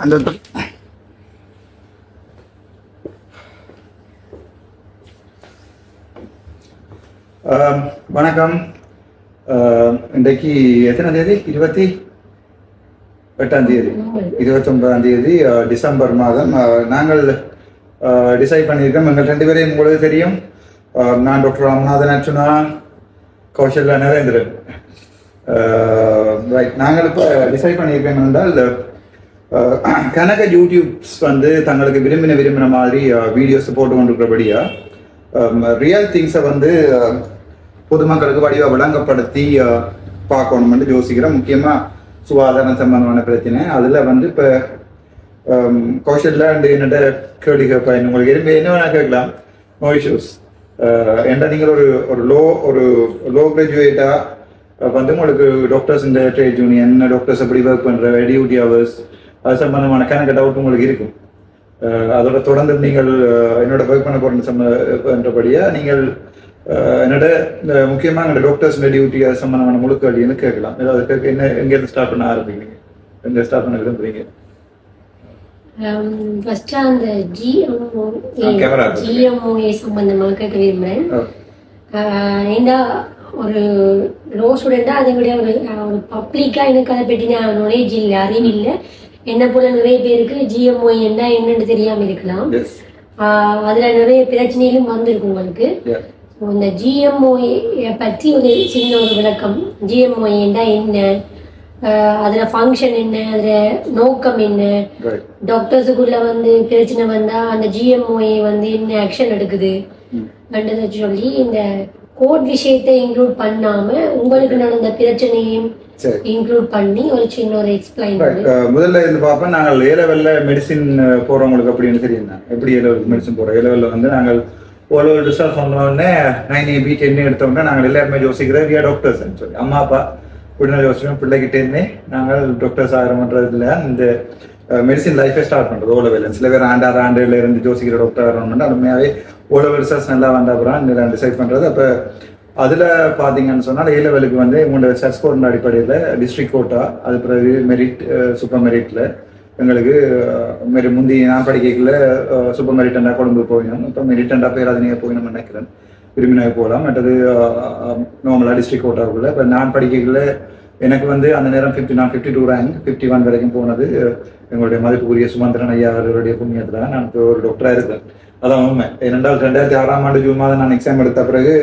அந்த வணக்கம். இன்றைக்கு எத்தனை தேதி? 28ஆம் தேதி 29ஆம் தேதி டிசம்பர் மாதம். நாங்கள் டிசைட் பண்ணியிருக்கோம். எங்கள் 2 பேரையும் உங்களுக்கு தெரியும். நான் டாக்டர் ராமநாதன் அர்ச்சுனா, கௌசல்யா நரேந்திரன். ரைட், நாங்கள் இப்போ டிசைட் பண்ணியிருக்கோம் என்றால் கனக யூடியூப்ஸ் வந்து தங்களுக்கு விரும்பின மாதிரி வீடியோஸ் போட்டு கொண்டிருக்கிறபடியா ரியல் திங்ஸை வந்து பொதுமக்களுக்கு வடிவ விளங்கப்படுத்தி பார்க்கணும்னு யோசிக்கிறேன். முக்கியமாக சுகாதாரம் சம்பந்தமான பிரச்சனை. அதில் வந்து இப்போ கௌசல்யா என்னோட கேள்வி கேட்பேன். உங்களுக்கு என்ன வேணா கேட்கலாம், நோ இஷ்யூஸ். ஏன்னா நீங்கள் ஒரு லோ கிராஜுவேட்டாக வந்து உங்களுக்கு டாக்டர்ஸ் இந்த ட்ரேட் யூனியன் டாக்டர்ஸ் எப்படி ஒர்க் பண்ணுற டியூட்டி ஹவர்ஸ் அது சம்பந்தமான கணக்கு டவுட் உங்களுக்கு இருக்கும். அதோட தொடர்ந்து நீங்கள் என்னோட ஒர்க் பண்ண போகிறபடியாக நீங்கள் என்னோட முக்கியமாக எங்களோட டாக்டர்ஸ் டியூட்டி அது சம்பந்தமான முழு கேள்வின்னு கேட்கலாம். ஏதாவது என்ன எங்கேருந்து ஸ்டார்ட் பண்ண ஆரம்பிக்கிறீங்க? எங்கே ஸ்டார்ட் பண்ண விரும்புறீங்க? ஃபர்ஸ்டா அந்த ஜிஎம்ஓஏ சம்பந்தமாக கேட்க விரும்புகிறேன். ஏன்னா ஒரு லோ ஸ்டூடெண்டா அதை விட ஒரு பப்ளிக்கா எனக்கு அதை பற்றின நாலேஜ் இல்லை, அறிவு இல்லை. என்ன போல நிறைய பேருக்கு ஜிஎம்ஓஏ என்னன்னு தெரியாம இருக்கலாம். அதுல நிறைய பிரச்சனைகளும் வந்திருக்கு உங்களுக்கு. இந்த ஜிஎம்ஓஏ பற்றி ஒரு சின்ன ஒரு விளக்கம். ஜிஎம்ஓஏ என்ன, அதுல ஃபங்க்ஷன் என்ன, அதுல நோக்கம் என்ன, டாக்டர்ஸுக்குள்ள வந்து பிரச்சனை வந்தா அந்த ஜிஎம்ஓஏ வந்து என்ன ஆக்ஷன் எடுக்குது சொல்லி இந்த கோட் விஷயத்தை இன்க்ளூட் பண்ணாம உங்களுக்கு நடந்த பிரச்சனையும் இன்க்ளூட் பண்ணி ஒரு சின்ன ஒரு எக்ஸ்பிளைன். முதல்ல இருந்து பார்ப்போம். நாங்கள் ஏ லெவல்ல மெடிசின் போறவங்களுக்கு அப்படின்னு தெரியும். எப்படி ஏ லெவலுக்கு மெடிசின் போறோம்? ஏ லெவல்ல வந்து நாங்கள் ஓரளவு ரிசல்ட் சொன்னோடனே 9AB 10 எடுத்தோம்னா நாங்கள் எல்லாருமே யோசிக்கிறோம் வியா டாக்டர்ஸ் சொல்லி. அம்மா அப்பா உடனே யோசிக்கிறோம் பிள்ளைகிட்டேருந்தே நாங்கள் டாக்டர்ஸ் ஆகிறோம்ன்றதுல இந்த மெடிசின் லைஃபை ஸ்டார்ட் பண்ணுறது. ஓ லெவல் சில பேர் ஆண்டுல இருந்து யோசிக்கிற டாக்டர் ஆகிறோம்னா உண்மையாகவே ஓ லெவல் ரிசல்ட்ஸ் நல்லா வந்த அப்புறம் டிசைட் பண்ணுறது. அப்போ அதில் பார்த்தீங்கன்னு சொன்னால் ஏ லெவலுக்கு வந்து உங்களோட சர்ச் கோட் அடிப்படையில் டிஸ்ட்ரிக்ட் கோட்டா, அது பிறகு மெரிட், சூப்பர் மெரிட்டில் எங்களுக்கு முந்தி நான் படிக்கல சூப்பர் மெரிட்டண்டா கொழும்பு போயிடும். இப்போ மெரிட்டண்டா பேராதனையாக போயிடும் நினைக்கிறேன். விரும்பினாக போகலாம். மற்றது நார்மலாக டிஸ்ட்ரிக்ட் கோட்டாவுக்குள்ள. இப்போ நான் படிக்கல எனக்கு வந்து அந்த நேரம் 52 ரேங்க் 51 வரைக்கும் போனது எங்களுடைய மதிப்புக்குரிய சுமந்திரன் ஐயா அவர்களுடைய புண்ணியத்தில் தான் நான் இப்போ ஒரு டாக்டராக இருக்கேன். அதான் உண்மை. ஏனென்றால் 2006ஆம் ஆண்டு ஜூன் மாதம் நான் எக்ஸாம் எடுத்த பிறகு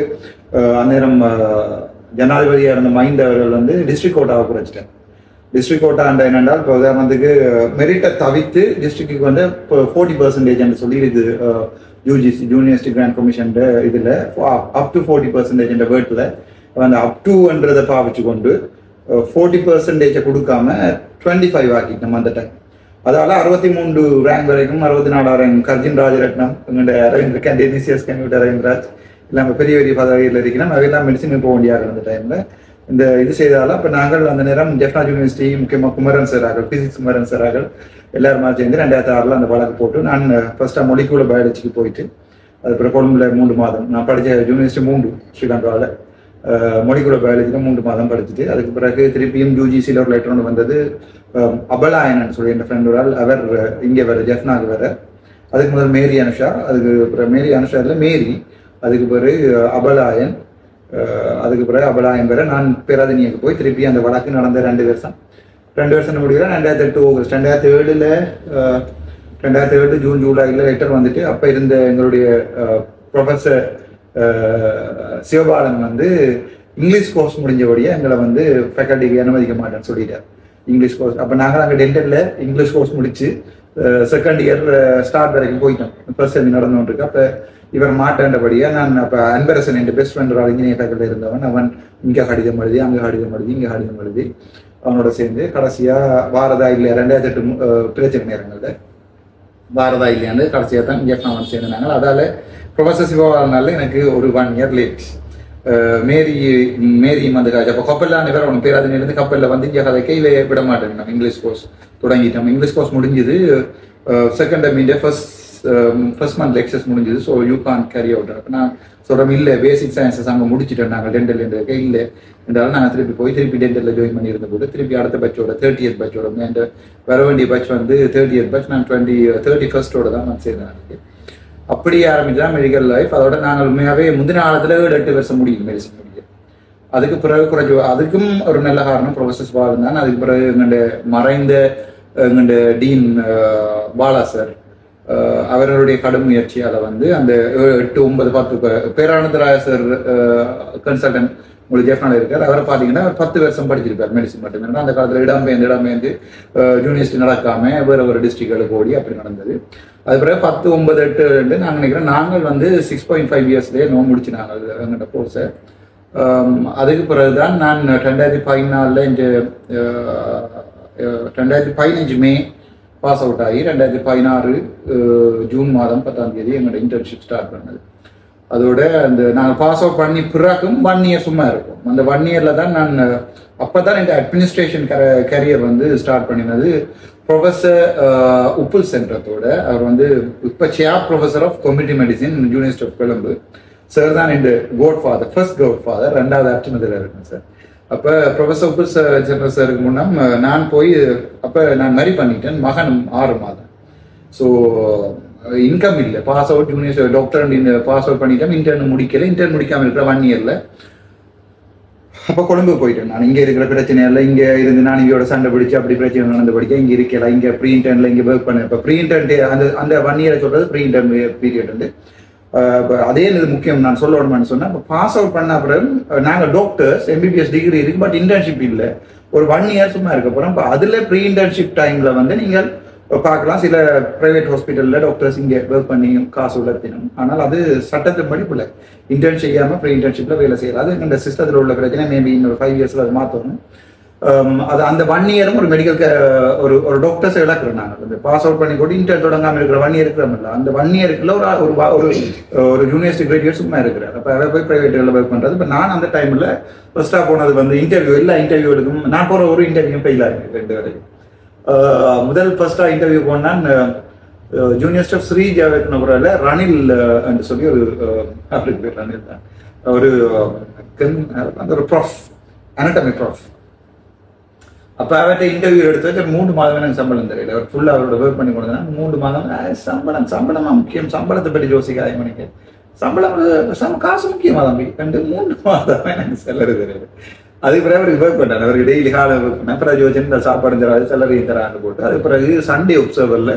அந்நேரம் ஜனாதிபதியாக இருந்த மைண்ட் அவர்கள் வந்து டிஸ்ட்ரிக்ட் கோட்டாவை குறைச்சிட்டேன். டிஸ்ட்ரிக்ட் கோட்டா அண்ட் என்னென்றால் இப்போ உதாரணத்துக்கு மெரிட்டை தவிர்த்து டிஸ்ட்ரிக்ட்டுக்கு வந்து இப்போ 40% சொல்லி இது யூஜிசி யூனிவர்சிட்டி கிராண்ட் கமிஷன் இதில் அப் டு 40% வேர்ட்டில் அந்த அப் டுன்றதை பாவிச்சு கொண்டு 40% கொடுக்காம 25 ஆக்கிட்டோம் அந்த டைம். அதால 63 ரேங்க் வரைக்கும் 64 ரேங்க் கர்ஜின் ராஜரட்னம் எங்களுடைய அரவிந்த் டிசிஎஸ் கம்ப்யூட்டர் அரவிந்த்ராஜ் இல்லாமல் பெரிய பெரிய பதவியில் இருக்கிறோம். அவையெல்லாம் மெடிசினுக்கு போக முடியாது அந்த டைமில். இந்த இது செய்தாலும் இப்போ நாங்கள் அந்த நேரம் ஜெஃப்னாஜ் யூனிவர்சிட்டி முக்கியமாக குமரன் சாரார்கள், பிசிக்ஸ் குமரன் சாரார்கள் எல்லாருமா சேர்ந்து 2006 அந்த வழக்கு போட்டு நான் ஃபர்ஸ்ட்டாக மொலிகுலர் பயாலஜிக்கு போயிட்டு அதுக்கப்புறம் கொழும்புல 3 மாதம் நான் படித்த யூனிவர்சிட்டி 3 ஸ்ரீலங்காவில் மொலிகுலர் பயாலஜியில் 3 மாதம் படிச்சுட்டு அதுக்கு பிறகு திருப்பியும் யூஜிசியில் ஒரு லெட்டர் ஒன்று வந்தது. அபலாயனன்னு சொல்லி என் ஃப்ரெண்ட் ஒரு ஆள் அவர் இங்கே வர ஜெஃப்னாக்கு வர. அதுக்கு முதல் மேரி அனுஷா, அதுக்கு பிறகு மேரி அனுஷா இல்லை மேரி, அதுக்கு பிறகு அபலாயன், அதுக்கு பிறகு அபலாயன் வர நான் பேராதனியக்கு போய் திருப்பி அந்த வழக்கு நடந்த 2 வருஷம் முடிகிறேன். 2008 ஆகஸ்ட் 2007 ஜூன் ஜூலையில் லெட்டர் வந்துட்டு அப்போ இருந்த எங்களுடைய ப்ரொஃபஸர் சிவபாலன் வந்து இங்கிலீஷ் கோர்ஸ் முடிஞ்சபடியே எங்களை வந்து ஃபேக்கல்ட்டிக்கு அனுமதிக்க மாட்டேன்னு சொல்லிட்டார். இங்கிலீஷ் கோர்ஸ் அப்போ நாங்கள் அங்கே டென்டலில் இங்கிலீஷ் கோர்ஸ் முடிச்சு செகண்ட் இயர் ஸ்டார்ட் வரைக்கும் போயிட்டோம். ஃபர்ஸ்ட் செமி நடந்துருக்கு. அப்போ இவர் மாட்டேன்றபடியாக நான் அப்போ அன்பரசன் என் பெஸ்ட் ஃப்ரெண்ட் ஒரு இன்ஜினியர் ஃபேக்கல்ட்டி இருந்தவன். அவன் இங்கே கடிதம் எழுதி அங்கே கடிதம் எழுதி இங்கே கடிதம் எழுதி அவனோட சேர்ந்து கடைசியாக வாரதா இல்லையா 2008 பிரச்சனை நேரங்களில் வாரதா இல்லையான்னு கடைசியாக தான் இங்கே அவன் சேர்ந்தாங்க. அதால் ப்ரொஃபஸர் சிவபாலனால எனக்கு ஒரு 1 இயர் லேட். மேரியும் வந்து காய்ச்சி அப்போ கப்பல்லாம் வேற ஒன்று பேராதனிலிருந்து கப்பலில் வந்து இங்கே கதைக்க இவை விட மாட்டேங்க. நம்ம இங்கிலீஷ் கோர்ஸ் தொடங்கிட்டோம். இங்கிலீஷ் கோர்ஸ் முடிஞ்சது second media first month lectures முடிஞ்சது. So you can carry out. அப்போ நான் சொல்கிறோம் இல்லை பேசிக் சயின்ஸஸ் அங்கே முடிச்சுட்டோம் நாங்கள் டென்டல் இல்லை என்றாலும் நாங்கள் திருப்பி போய் திருப்பி டென்டலில் ஜாயின் பண்ணியிருந்த போது திருப்பி அடுத்த பட்சோட 30th பட்சோட என் வர வேண்டிய பட்ச் வந்து 30th பட்ச், நான் 31st தான் நான் சேர்ந்தேன். எனக்கு அப்படி ஆரம்பிச்சுதான் மெடிக்கல் லைஃப். அதோட நாங்கள் உண்மையாகவே முந்தின காலத்தில் 8 வருஷம் முடியும் மெடிசன் முடியும். அதுக்கு பிறகு குறைஞ்சு அதுக்கும் ஒரு நல்ல காரணம் ப்ரொஃபஸர் பால் தான். அதுக்கு பிறகு எங்களுடைய மறைந்த எங்களுடைய டீன் பாலா சார் அவர்களுடைய கடும் முயற்சியால் வந்து அந்த 8, 9, 10 பேரானந்தராய சார் கன்சல்டன்ட் உங்களுக்கு ஜெஃப்னால இருக்கார். அவரை பார்த்தீங்கன்னா அவர் 10 வருஷம் படிச்சிருக்கார் மெடிசன் மட்டும். அந்த காலத்தில் இடம்பெயர்ந்து யூனிவர்சிட்டி நடக்காம வேற ஒரு டிஸ்ட்ரிக்டுகளுக்கு ஓடி அப்படி நடந்தது. அது பிறகு 10, 9, 8 நான் நினைக்கிறேன் நாங்கள் வந்து 6.5 இயர்ஸ்லேயே முடிச்சு நாங்கள் எங்கள்கிட்ட கோர்ஸை. அதுக்கு பிறகுதான் நான் 2014 இந்த 2015 மே பாஸ் அவுட் ஆகி 2016 ஜூன் மாதம் 10ஆம் தேதி எங்களோட இன்டர்ன்ஷிப் ஸ்டார்ட் பண்ணது. அதோட அந்த நாங்கள் பாஸ் அவுட் பண்ணி பிறகும் 1 இயர் சும்மா இருக்கும். அந்த 1 இயரில் தான் நான் அப்போதான் இந்த அட்மினிஸ்ட்ரேஷன் கேரியர் வந்து ஸ்டார்ட் பண்ணினது. ப்ரொஃபஸர் உப்புல் சென்ட்ரத்தோட அவர் வந்து இப்போ chair professor of community medicine university of Colombo sir தான் இந்த கோட்ஃபாதர், ஃபர்ஸ்ட் கோட்ஃபாதர், 2வது ஆப்டனதில் இருக்கேன் சார். அப்போ ப்ரொஃபஸர் உப்புல் சென்ட்ரல் சாருக்கு முன்னம் நான் போய் அப்போ நான் மரி பண்ணிட்டேன். மகன் 6 மாதம். ஸோ இன்கம் இல்லை. Pass out university doctor pass out பண்ணிட்டேன். இன்டர்ன் முடிக்கல. இன்டர்ன் முடிக்காமல் இருக்கிற 1 இயரில் அப்போ கொழும்பு போயிட்டேன். நான் இங்கே இருக்கிற பிரச்சனை இல்லை. இங்கே இருந்து நான் இங்கேயோட சண்டை பிடிச்சி அப்படி பிரச்சனை நடந்து படிக்க இங்கே இருக்கல. இங்கே ப்ரீ இன்டர்னில் இங்கே ஒர்க் பண்ணேன். இப்போ ப்ரீ இன்டர்ன் அந்த 1 இயரை சொல்கிறது ப்ரீ இன்டர்ன் பீரியட் வந்து அதே இது முக்கியம் நான் சொல்லணும்னு சொன்னேன். இப்போ பாஸ் அவுட் பண்ண அப்புறம் நாங்கள் டாக்டர்ஸ் எம்பிபிஎஸ் டிகிரி இருக்கு, பட் இன்டர்ன்ஷிப் இல்லை. ஒரு 1 இயர் சும்மா இருக்க போகிறோம். இப்போ அதில் ப்ரீ இன்டர்ன்ஷிப் டைமில் வந்து நீங்கள் பார்க்கலாம். சில பிரைவேட் ஹாஸ்பிட்டலில் டாக்டர்ஸ் இங்கே ஒர்க் பண்ணி காசு உலர்த்தினும். ஆனால் அது சட்டத்தின் படிப்பில்லை. இன்டர்ன் செய்யாமல் ப்ரீ இன்டர்ன்ஷிப்பில் வேலை செய்யலாம். அது இந்த சிஸ்டத்தில் உள்ள பிரச்சனை. மேபி இன்னொரு 5 இயர்ஸில் அது மாற்றணும். அது அந்த 1 இயரும் ஒரு மெடிக்கல் ஒரு டாக்டர்ஸ் இழக்கிறோம். நாங்கள் பாஸ் அவுட் பண்ணி கூட இன்டர்ன் தொடங்காமல் இருக்கிற 1 இயர் இருக்கிறோம்ல, அந்த 1 இயருக்குள்ள ஒரு யூனிவர்சிட்டி கிராஜுவேட் சும்மா இருக்கிறார். அப்போ அதை போய் பிரைவேட்டில் ஒர்க் பண்ணுறது. இப்போ நான் அந்த டைமில் ஃபர்ஸ்ட்டாக போனது வந்து இன்டர்வியூ. எல்லா இன்டர்வியூகளுக்கும் நான் போகிற ஒரு இன்டர்வியூ ஃபெயில் ஆகிருக்கு 2 வரைக்கும். முதல் ஃபர்ஸ்டா இன்டர்வியூ போனான் யூனிவர்சிட்டி ஆஃப் ஸ்ரீ ஜாவேத்னபுரில் ரணில் என்று சொல்லி ஒரு அவருக்கு பேர் ரணில் தான், ஒரு ப்ராஃப், அனாட்டமி ப்ராஃப். அப்போ அவர்கிட்ட இன்டர்வியூ எடுத்து வச்சு 3 மாதம் எனக்கு சம்பளம் தெரியல. அவர் ஃபுல்லாக அவரோட ஒர்க் பண்ணி கொடுத்தா 3 மாதம் சம்பளமா முக்கியம். சம்பளத்தை பற்றி யோசிக்காத மணிக்கு சம்பளம் காசு முக்கியமாக தம்பி. 3 மாதம் எனக்கு சேலரி தெரியல. அதுக்கு பிறகு அவருக்கு ஒர்க் பண்ணார். அவருக்கு டெய்லி காலை ஒர்க் பண்ணேன். அப்புறம் யோசிச்சு சாப்பாடு தராது சேலரியும் தரான்னு போட்டு அது பிறகு சண்டே ஒப்சர்வரில்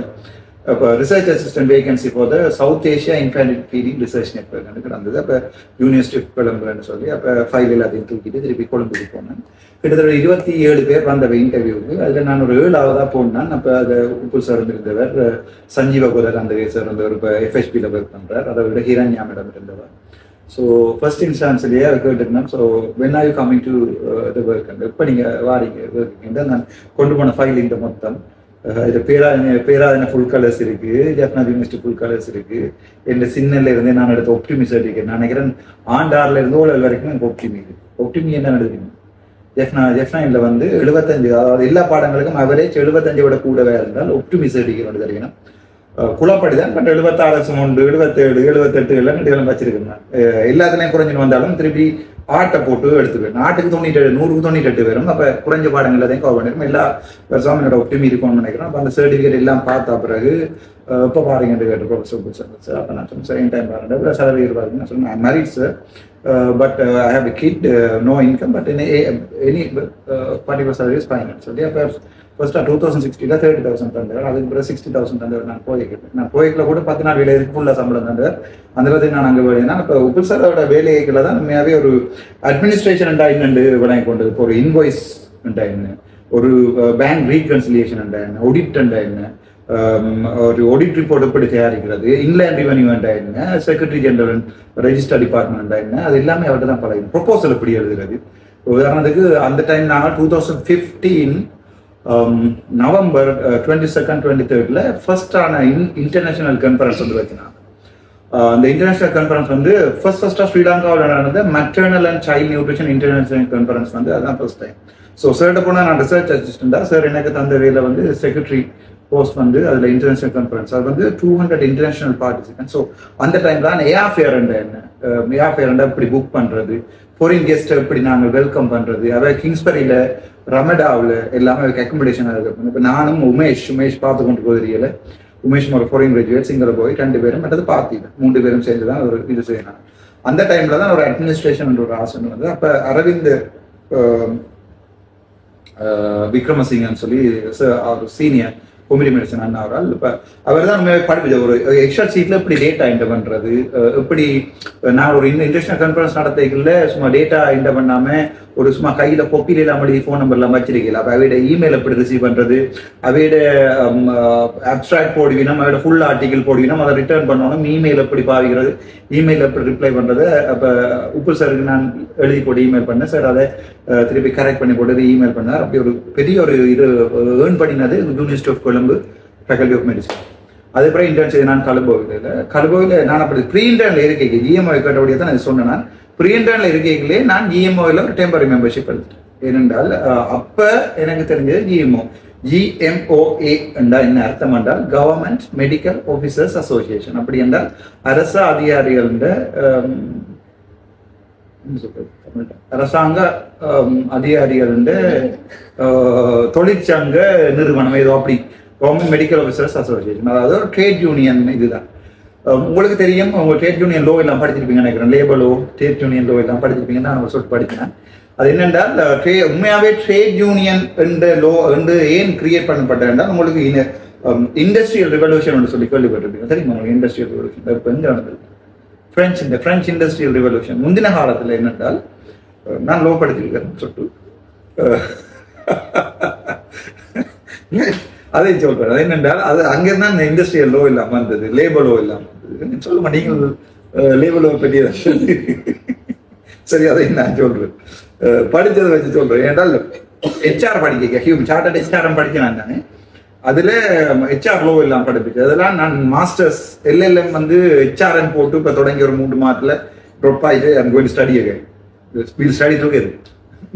இப்போ ரிசர்ச் அசிஸ்டன்ட் வேகன்சி போத south Asia infant feeding research network கிடந்தது. அப்போ யூனிவர்சிட்டி ஆஃப் கொலம்புன்னு சொல்லி அப்போ 5 எல்லாத்தையும் தூக்கிட்டு திருப்பி கொழும்புக்கு போனேன். கிட்டத்தட்ட 27 பேர் வந்த இன்டர்வியூக்கு. அதில் நான் ஒரு 7ஆவதாக போனேன். அப்போ அதை உப்பு சார் இருந்தவர், சஞ்சீவ கோதர் அந்த சார் இருந்தவர், இப்போ எஃப்எஸ்பியில் ஒர்க் பண்ணுறார். அதை விட ஹிரண்யா மேடம் இருந்தவர். ஸோ ஃபர்ஸ்ட் இன்ஸ்டான்ஸ்லேயே அதை கேட்டுருந்தேன். So when are you coming to the work and இப்போ நீங்கள் வாரிங்க ஒர்க்குங்க நான் கொண்டு போன ஃபைல் இந்த மொத்தம் இது பேராதன ஃபுல் கலர்ஸ் இருக்கு, ஜெஃப்னா யூனிவர்சிட்டி ஃபுல் கலர்ஸ் இருக்கு. என் சின்னல இருந்தே நான் எடுத்த ஒப்டிமி சர்டிஃபிகேட். நான் நினைக்கிறேன் ஆண்டாரில் இருந்து ஓலல் வரைக்கும் எனக்கு ஒப்டிமி இருக்கு. ஒப்டிமி என்ன நடக்குது ஜெஃப்னா வந்து 75, அதாவது எல்லா பாடங்களுக்கும் அவரேஜ் 75 விட கூடவே இருந்தால் ஒப்டிமி சர்டிஃபிகேட் வந்து தெரியும். குழப்படிதான். பட் 76 உண்டு, 77, 78 எல்லாம் இதெல்லாம் வச்சிருக்கேன். எல்லாத்துலேயும் குறைஞ்சின்னு வந்தாலும் திருப்பி ஆட்டை போட்டு எடுத்துக்குவேன். ஆட்டுக்கு 97, 100க்கு 98 வரும். அப்போ குறைஞ்ச பாடங்கள் எல்லாத்தையும் கவர் பண்ணிருக்கோம். எல்லா வருஷமும் என்னோட ஒப்டிமி இருக்கும்னு நினைக்கிறேன். அப்போ அந்த சர்டிஃபிகேட் எல்லாம் பார்த்த பிறகு இப்போ பாருங்கன்னு கேட்டு ப்ரொஃபஸர் சார். அப்போ நான் சொன்னேன் செகண்ட் டைம் பாருங்க இவ்வளோ சேலரி இருப்பாருன்னு நான் சொன்னேன். Married sir, but I have a kid, no income, but any particular salary is fine சொல்லி அப்போ ஃபர்ஸ்ட்டாக 2016 30,000 தந்தார். அதுக்கு பிறகு 60,000 தந்தவர். நான் போய்க்கில் கூட 10 நாள் வேலைக்கு ஃபுல்லாக சம்பளம் தந்தார். அந்த பற்றி நான் அங்கே வேலைனா இப்போ உப்புல் சாரோட வேலைகளை தான் உண்மையாகவே ஒரு அட்மினிஸ்ட்ரேஷன் என்ன விளங்கி கொண்டது. இப்போ ஒரு இன்வாய்ஸ் என்ன, ஒரு பேங்க் ரீகன்சிலியேஷன் என்ன, ஆடிட் என்ன, ஒரு ஆடிட் ரிப்போர்ட் எப்படி தயாரிக்கிறது, இன்லேண்ட் ரெவன்யூ என்ன, செக்ரட்டரி ஜெனரல் ரெஜிஸ்டர் டிபார்ட்மெண்ட் என்ன, அது எல்லாமே அவர்கிட்ட தான் பழகும். ப்ரொபோசல் எப்படி எழுதுறது. உதாரணத்துக்கு அந்த டைம் நாங்கள் 2015 November 22nd 23rd ஃபர்ஸ்டான international conference வந்து வச்சுனாங்க. அந்த இன்டர்நேஷனல் கான்ஃபரன்ஸ் வந்து ஃபர்ஸ்டா ஸ்ரீலங்காவில் நடந்த maternal and child nutrition international conference வந்து அதுதான் ஃபர்ஸ்ட் டைம். ஸோ சார்கிட்ட போனால் நான் ரிசர்ச் அசிஸ்டண்டா, சார் எனக்கு தந்த வேலை வந்து செக்ரட்டரி போஸ்ட் வந்து அதில் இன்டர்நேஷனல் கான்ஃபரன்ஸ். அது வந்து 200 இன்டர்நேஷனல் பார்ட்டிசிபென்ட். ஸோ அந்த டைம் தான் ஏஆஃபேர் என்ன இப்படி புக் பண்ணுறது, ஃபாரின் கெஸ்ட் எப்படி நாங்கள் வெல்கம் பண்றது, அதாவது கிங்ஸ்பரியில ரமடாவில் எல்லாமே அக்கமடேஷன் இருக்கு. இப்போ நானும் உமேஷ் பார்த்து கொண்டு போதிரியல, உமேஷ் ஒரு ஃபாரின் கிராஜுவேட் சிங்கரை போய் 2 பேரும் மற்றது பார்த்திட்டேன், 3 பேரும் சேர்ந்து தான் ஒரு இது செய்யணும். அந்த டைம்ல தான் ஒரு அட்மினிஸ்ட்ரேஷன் ஒரு ஆசனம் வந்து. அப்ப அரவிந்த் விக்ரமசிங்கன்னு சொல்லி அவர் சீனியர் கொமிடி மெடிசன் அண்ணா அவரால் இப்போ அவர் தான் படிப்பிச்ச ஒரு எக்ஸ்ட்ரா சீட்ல எப்படி டேட்டா என்டர் பண்றது, எப்படி நான் ஒரு இன்டர்நேஷனல் கான்ஃபரன்ஸ் நடத்திக்கல சும்மா டேட்டா என்டர் பண்ணாம ஒரு சும்மா கையில கொப்பில எல்லாம் எழுதி ஃபோன் நம்பர்லாம் வச்சிருக்கல, அப்போ அவையோட இமெயில் எப்படி ரிசீவ் பண்றது, அவையோட அப்ட்ராக்ட் போடுவினோம், அவையோட ஃபுல் ஆர்டிகல் போடுவினோம், அதை ரிட்டர்ன் பண்ணணும், இமெயில் எப்படி பாவிக்கிறது, இமெயில் எப்படி ரிப்ளை பண்றது. அப்போ உப்பு சாருக்கு நான் எழுதி போட்டு இமெயில் பண்ணேன், சார் அதை திருப்பி கரெக்ட் பண்ணி போட்டது இமெயில் பண்ணார். அப்படி ஒரு பெரிய ஒரு இது ஏர்ன் பண்ணினது university of Colombo faculty of medicine. அதுக்கப்புறம் இன்டர்ன் செய்து நான் கலுபோவில் நான் அப்படி ப்ரீ இன்டர்னில் இருக்கேன், ஜிஎம்ஓ கேட்டபடியே தான் நான் சொன்னேன். நான் ப்ரீ இன்டர்னில் இருக்கைகளே நான் ஜிஎம்ஓவில் ஒரு டெம்பரரி மெம்பர்ஷிப் எடுத்துட்டேன். ஏனென்றால் அப்போ எனக்கு தெரிஞ்சது GMOA என்றால் என்ன அர்த்தம் என்றால் கவர்மெண்ட் மெடிக்கல் ஆஃபீஸர்ஸ் அசோசியேஷன். அப்படி என்றால் அரச அதிகாரிகள் அரசாங்க அதிகாரிகள் தொழிற்சங்க நிறுவனம் ஏதோ அப்படி கவர்மெண்ட் மெடிக்கல் ஆஃபீஸர்ஸ் அசோசியேஷன், அதாவது ஒரு ட்ரேட் யூனியன். இதுதான் உங்களுக்கு தெரியும், உங்க ட்ரேட் யூனியன் லோ எல்லாம் படிச்சிருப்பீங்க நினைக்கிறேன், labour low, trade union low எல்லாம் படிச்சிருப்பீங்கன்னு நான் சொல்லிட்டு படித்தேன். அது என்னென்றால் உண்மையாவே ட்ரேட் யூனியன் என்ற லோ வந்து ஏன் கிரியேட் பண்ணப்பட்டா உங்களுக்கு இண்டஸ்ட்ரியல் ரெவல்யூஷன் சொல்லி கேள்விப்பட்டிருப்பீங்க தெரியுமா? இண்டஸ்ட்ரியல் ரெவல்யூஷன் இப்போ எங்க நடந்தது? French industrial revolution. முந்தின காலத்தில் என்னென்றால் நான் லோ படிச்சிருக்கேன் சொல்லிட்டு அதை சொல்றேன். அது என்னென்றால் அது அங்கிருந்தான் இந்த இண்டஸ்ட்ரியல் லோ இல்லாம வந்தது, லேபர் லோ இல்லாம வந்தது. சொல்ல மாட்டீங்க லேபர் லோ பற்றி சரி, அதை நான் சொல்றேன், படிச்சதை வச்சு சொல்றேன். ஏன்றால் HR படிக்க சார்ட்டர்ட் HRM படிக்க நான் தானே, அதுல HR லோ எல்லாம் படிப்பிச்சு. அதெல்லாம் நான் மாஸ்டர்ஸ் LLM வந்து HRM போட்டு இப்ப தொடங்கி ஒரு 3 மாதத்துல ட்ராப் ஆயிட்டு I'm going to study again, will study together.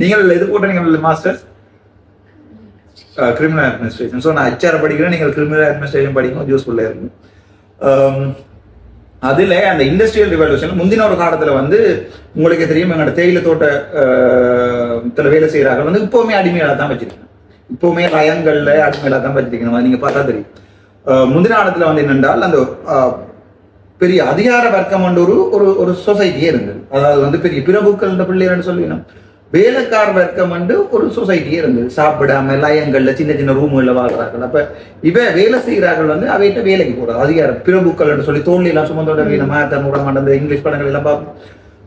நீங்கள் எது போட்ட நீங்கள் மாஸ்டர்ஸ் கிரிமினல் அட்மினிஸ்ட்ரேஷன். ஸோ நான் HR படிக்கிறேன், நீங்கள் கிரிமினல் அட்மினிஸ்ட்ரேஷன் படிக்கணும், யூஸ்ஃபுல்லாக இருக்கும். அதில் அந்த இண்டஸ்ட்ரியல் ரெவல்யூஷன் முந்தின ஒரு காலத்தில் வந்து உங்களுக்கு தெரியும், எங்களோட தேயிலை தோட்டத்தில் வேலை செய்கிறார்கள் வந்து இப்போவுமே அடிமையாக தான் வச்சிருக்கேன், இப்போவுமே லயன்களில் அடிமையாக தான் வச்சிருக்கணும். நீங்கள் பார்த்தா தெரியும். முந்தின காலத்தில் வந்து என்னென்றால் அந்த பெரிய அதிகார வர்க்கம் வந்து ஒரு சொசைட்டியே இருந்தது. அதாவது வந்து பெரிய பிரபுக்கள் பிள்ளைகள்னு சொல்லுவீங்க, வேலைக்கார வர்க்கம் வந்து ஒரு சொசைட்டியே இருந்தது. சாப்பிடாம லயங்கள்ல சின்ன சின்ன ரூம்களில் வாழ்கிறார்கள். அப்ப வேலை செய்கிறார்கள் வந்து அவைகிட்ட வேலைக்கு போறது அதிகாரம் பிரபுக்கள் என்று சொல்லி தோல்வி எல்லாம் சுமந்தோட மாட்டந்த இங்கிலீஷ் படங்கள் எல்லாம் பார்ப்போம்.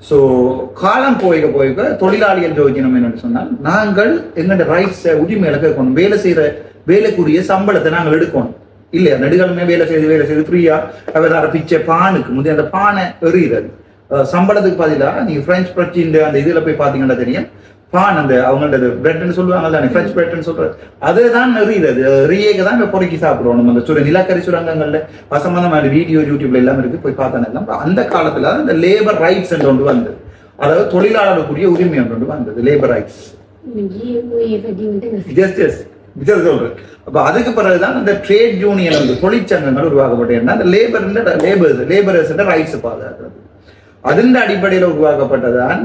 ஸோ காலம் போய்க்க தொழிலாளிகள் யோசிக்கணும் என்னன்னு சொன்னால் நாங்கள் எங்களோட ரைட்ஸை உரிமையில கேட்கணும், வேலைக்குரிய சம்பளத்தை நாங்கள் எடுக்கணும் இல்லையா? நெடுகாலமே வேலை செய்து ஃப்ரீயா அவர் பிச்சை பானுக்கு முந்தைய அந்த பானை எறிகிறது சம்பளத்துக்கு பதிலாக நீங்க பிரெஞ்சு பிரட்சி அந்த இதுல போய் பாத்தீங்கன்னா தெரியும், பான் அந்த அவங்களோட பிரெட்னு சொல்லுவாங்கல்ல, பிரெஞ்சு பிரெட்னு சொல்றது அதுதான் நெறிகிறது. ரியேக்கு தான் பொறுக்கி சாப்பிடுவோம். நம்ம அந்த நிலக்கரி சுரங்கங்கள்ல அசம்பந்தமான வீடியோ யூடியூப்ல எல்லாம் இருக்கு, போய் பார்த்தா அந்த காலத்துல அந்த லேபர் ரைட்ஸ் என்று ஒன்று வந்தது, அதாவது தொழிலாளர்களுக்குரிய உரிமை ஒன்று வந்தது, லேபர் ரைட்ஸ். சொல்றேன். அப்ப அதுக்கு பிறகுதான் அந்த ட்ரேட் யூனியன் வந்து தொழிற்சங்கங்கள் உருவாக்கப்பட்டது. அந்த லேபரர்ஸ் ரைட்ஸ் பாதுகாக்கிறது. அதன் அடிப்படையில் உருவாக்கப்பட்டதான்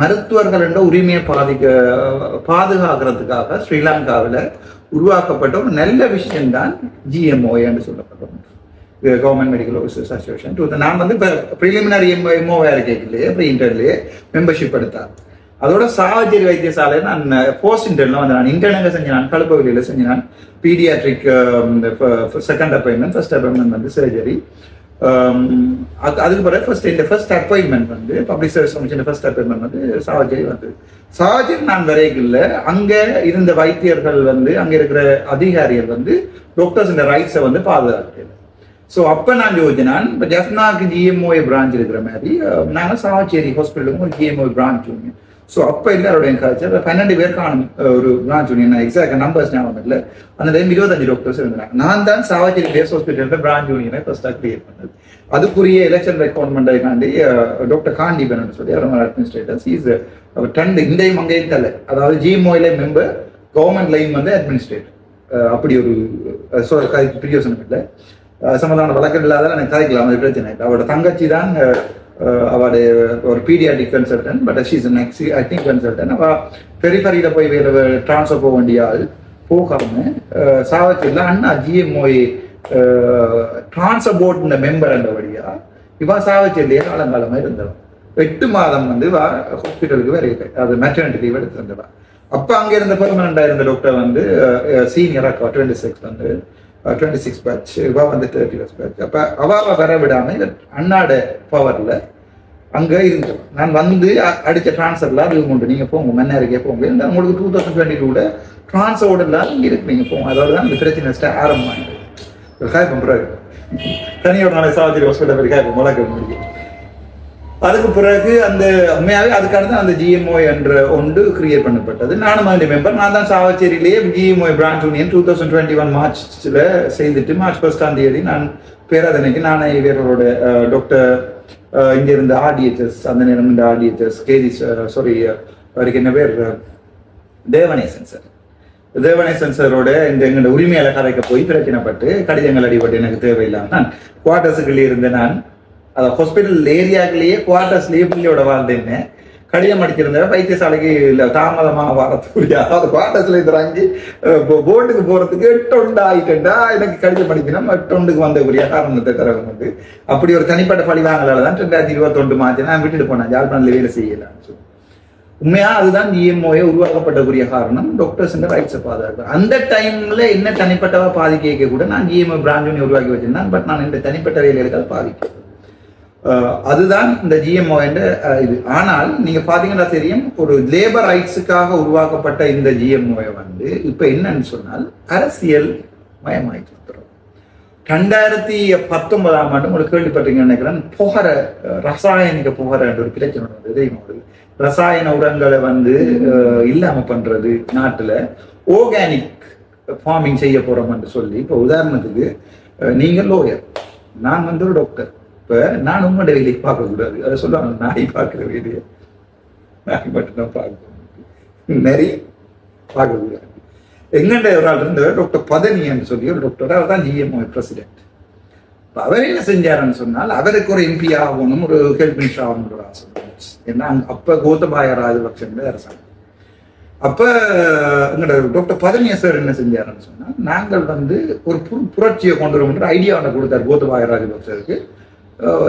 மருத்துவர்கள் என்ற உரிமையை பாதுகாக்கிறதுக்காக ஸ்ரீலங்காவில் உருவாக்கப்பட்ட ஒரு நல்ல விஷயம்தான் GMOA என்று சொல்லப்பட்ட கவர்மெண்ட் மெடிக்கல் ஆஃபீஸர்ஸ் அசோசியேஷன். நான் வந்து இப்போ ப்ரிலிமினரி MOA இருக்கேன், ப்ரீ இன்டர்லேயே மெம்பர்ஷிப் எடுத்தார். அதோட சாவச்சேரி வைத்தியசாலை நான் போஸ்ட் இன்டர்ன்ல வந்து நான் இன்டர்னங்க செஞ்சேன், நான் கழுப்பகுதியில் செஞ்சேன். நான் paediatric second appointment, first appointment வந்து சர்ஜரி. அதுக்கு பிறகு ஃபர்ஸ்ட் அப்பாயின்மெண்ட் வந்து public service commission first appointment வந்து சாவச்சேரி வந்தது. சாவச்சேரி நான் வரைக்குள்ள அங்க இருந்த வைத்தியர்கள் வந்து அங்க இருக்கிற அதிகாரிகள் வந்து டாக்டர்ஸ் ரைட்ஸை வந்து பாதுகாக்கிறது. ஸோ அப்போ நான் யோசிச்சேன், இப்போ ஜெஃப்னாக்கு GMOA பிரான்ச் இருக்கிற மாதிரி நாங்கள் சாவச்சேரி ஹாஸ்பிட்டலுக்கும் ஒரு GMOA பிரான்ச் யூனியன். ஸோ அப்போ எல்லாரோடைய கல்ச்சர் 12 பேருக்கான ஒரு பிரான்ச் யூனியன், எக்ஸாக்ட் நம்பர்ஸ் ஞாபகம் இல்லை. அந்த டைம் 25 டாக்டர்ஸ் இருந்தாங்க. நான் தான் சாவச்சேரி பேஸ் ஹாஸ்பிட்டல் பிரான்ச் யூனியனை ஃபர்ஸ்டாக கிரியேட் பண்ணது. அதுக்குரிய எலெக்ஷன் ரெக்ரூட்மெண்ட்டை காண்டி டாக்டர் காண்டிபன் சொல்லி அவர் அட்மினிஸ்ட்ரேட்டர் இஸ் அவர் 2 இண்டையும் அங்கேயும் தலை, அதாவது GMOA மெம்பர், கவர்மெண்ட் லைன் வந்து அட்மினிஸ்ட்ரேட்டர். அப்படி ஒரு பிரியோசனம் இல்லை, சம்பந்தமான வழக்கம் இல்லாத எனக்கு கதைக்கலாம், அது பிரச்சனை இல்லை. அவரோட தங்கச்சி தான் அவளுடைய ஒரு paediatric consultant, but she's an I think consultant. அவள் பெரிஃபரியில் போய் வேறு ட்ரான்ஸ்ஃபர் போக வேண்டிய ஆள் போகாம சாவச்சியில் அண்ணா ஜிஎம்ஓஏ ட்ரான்ஸ்ஃபர் போர்டு மெம்பர் என்றபடியா இவா சாவச்சியிலேயே காலங்காலமாக இருந்தவன். 8 மாதம் வந்து ஹாஸ்பிட்டலுக்கு வேற அது மெட்டர்னிட்டி லீவ் எடுத்துருந்தவா. அப்போ அங்கே இருந்த பெர்மனண்டாக இருந்த டாக்டர் வந்து சீனியராக 26 பேட்ச், இவா வந்து 30 பேட்ச். அப்போ அவாவை வர விடாமல் அண்ணாட பவரில் அங்கே இருந்தோம். நான் வந்து அடித்த ட்ரான்ஸ்ஃபர்லாம் அது உண்டு, நீங்கள் போங்க மன்னருக்கே போங்க, இல்லை உங்களுக்கு 2022 ட்ரான்ஸ்ஃபரோட இங்கே இருக்கு, நீங்கள் போங்க. அதோட தான் இந்த பிரச்சனை ஆரம்பமாயிடுது. காய்ப்பம் பிறகு தனியோட நாளை சாவத்திரி ஹாஸ்பிட்டல் காய்ப்பம் முழக்க முடியும். அதுக்கு பிறகு அந்த உண்மையாகவே அதுக்காக தான் அந்த ஜிஎம்ஓ என்ற ஒன்று கிரியேட் பண்ணப்பட்டது. நானும் அந்த மெம்பர். நான் தான் சாவச்சேரியிலேயே ஜிஎம்ஓ பிரான்ச் யூனியன் 2021 மார்ச்சில் செய்துட்டு மார்ச் 1 நான் பேராதனைக்கு நானே இவரோட டாக்டர் இங்கே இருந்த ஆர்டிஹெச்எஸ், அந்த நேரம் இந்த ஆர்டிஹெச்எஸ் கேதி அவருக்கு என்ன பேர் தேவநேசன் சார், தேவநேசன் சாரோட இந்த எங்களோட உரிமையாள கதைக்க போய் பிரச்சனைப்பட்டு கடிதங்கள் அடிபட்டு எனக்கு தேவையில்லாமல் நான் குவார்டர்ஸுக்குள்ளே இருந்தேன். நான் அதை ஹாஸ்பிட்டல் ஏரியாக்குள்ளேயே குவார்டர்ஸ்லேயே பிள்ளையோட வாழ்ந்தேன்னு கடிதம் அடிச்சிருந்த வைத்தியசாலைக்கு இல்லை தாமதமாக வரக்கூடிய அதாவது குவார்டர்ஸ்ல இறங்கி போட்டுக்கு போகிறதுக்கு 8 ஆகிட்டா எனக்கு கடிதம் அடிக்கணும் 8 வந்தக்கூடிய காரணத்தை தரவங்க வந்து அப்படி ஒரு தனிப்பட்ட பழி வாங்கலால தான் 2021 மார்ச் நான் விட்டுட்டு போனேன். ஜாழ்ப்பாணத்தில் வேலை செய்யலான்னு சொல்லி உண்மையா அதுதான் ஜிஎம்ஓஏ உருவாக்கப்படக்கூடிய காரணம் டாக்டர்ஸ் ரைட்ஸை பாதுகாப்பு. அந்த டைம்ல என்ன தனிப்பட்டவா பாதிக்க கூட நான் ஜிஎம்ஓ பிரான்ச் யூனியன் உருவாக்கி வச்சிருந்தேன். பட் நான் இந்த தனிப்பட்ட வேலைகளுக்கு அதை பாதிக்கிறேன். அதுதான் இந்த ஜிஎம்ஓ என்ற இது. ஆனால் நீங்க பாத்தீங்கன்னா தெரியும், ஒரு லேபர் ரைட்ஸுக்காக உருவாக்கப்பட்ட இந்த ஜிஎம்ஓ வந்து இப்ப என்னன்னு சொன்னால் அரசியல் மயமாயிட்டு. 2019 ஆண்டு உங்களுக்கு கேள்விப்பட்டீங்கன்னு நினைக்கிறேன், புகர ரசாயனிக புகர என்ற ஒரு பிரச்சனை வந்து தெரியுமா? ரசாயன உரங்களை வந்து இல்லாம பண்றது, நாட்டுல ஆர்கானிக் ஃபார்மிங் செய்ய போறோம் என்று சொல்லி. இப்போ உதாரணத்துக்கு நீங்க லோயர், நான் வந்து ஒரு டாக்டர். இப்ப நான் உங்களோட வேலையை பார்க்க கூடாது, அதை சொல்லுவாங்க நாய் பார்க்கிற வேலையை நாய் மட்டும்தான் பார்க்க, நிறைய பார்க்க கூடாது. எங்கண்ட ஒரு ஆள் இருந்தவர் டாக்டர் பதனின்னு சொல்லி ஒரு டாக்டர், அவர் தான் ஜிஎம்ஓ பிரசிடென்ட். அவர் என்ன செஞ்சாருன்னு சொன்னால் அவருக்கு ஒரு எம்பி ஆகணும், ஒரு ஹெல்த் மினிஸ்டர் ஆகணும் ஒரு ஆசை. ஏன்னா அப்ப கோத்தபாய ராஜபக்சன் அரசாங்கம். அப்ப எங்களோட டாக்டர் பதனிய சார் என்ன செஞ்சாருன்னு சொன்னா, நாங்கள் வந்து ஒரு புரட்சியை கொண்டு வரும் ஐடியாவை கொடுத்தார் கோத்தபாய ராஜபக்சருக்கு.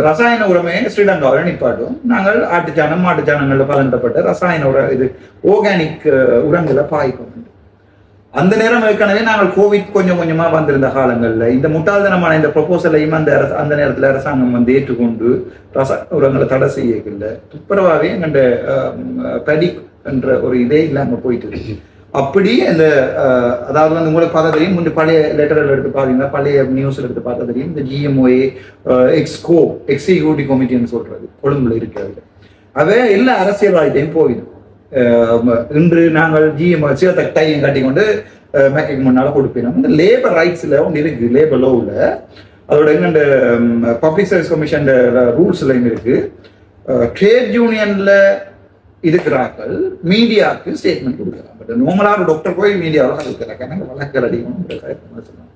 ரசாயன உரமே ஸ்ரீலங்காவில் நிப்பாட்டும், நாங்கள் ஆட்டுச்சாணம் மாட்டுச்சாணங்கள்ல பலனிடப்பட்ட ரசாயன உர இது ஆர்கானிக் உரங்களை பாய்க்கும். அந்த நேரம் ஏற்கனவே நாங்கள் கோவிட் கொஞ்சம் கொஞ்சமா வந்திருந்த காலங்கள்ல இந்த முட்டாள்தனமான இந்த ப்ரொபோசலையும் அந்த நேரத்துல அரசாங்கம் வந்து ஏற்றுக்கொண்டு ரசாயன உரங்களை தடை செய்யல. துப்புரவாவே எங்கண்ட படிக் என்ற ஒரு இதே இல்லாம போயிட்டு இருக்கு. அப்படி இந்த அதாவது வந்து உங்களுக்கு பார்த்தா தெரியும், முந்தைய பழைய லெட்டர்கள் எடுத்து பார்த்தீங்கன்னா, பழைய நியூஸ்ல எடுத்து பார்த்தா தெரியும், இந்த ஜிஎம்ஓஏ எக்ஸிக்யூட்டிவ் கமிட்டின்னு சொல்றது கொழும்புல இருக்கிறது. அவை எல்லா அரசியல்வாதிட்டையும் போயிடும். இன்று நாங்கள் ஜிஎம் டையும் கட்டிக்கொண்டு மேக்கைக்கு முன்னால கொடுப்போம். இந்த லேபர் ரைட்ஸ்ல ஒன்று இருக்கு, லேபர் லோவில் அதோட எங்க பப்ளிக் சர்வீஸ் கமிஷன் ரூல்ஸ்லையும் இருக்கு. ட்ரேட் யூனியன்ல இருக்கிறார்கள் மீடியாவுக்கு ஸ்டேட்மெண்ட் கொடுக்கலாம். பட் நார்மலா ஒரு டாக்டர் போய் மீடியாவில் இருக்கிறாங்க, எனக்கு வழக்கல் அடிக்கணும் சொல்லலாம்.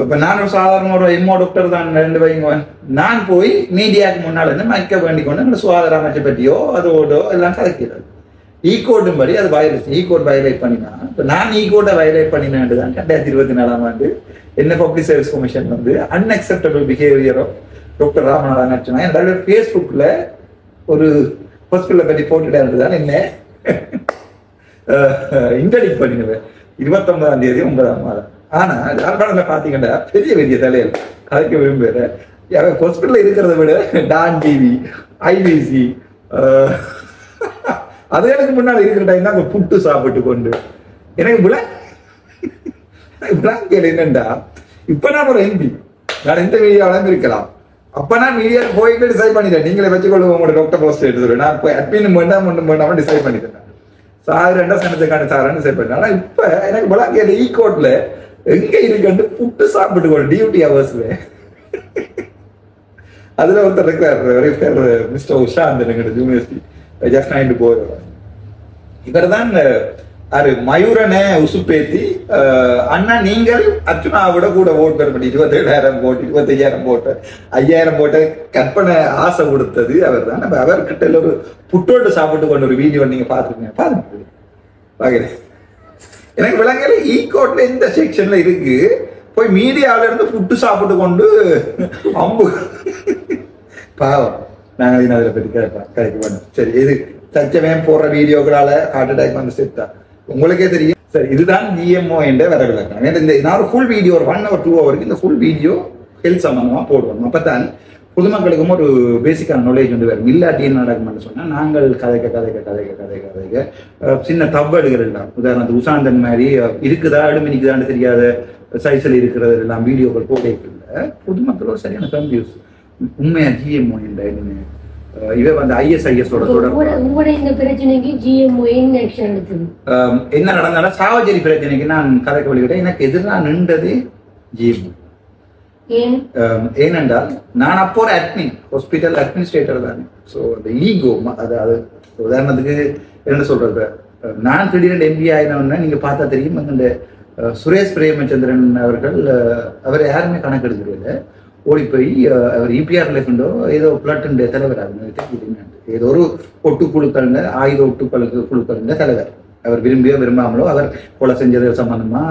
இப்ப நான் ஒரு சாதாரண ஒரு எம்ஓ டாக்டர் தான், 2 வைங்க, நான் போய் மீடியாவுக்கு முன்னால இருந்து மைக்க வேண்டிக் கொண்டு எங்களை சுகாதார அமைச்சை பற்றியோ அதோடோ எல்லாம் கதைக்கிறது. ஈகோடும் படி அது வயலேஷன், ஈகோட் வயலேட் பண்ணினா. இப்போ நான் ஈகோட்டை வயலேட் பண்ணினேன் தான் 2024 ஆண்டு என்ன பப்ளிக் சர்வீஸ் கமிஷன் வந்து அன்அக்செப்டபிள் பிஹேவியரோ டாக்டர் ராமநாதன் நடிச்சுனா என்னோட ஃபேஸ்புக்கில் ஒரு ஹாஸ்பிட்டலை பற்றி போட்டுட்டே இருந்ததால் என்ன இன்டர்டிக் பண்ணிடுவேன் 29ஆம் தேதி 9ஆம் மாதம். ஆனா யாழ்ப்பாணத்துல பாத்தீங்கன்னா பெரிய பெரிய தலையில் கதைக்க விரும்புகிற ஹாஸ்பிட்டல் இருக்கிறத விட டான் டிவி, ஐபிசி அது எனக்கு முன்னாடி இருக்கிற டைம் தான் புட்டு சாப்பிட்டு கொண்டு எனக்கு விளாங்கல என்னண்டா, இப்ப நான் ஒரு எம்பி, நான் எந்த மீடியாவிலும் இருக்கலாம். அப்ப நான் மீடியா போயிட்டு டிசைட் பண்ணிட்டேன், நீங்களே வச்சுக்கொள்ளுங்க உங்களோட டாக்டர் போஸ்ட் எடுத்துருவேன், நான் போய் அட்மின் வேண்டாம் டிசைட் பண்ணிட்டேன். சார் 2 சனத்துக்கான சாரான்னு டிசைட் பண்ணேன். ஆனா இப்ப எனக்கு விளாங்கல ஈகோட்ல எங்க இருக்குன்னு புட்டு சாப்பிட்டு கொண்டு டியூட்டி ஹவர்ஸ்ல அதுல ஒருத்தர் இருக்கிறார் மிஸ்டர் உஷா, அந்த யூனிவர்சிட்டி ஜஸ்ட் போறவர். இவர் தான் அது மயூரனை உசுப்பேத்தி அண்ணா நீங்கள் அர்ச்சுனாவோட கூட ஓட் பெற பண்ணி 27,000 போட்டு 25,000 போட்டு 5,000 போட்டு கற்பனை ஆசை கொடுத்தது அவர் தான். நம்ம அவர்கிட்ட ஒரு புட்டோட்டு சாப்பிட்டு கொண்ட ஒரு வீடியோ நீங்க பாத்துருக்கீங்க, பாக்குறேன். எனக்கு விளங்கல ஈகோட்ல இந்த செக்ஷன்ல இருக்கு, போய் மீடியாவில இருந்து புட்டு சாப்பிட்டு கொண்டு அம்பு பாவம். நாங்கள் அதில் பற்றி கிடைக்க வேணும். சரி, இது சச்சமே போடுற வீடியோக்களால ஹார்ட் அட்டாக் வந்து செத்தா உங்களுக்கே தெரியும். சரி, இதுதான் ஜிஎம்ஓ என்ற வர விளக்கம். இந்த நான் ஒரு ஃபுல் வீடியோ ஒரு 1 or 2 hours இந்த ஃபுல் வீடியோ ஹெல்த் சம்பந்தமா போடுவோம். அப்பதான் பொதுமக்களுக்கும் ஒரு பேசிக்கான நாலேஜ் வந்து வரும். இல்லாட்டி என்ன நடக்கும்னு சொன்னா நாங்கள் கதைக்க சின்ன தவறுகள் எல்லாம், உதாரணத்துக்கு உசாந்தன் மாதிரி இருக்குதா அடுமினிக்குதான்னு தெரியாத சைஸ்ல இருக்கிறது எல்லாம் வீடியோக்கள் போடல பொதுமக்களோட சரியான கன்ஃபியூஸ். உண்மையா ஜிஎம்ஓ என்ற இவ வந்து ஐஎஸ்ஐஎஸோட இந்த பிரச்சனைக்கு ஜிஎம்ஓ என்ன நடந்தாலும் சாவச்சேரி பிரச்சனைக்கு நான் கதைக்கு வழிகிட்டேன். எனக்கு எதிராக நின்றது ஜிஎம்ஓ. ஏனென்றால் நான் அப்போ ஒரு ஹாஸ்பிட்டல் அட்மினிஸ்ட்ரேட்டர் தானே. ஸோ அந்த ஈகோ அது உதாரணத்துக்கு என்ன சொல்றது, நான் திடீர்னு எம்பி ஆயினோன்னா நீங்க பார்த்தா தெரியும். அந்த சுரேஷ் பிரேமச்சந்திரன் அவர்கள் அவரை யாருமே கணக்கெடுக்கிறது ஓடி போய் அவர் இபிஆர் லைஃப்ண்டோ ஏதோ பிளட்டுடைய தலைவர், ஏதோ ஒரு ஒட்டுக்குழுக்கள் ஆயுத ஒட்டுக்குழுக்கள் தலைவர். அவர் விரும்பியோ விரும்பாமலோ அவர் கொலை செஞ்சது சம்பந்தமா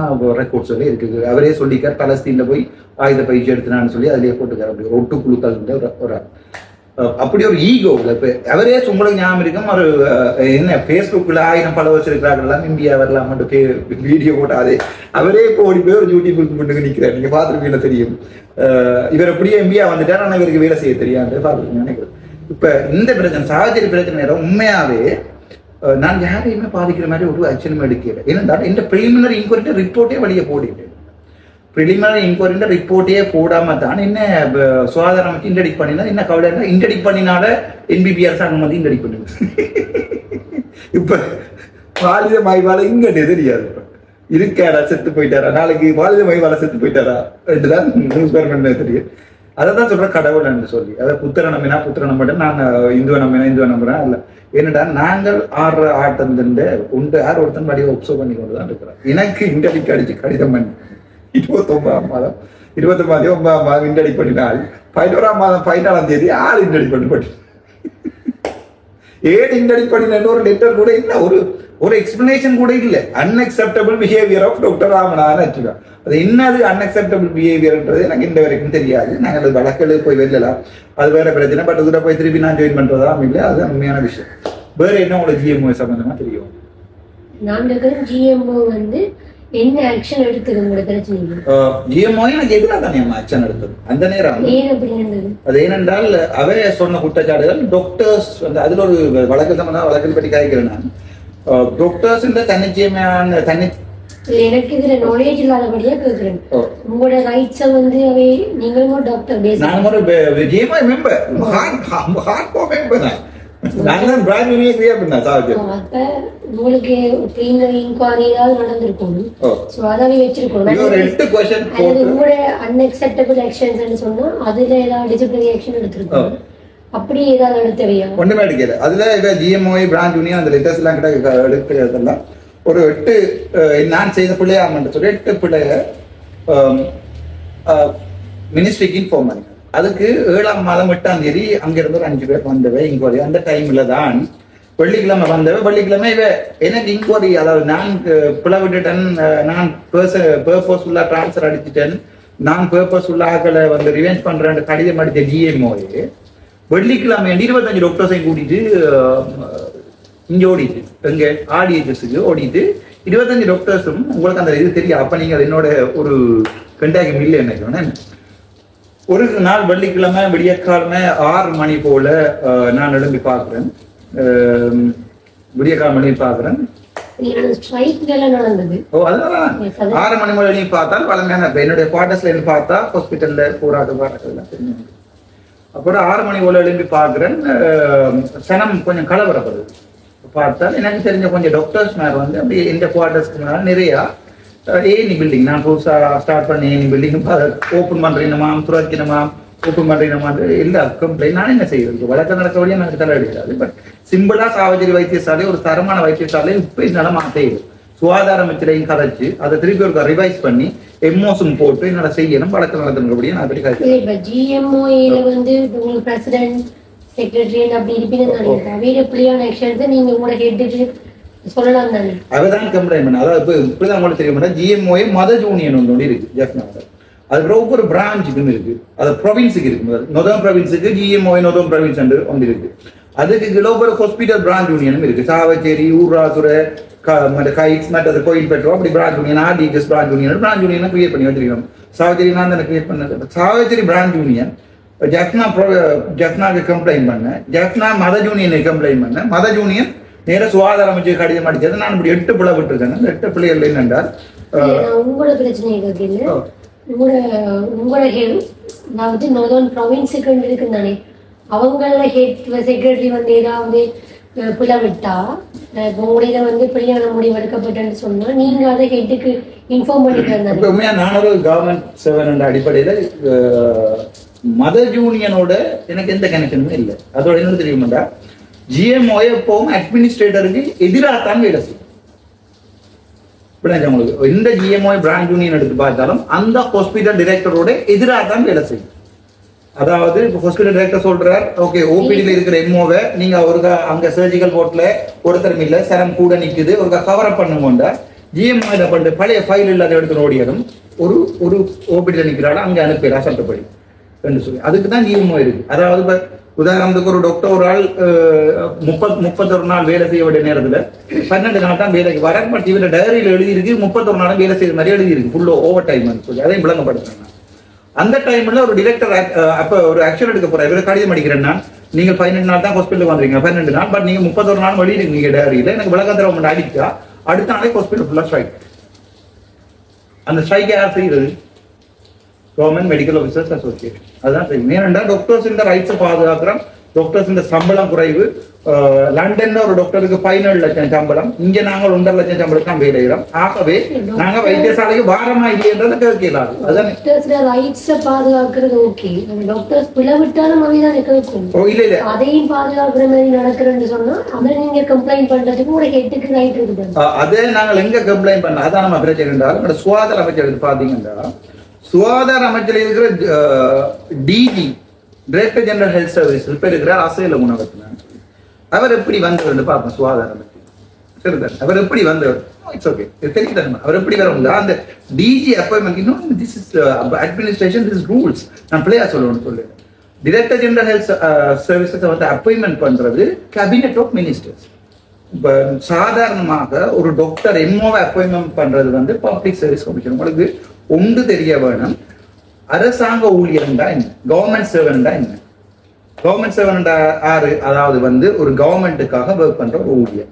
ரெக்கார்ட்ஸ் எல்லாம் இருக்கு. அவரே சொல்லிக்கார் பலஸ்தீன்ல போய் ஆயுத பயிற்சி எடுத்தினான்னு சொல்லி அதிலேயே போட்டுக்கார். அப்படி ஒட்டுக்குழுக்கள் ஒரு அப்படி ஒரு ஈகோ. இப்ப அவரே உங்களுக்கு ஞாபகம் இருக்கும், ஒரு என்ன பேஸ்புக்ல 1000 followers இருக்கிறார்கள் இந்தியா வரலாம் வீடியோ போட்டாது. அவரே இப்போ ஓடி போய் ஒரு யூடியூப் முன்னுக்கு நிற்கிறார். நீங்க பார்த்துருப்பீங்க தெரியும். இவர் அப்படியே எம்பியா வந்துட்டார், ஆனால் இவருக்கு வேலை செய்ய தெரியாது பார்த்துருக்கீங்க நினைக்கிறேன். இப்ப இந்த பிரச்சனை சாவச்சேரி பிரச்சனை உண்மையாவே நான் யாரையுமே பாதிக்கிற மாதிரி ஒரு ஆக்ஷனும் எடுக்கல. ஏனென்றால் இந்த பிரிலிமினரி இன்கொயரி ரிப்போர்ட்டே வெளியே போடிட்டு பிரிலிமினரி இன்கொயரி ரிப்போர்ட்டே போடாம தான் என்ன சுகாதார அமைச்சு இன்டெடிக் பண்ணினா என்ன கவலை இன்டெடிக் பண்ணினால என்பிபிஆர் அனுமதி இன்டெடிக் பண்ணுங்க. இப்ப பாலித மைவால இங்கட்டே தெரியாது இருக்காடா செத்து போயிட்டாரா, நாளைக்கு பாலித மைவால செத்து போயிட்டாரா என்றுதான் நியூஸ் பேப்பர் தெரியும். அதை தான் சொல்ற கடவுள் என்று சொல்லி, அதை புத்திர நம்பினா புத்திர நம்பிட்டேன், நான் இந்துவை நம்பினா இந்துவை நம்புறேன். இல்ல ஏன்னடா நாங்கள் ஆடுற ஆட்டம் உண்டு யார் ஒருத்தன் வடிவ ஒப்சர்வ் பண்ணி கொண்டுதான் இருக்கிறோம். எனக்கு இன்டெடிக் அடிச்சு கடிதம் பண்ணி 29ஆம் மாதம் 29ஆம் மாதம் இன்டெடிக் பண்ணினால் 11ஆம் மாதம் 14ஆம் தேதி ஆள் இன்டெடிக் பண்ணி ஏன் இன்டெடிக் பண்ணின ஒரு லெட்டர் கூட இல்லை, ஒரு எக்ஸ்பிளனேஷன் கூட இல்லை. Unacceptable behaviour of doctor Ramanathan வச்சுக்கோங்க. அது என்னது அன்அக்செப்டபிள் பிஹேவியர்ன்றது எனக்கு இந்த வரைக்கும் தெரியாது. நாங்கள் வழக்கில் போய் வெளியலாம், அது வேற பிரச்சனை. பட் அதில் போய் திருப்பி நான் ஜாயின் பண்றதா இல்லை, அது உண்மையான விஷயம். வேற என்ன உங்களுக்கு ஜிஎம்ஓ சம்பந்தமா தெரியும்? நான் ஜிஎம்ஓ வந்து என்ன ஆக்ஷன் எடுத்தது உங்களோட பிரச்சனை? ஜிஎம்ஓ எனக்கு எதிராக தானே ஆக்ஷன் எடுத்தது அந்த நேரம். அது ஏனென்றால் அவை சொன்ன குற்றச்சாட்டுகள் டாக்டர்ஸ் வந்து அதுல ஒரு வழக்கு சம்பந்தம் வழக்கில் பற்றி காய்க்கிறேன். நான் டாக்டர்ஸ் தன்னிச்சையான எனக்கு இதுல நாலேஜ் இல்லாதபடியா கேக்குறேன். உங்களோட ரைட்ஸை வந்து அவை நீங்களும் டாக்டர் பேஸ் நான் ஒரு ஜிஎம்ஓ மெம்பர் ஹார்ட் கோ மெம்பர் நான் தான் பிராண்ட் நியூ கிரியேட் பண்ணேன் சார். அப்ப உங்களுக்கு பிரிலிமினரி இன்குவரி ஏதாவது நடந்திருக்கும். சோ அதாவே வெச்சிருக்கோம். ஒரு 8 क्वेश्चन போட்டு உங்களோட அன்அக்செப்டபிள் ஆக்ஷன்ஸ் ன்னு சொன்னா அதுல ஏதாவது டிசிப்ளினரி ஆக்ஷன் எடுத்துருக்கோம். அப்படி ஏதாவது எடுத்தவையா? ஒண்ணுமே எடுக்கல. அதுல இவ ஜிஎம்ஓ பிராண்ட் யூனியன் அந்த லெட்டர்ஸ் எல்லாம் கிட்ட எடுக்கிறதெல்லாம் ஒரு 8 நான் செய்த பிள்ளையா மட்டும் சொல்லி 8 பிள்ளைய மினிஸ்ட்ரிக்கு இன்ஃபார்ம் பண்ணி அதுக்கு 7ஆம் மாதம் 8ஆம் தேதி அங்கிருந்து ஒரு 5 பேர் வந்தவை இன்குவரி. அந்த டைம்ல தான் வெள்ளிக்கிழமை வந்தவை. வெள்ளிக்கிழமை இவ எனக்கு இன்குவரி, அதாவது நான் பிளவிட்டுட்டேன், நான் பர்பஸ்ஃபுல்லா டிரான்ஸ்ஃபர் அடிச்சுட்டேன், நான் பர்பஸ்ஃபுல்லாக்களை வந்து ரிவெஞ்ச் பண்றேன் கடிதம் அடித்த டிஎம்ஓயே வெள்ளிக்கிழமை 25 டாக்டர்ஸையும் கூட்டிட்டு இங்க ஓடிட்டு எங்க ஆடிஎச்எஸ்க்கு ஓடிட்டு 25 டாக்டர்ஸும் உங்களுக்கு அந்த இது தெரியும். அப்ப நீங்க என்னோட ஒரு கண்டாக்ட் இல்லை என்ன ஒரு நாள் வெள்ளிக்கிழமை விடியற்காலமே 6 மணி போல நான் எழும்பி பார்க்கிறேன். விடியற்கால மணி பார்க்கிறேன். 6 மணி போல எழுப்பி பார்த்தால் பழமையான என்னுடைய குவார்டர்ஸ்ல இருந்து பார்த்தா ஹாஸ்பிட்டல்ல போராட்டம் தெரியும். அப்புறம் 6 மணி போல எழும்பி பார்க்கிறேன். சனம் கொஞ்சம் கலவரப்படுது. பார்த்தால் எனக்கு தெரிஞ்ச கொஞ்சம் டாக்டர்ஸ் மேல வந்து அப்படி இந்த குவார்டர்ஸ்க்கு மேல நிறைய ஏனி பில்டிங் நான் புதுசா ஸ்டார்ட் பண்ண ஏனி பில்டிங் ஓப்பன் பண்றீங்கம்மா துறக்கணுமா ஓப்பன் பண்றீங்கம்மா எல்லா கம்ப்ளைண்ட் நான் என்ன செய்யறது வழக்க நடக்க வழியா எனக்கு தலை அடிக்காது. பட் சிம்பிளா சாவச்சேரி வைத்தியசாலை ஒரு தரமான வைத்தியசாலை இப்ப என்னால மாத்தேயுது. சுகாதார அமைச்சரையும் கதைச்சு அதை திருப்பி ஒரு ரிவைஸ் பண்ணி எம்ஓஸும் போட்டு என்னோட செய்யணும் வழக்கு நடத்தணும்படியே நான் அப்படி கதை. இப்ப GMOA வந்து உங்களுக்கு பிரசிடென்ட் செக்ரட்டரி அப்படி இருப்பீங்கன்னு நினைக்கிறேன். வேற எப்படியான ஆக்ஷன்ஸை நீங்க உங்களோட ஹெட்டுக்கு சொல்லலாம் தானே? அவதான் கம்ப்ளைண்ட் பண்ண. அதாவது இப்போ இப்படிதான் உங்களுக்கு தெரியும், GMOA மத யூனியன் ஒன்று இருக்கு ஜெஃப்னாவில். அதுக்கப்புறம் ஒவ்வொரு பிரான்ச்சுக்கும் இருக்கு, அது ப்ரொவின்ஸுக்கு இருக்கு. நொதர்ன் ப்ரொவின்ஸுக்கு GMOA நொதர்ன் ப்ரொவின்ஸ் ஒன்று இருக்கு. அதுக்கு கிலோபல் ஹாஸ்பிட்டல் பிரான்ச் யூனியனும் இருக்கு. சாவச்சேரி, ஊராசுரை, கைட்ஸ், மற்றது கோயில் பெற்றோம் அப்படி branch union, RDHS branch union branch யூனியனை கிரியேட் பண்ணி வச்சிருக்கோம். சாவச்சேரி நான் தானே கிரியேட் பண்ணது. சாவச்சேரி பிரான்ச் யூனியன் ஜெஃப்னாக்கு கம்ப்ளைண்ட் பண்ண, ஜெஃப்னா மத யூனியனை கம்ப்ளைண்ட் பண்ண, மத யூனியன் நேர சுகாதார அமைச்சர் கடிதம் அடிச்சது. நான் இப்படி 8 பிள்ளை விட்டுருக்கேன். அந்த 8 பிள்ளைகள் என்னென்றால் உங்களோட பிரச்சனை கேட்கல, உங்களோட அதாவது நோர்தர்ன் ப்ரொவின்ஸுக்கு இருக்குன்னு தானே, அவங்கள ஹெட் செக்ரட்டரி வந்து ஏதாவது பிள்ளை விட்டா உங்களுடைய வந்து பிள்ளையான முடிவு எடுக்கப்பட்டேன்னு சொன்னா நீங்க அதை ஹெட்டுக்கு இன்ஃபார்ம் பண்ணிட்டு உண்மையா நான் ஒரு கவர்மெண்ட் சேவன் அடிப்படையில மத யூனியனோட எனக்கு எந்த கனெக்ஷனுமே இல்லை. அதோட என்ன தெரியுமாடா, GMOA எப்பவும் அட்மினிஸ்ட்ரேட்டருக்கு எதிராகத்தான் வேலை செய்யும். உங்களுக்கு எந்த GMOA பிராண்ட் யூனியன் எடுத்து பார்த்தாலும் அந்த ஹாஸ்பிட்டல் டிரெக்டரோட எதிராகத்தான் வேலை செய்யும். அதாவது இப்போ ஹாஸ்பிட்டல் டைரக்டர் சொல்றார், ஓகே ஓபிடியில் இருக்கிற எம்ஓவை நீங்க ஒருக்கா அங்க சர்ஜிக்கல் போர்ட்ல ஒருத்தரும் இல்லை, சரம் கூட நிக்குது, ஒருக்கா கவர் அப் பண்ணுங்கோண்டா GMOA பண்ணிட்டு பழைய ஃபைல் இல்லாத எடுத்து ஓடியதும் ஒரு ஓபிடியில் நிற்கிறாள் அங்கே அனுப்பிடா சட்டப்படி என்று சொல்லி அதுக்கு தான் GMOA இருக்கு. அதாவது இப்போ உதாரணத்துக்கு ஒரு டாக்டர் ஒரு ஆள் 31 நாள் வேலை செய்ய வேண்டிய நேரத்தில் 12 நாள் தான் வேலைக்கு வர, பட் இவர டைரியில் எழுதியிருக்கு 31 நாளும் வேலை செய்யற மாதிரி எழுதியிருக்கு, ஃபுல்லோ ஓவர் டைம் சொல்லி அதையும் விளங்கப்படுத்துறாங்க. அந்த டைம்ல ஒரு டிரெக்டர் அப்ப ஒரு ஆக்ஷன் எடுக்க போற, இவரை கடிதம் அடிக்கிறேன்னா நீங்க 12 நாள் தான் ஹாஸ்பிட்டலுக்கு வந்துருக்கீங்க, 12 நாள், பட் நீங்க 31 நாள் வெளியிருக்கு நீங்க டைரியில, எனக்கு விளக்கத்திரம் அடிச்சா அடுத்த நாளே ஹாஸ்பிட்டல் ஃபுல்லா ஸ்ட்ரைக். அந்த ஸ்ட்ரைக் யார் செய்யறது? Government medical officers association. அதுதான் செய்யும். ஏனென்றா டாக்டர்ஸ் இந்த ரைட்ஸை பாதுகாக்கிறோம், டாக்டர்ஸ் இந்த சம்பளம் குறைவு. லண்டன்ல ஒரு டாக்டருக்கு 17 லட்சம் சம்பளம், இங்க நாங்கள் 1.5 லட்சம் சம்பளம் தான் வேலைகிறோம். ஆகவே நாங்க வைத்தியசாலைக்கு வாரமா இல்லையன்றதை கேட்கலாம். அதான் ரைட்ஸை பாதுகாக்கிறது ஓகே, டாக்டர்ஸ் பிளவிட்டாலும் அவைதான் கேட்கும். இல்ல இல்ல அதையும் பாதுகாக்கிற மாதிரி நடக்கிறேன்னு சொன்னா அதை நீங்க கம்ப்ளைண்ட் பண்றதுக்கு ஒரு ஹெட்டுக்கு ரைட் இருக்குது. அதே நாங்கள் எங்க கம்ப்ளைண்ட் பண்ண அதான் நம்ம பிரச்சனை இருந்தாலும் சுகாதார அமைச்சர் பாத்தீங்கன்னா சுகாதார அமைச்சர் இருக்கிற டிஜி டைரக்டர் ஜெனரல் ஹெல்த் சர்வீஸ் இப்ப இருக்கிறார் அசைல உணவகத்துல. அவர் எப்படி வந்தவர் பார்ப்போம். சுகாதார அமைச்சர் சரிதான், அவர் எப்படி வந்தவர் இட்ஸ் ஓகே தெரியுது. அவர் எப்படி வர அந்த DG appointment this is administration, this rules நான் பிள்ளையா சொல்லணும்னு சொல்லுவேன். டைரக்டர் ஜெனரல் ஹெல்த் சர்வீசஸ் வந்து அப்பாயின்மெண்ட் பண்றது கேபினெட் ஆஃப் மினிஸ்டர்ஸ். இப்போ சாதாரணமாக ஒரு டாக்டர் எம்ஓவை அப்பாயின்மெண்ட் பண்றது வந்து பப்ளிக் சர்வீஸ் கமிஷன். உங்களுக்கு ஒன்று தெரிய வேணும், அரசாங்க ஊழியர்ண்டா என்ன, கவர்மெண்ட் சர்வன்டா என்ன. கவர்மெண்ட் சர்வன்டா ஆறு, அதாவது வந்து ஒரு கவர்மெண்ட்டுக்காக ஒர்க் பண்ற ஒரு ஊழியர்.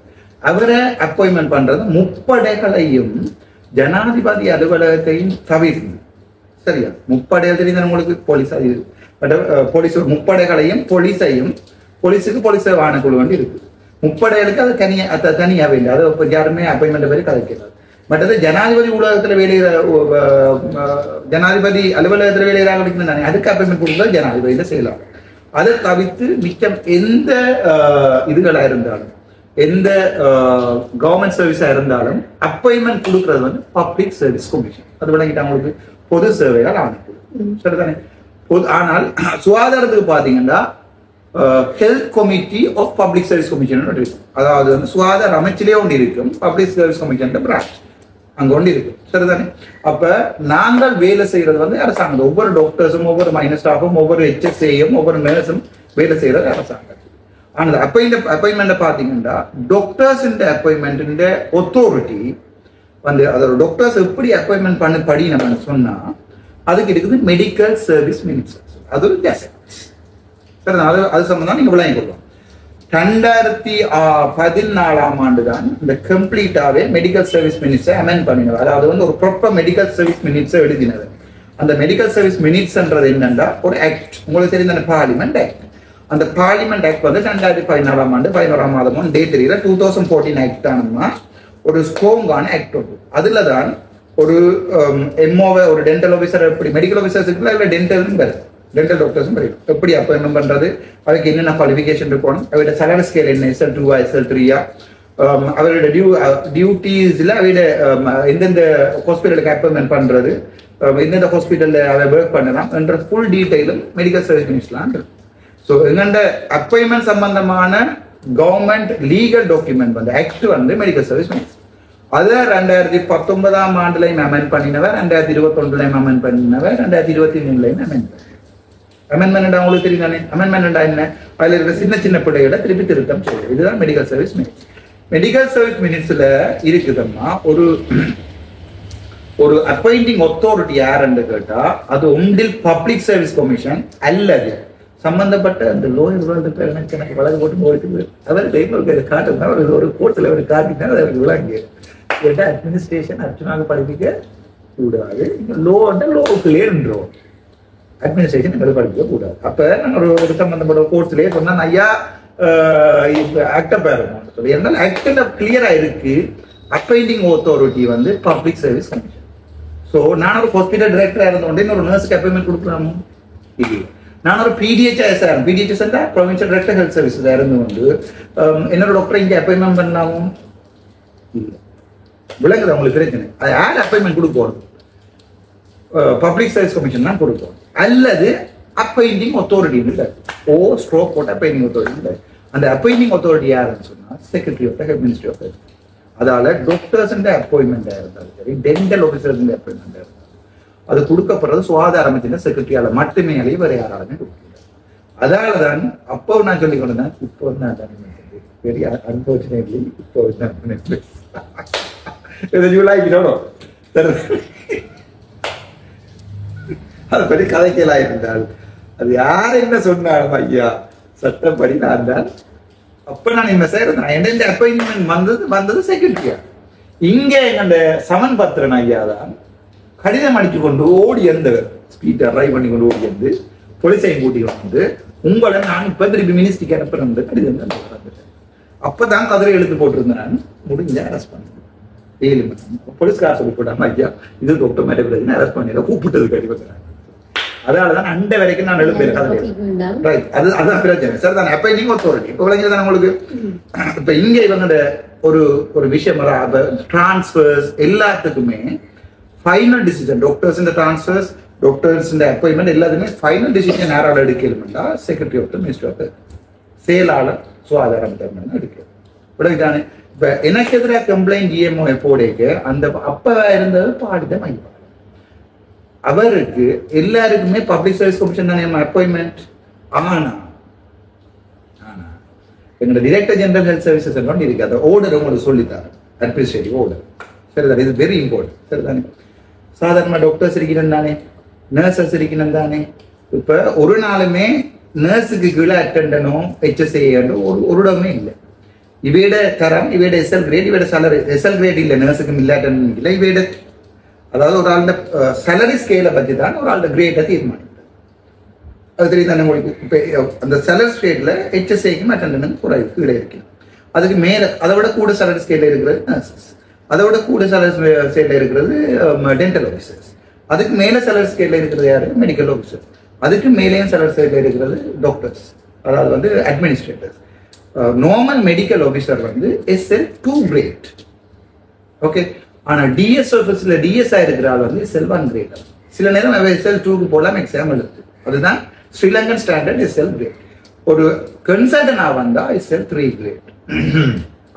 அவரை அப்பாயின்மெண்ட் பண்றது முப்படைகளையும் ஜனாதிபதி அலுவலகத்தையும் தவிர்த்து, சரியா? முப்படைகள் தெரிந்த உங்களுக்கு போலீஸ் போலீஸ் முப்படைகளையும் போலீஸுக்கு போலீஸ் ஆணைக்குழு வந்து இருக்கு. முப்படைகளுக்கு அது தனியாகவே இல்லை, அதை யாருமே அப்பாயின்மெண்ட் பேர் கதைக்கிறார். மற்றது ஜனாதிபதி ஊடகத்துல ஜனாதிபதி அலுவலகத்துல வேலையாக தானே, அதுக்கு அப்பாயின்மெண்ட் கொடுத்தது ஜனாதிபதியில செய்யலாம். அதை தவிர்த்து மிச்சம் எந்த இதுகளா இருந்தாலும் எந்த கவர்மெண்ட் சர்வீஸா இருந்தாலும் அப்பாயின்மெண்ட் கொடுக்கறது வந்து பப்ளிக் சர்வீஸ் கமிஷன். அது விளங்கிட்டு அவங்களுக்கு பொது சேவையால் ஆணைக்குழு சரிதானே. ஆனால் சுகாதாரத்துக்கு பாத்தீங்கன்னா health committee of public service commission இருக்கும். அதாவது வந்து சுகாதார அமைச்சிலே ஒன்று இருக்கும், பப்ளிக் சர்வீஸ் கமிஷன் பிரான்ச் அங்க ஒன்று இருக்கு சரிதானே. அப்ப நாங்கள் வேலை செய்யறது வந்து அரசாங்கம். ஒவ்வொரு டாக்டர்ஸும் ஒவ்வொரு மைனர் ஸ்டாஃபும் ஒவ்வொரு HSAயும் ஒவ்வொரு நர்ஸும் வேலை செய்யறது அரசாங்கம். ஆனால் அப்பாயின்மெண்ட் பாத்தீங்கன்னா டாக்டர்ஸ் அப்பாயின்மெண்ட் ஒத்தாரிட்டி வந்து அதோட டாக்டர்ஸ் எப்படி அப்பாயின்மெண்ட் பண்ண படி நம்ம சொன்னா அதுக்கு இருக்குது மெடிக்கல் சர்வீஸ் மினிஸ்டர். அது ஒரு சரி, அது சம்பந்தம் நீங்க விளங்கி கொள்ளும். 2014ஆம் ஆண்டு தான் இந்த கம்ப்ளீட்டாவே மெடிக்கல் சர்வீஸ் மினிட்ஸை அமெண்ட் பண்ணினார். அதாவது வந்து ஒரு ப்ராப்பர் மெடிக்கல் சர்வீஸ் மினிட்ஸை எழுதினது. அந்த மெடிக்கல் சர்வீஸ் மினிட்ஸ்ன்றது என்னன்னா ஒரு ஆக்ட், உங்களுக்கு தெரிந்த பார்லிமெண்ட் ஆக்ட். அந்த பார்லிமெண்ட் ஆக்ட் வந்து 2014ஆம் ஆண்டு 11ஆம் மாதமும் டே 2014 ஆக்ட் ஆனதுமா ஒரு ஸ்ட்ராங்கான ஆக்ட் உண்டு. அதுல தான் ஒரு எம்ஓவை ஒரு டென்டல் ஆஃபீஸர் எப்படி மெடிக்கல் ஆஃபீஸர்ஸ் இருக்குல்ல, இல்லை டென்டலும் வருது, டென்டல் டாக்டர்ஸும் எப்படி அப்பாயின்மெண்ட் பண்றது, அதுக்கு என்னென்ன குவாலிஃபிகேஷன் இருக்கணும், அவரோட சேலரி ஸ்கேல் என்ன, SL2 SL3 அவருடைய டியூட்டிஸ்ல அவருடைய எந்தெந்த ஹாஸ்பிட்டலுக்கு அப்பாயின்மெண்ட் பண்றது, எந்தெந்த ஹாஸ்பிட்டல்ல அவர் ஒர்க் பண்ணலாம் என்ற ஃபுல் டீடைலும் மெடிக்கல் சர்வீஸ் மினிஸ்ட்லாம் இருக்கு. ஸோ எங்கண்ட அப்பாயின்மெண்ட் சம்பந்தமான கவர்மெண்ட் லீகல் டாக்குமெண்ட் வந்து ஆக்ட் வந்து மெடிக்கல் சர்வீஸ் மினிஸ்டர். அதை 2019 ஆண்டுலையும் அமெண்ட் பண்ணினவர், 2021 அமெண்ட் பண்ணினவர், 2023 அமெண்ட்மெண்ட் அவங்களுக்கு தெரியும் தானே. அமெண்ட்மெண்ட் என்ன, அதில் இருக்கிற சின்ன சின்ன பிள்ளைகளை திருப்பி திருத்தம் செய்யும். இதுதான் medical service minister. Medical service மினிஸ்டர்ல இருக்குதுன்னா ஒரு அப்பாயிண்டிங் அத்தாரிட்டி யாருன்னு கேட்டா அது ஒன்றில் பப்ளிக் சர்வீஸ் கமிஷன் அல்லது சம்பந்தப்பட்ட அந்த லோயர் வேர்ல்டு பேர் எனக்கு வழக்கு போட்டு போயிட்டு அவருக்கு காட்டுங்க, அவர் ஒரு கோர்ட்ல அவர் காட்டினா அவருக்கு விளங்கு கேட்டா அட்மினிஸ்ட்ரேஷன் அர்ச்சனாக படிப்பிக்க கூடாது. லோவுக்குள்ளே நின்றோம், அட்மினிஸ்ட்ரேஷன் எங்களுக்கு படிக்க கூடாது. அப்ப நாங்கள் ஒரு சம்பந்தப்பட்ட கோர்ட்ஸ்லேயே சொன்னா ஐயா ஆக்ட பேரணும் சொல்லி என்னால் ஆக்டில் கிளியரா இருக்கு. அப்பாயிண்டிங் அத்தாரிட்டி வந்து பப்ளிக் சர்வீஸ் கமிஷன். ஸோ நான் ஒரு ஹாஸ்பிட்டல் டைரக்டரா இருந்தோடனே ஒரு நர்ஸுக்கு அப்பாயின்மெண்ட் கொடுக்கலாமோ இல்லை. நான் ஒரு பிடிஹெச்எஸ் பிடிஹெச்எஸ் ப்ரொவின்சியல் டைரக்டர் ஹெல்த் சர்வீஸ் இருந்து வந்து என்னோட டாக்டர் இங்கே அப்பாயின்மெண்ட் பண்ணலாமோ இல்லை. விளங்குது உங்களுக்கு பிரச்சனை. அது யார் அப்பாயின்மெண்ட் கொடுக்கணும்? பப்ளிக் சர்வீஸ் கமிஷன் தான் கொடுக்கும். அல்லது அப்பாயிண்டிங் அத்தாரிட்டி ஸ்ட்ரோக் போட்ட அப்பாயிண்டிங் அத்தாரிட்டி. அந்த அப்பாயிண்டிங் அத்தாரிட்டி யாருன்னு சொன்னா secretary of health ministry of health. அதால டாக்டர்ஸ் அப்பாயின்மெண்டா இருந்தாலும் சரி, டென்டல் ஆஃபீஸர்ஸ் அப்பாயின்மெண்டா இருந்தாலும் அது கொடுக்கப்படுறது சுகாதார அமைச்சின் செக்ரட்டரியால மட்டுமே வேற யாராலுமே கொடுக்க. அதனாலதான் அப்போ நான் சொல்லிக் கொண்டேன். இப்போ நான் பெரிய அன்பார்ச்சுனேட்லி இப்போ அது பற்றி கதைக்கலா இருந்தால் அது யார் என்ன சொன்னாலும் ஐயா சட்டப்படி நான் தான் அப்ப நான் என்ன செய்யறேன். எந்த அப்பாயின்மெண்ட் வந்தது செக்ரட்டரியா. இங்க எங்க சமன் பத்திரன் ஐயா தான் கடிதம் அடிச்சு கொண்டு ஓடி இருந்தவர் ஸ்பீட் அரைவ் பண்ணி கொண்டு ஓடி வந்து போலீஸையும் கூட்டி வந்து உங்களை நான் இப்ப திருப்பி மினிஸ்ட்ரிக்கு அனுப்புறேன் கடிதம் தான் வந்துட்டேன். அப்பதான் கதிரை எழுத்து போட்டிருந்தேன். நான் முடிஞ்ச அரெஸ்ட் பண்ணேன். 7 மணி போலீஸ்கார சொல்லி போட்டாங்க ஐயா இது டாக்டர் மேடம் அரெஸ்ட் பண்ணி கூப்பிட்டது கடிதம். அதனாலதான் அண்டை வரைக்கும் நான் எழுப்பேன். அதுதான் பிரச்சனை சார். தான் அப்பாயிண்டிங் அத்தாரிட்டி இப்போ விளங்கிதான் உங்களுக்கு. இப்ப இங்க இவங்க ஒரு விஷயம் டிரான்ஸ்பர்ஸ் எல்லாத்துக்குமே final decision doctors transfers doctors appointment எல்லாத்துக்குமே ஃபைனல் டிசிஷன் யாரால எடுக்கணும்னா secretary of the ministry of செயலாளர் சுகாதாரம் எடுக்கணும். விளங்கிதானே. இப்ப எனக்கு எதிராக கம்ப்ளைண்ட் இஎம்ஓ போடைக்க அந்த அப்ப இருந்தது பாடித மையம் அவருக்கு எல்லாருக்குமே பப்ளிக் சர்வீஸ் கமிஷன் தானே அப்பாயின்மெண்ட். ஆனா எங்களோட டைரக்டர் ஜெனரல் ஹெல்த் சர்வீசஸ் இருக்கு. அந்த ஓர்டர் உங்களுக்கு சொல்லித்தாரு, அட்மினிஸ்ட்ரேட்டிவ் ஓர்டர். சரிதான், இது வெரி இம்பார்ட்டன்ட். சரிதானே. சாதாரண டாக்டர்ஸ் இருக்கணும் தானே, நர்சஸ் இருக்கணும் தானே. இப்ப ஒரு நாளுமே நர்ஸுக்கு கீழே அட்டெண்டனோ HSA ஒரு இடமே இல்லை. இவையோட தரம், இவையோட SL கிரேட், இவையோட salary SL கிரேட் இல்லை, நர்ஸுக்கும் இல்லை, அட்டெண்டன்ட் இல்லை. இவையோட அதாவது ஒரு ஆளுட salary ஸ்கேலை பற்றி தான் ஒரு ஆளுட கிரேட்டை தீர்மானிக்கும். அது தெரியும் தானே உங்களுக்கு. இப்போ அந்த salary ஸ்கேலில் HSAக்கும் அட்டெண்டன்ட் கீழே இருக்கு. அதுக்கு மேலே அதை விட கூட salary ஸ்கேலில் இருக்கிறது நர்சஸ், அதை விட கூட salary ஸ்கேலில் இருக்கிறது டென்டல் ஆஃபீஸர்ஸ், அதுக்கு மேலே salary ஸ்கேலில் இருக்கிறது யாரு மெடிக்கல் ஆஃபீஸர், அதுக்கு மேலேயும் salary ஸ்கேலில் இருக்கிறது டாக்டர்ஸ், அதாவது வந்து அட்மினிஸ்ட்ரேட்டர்ஸ். நார்மல் மெடிக்கல் ஆஃபீஸர் வந்து SL2 கிரேட். ஓகே. ஆனால் டிஎஸ் ஆஃபீஸில் டிஎஸ்ஆ இருக்கிற ஆள் வந்து SL1 கிரேட். சில நேரம் SL2க்கு போகலாம் எக்ஸாம் எழுது. அதுதான் ஸ்ரீலங்கன் ஸ்டாண்டர்ட் SL கிரேட். ஒரு கன்சல்டன்டாக வந்தால் SL3 கிரேட்.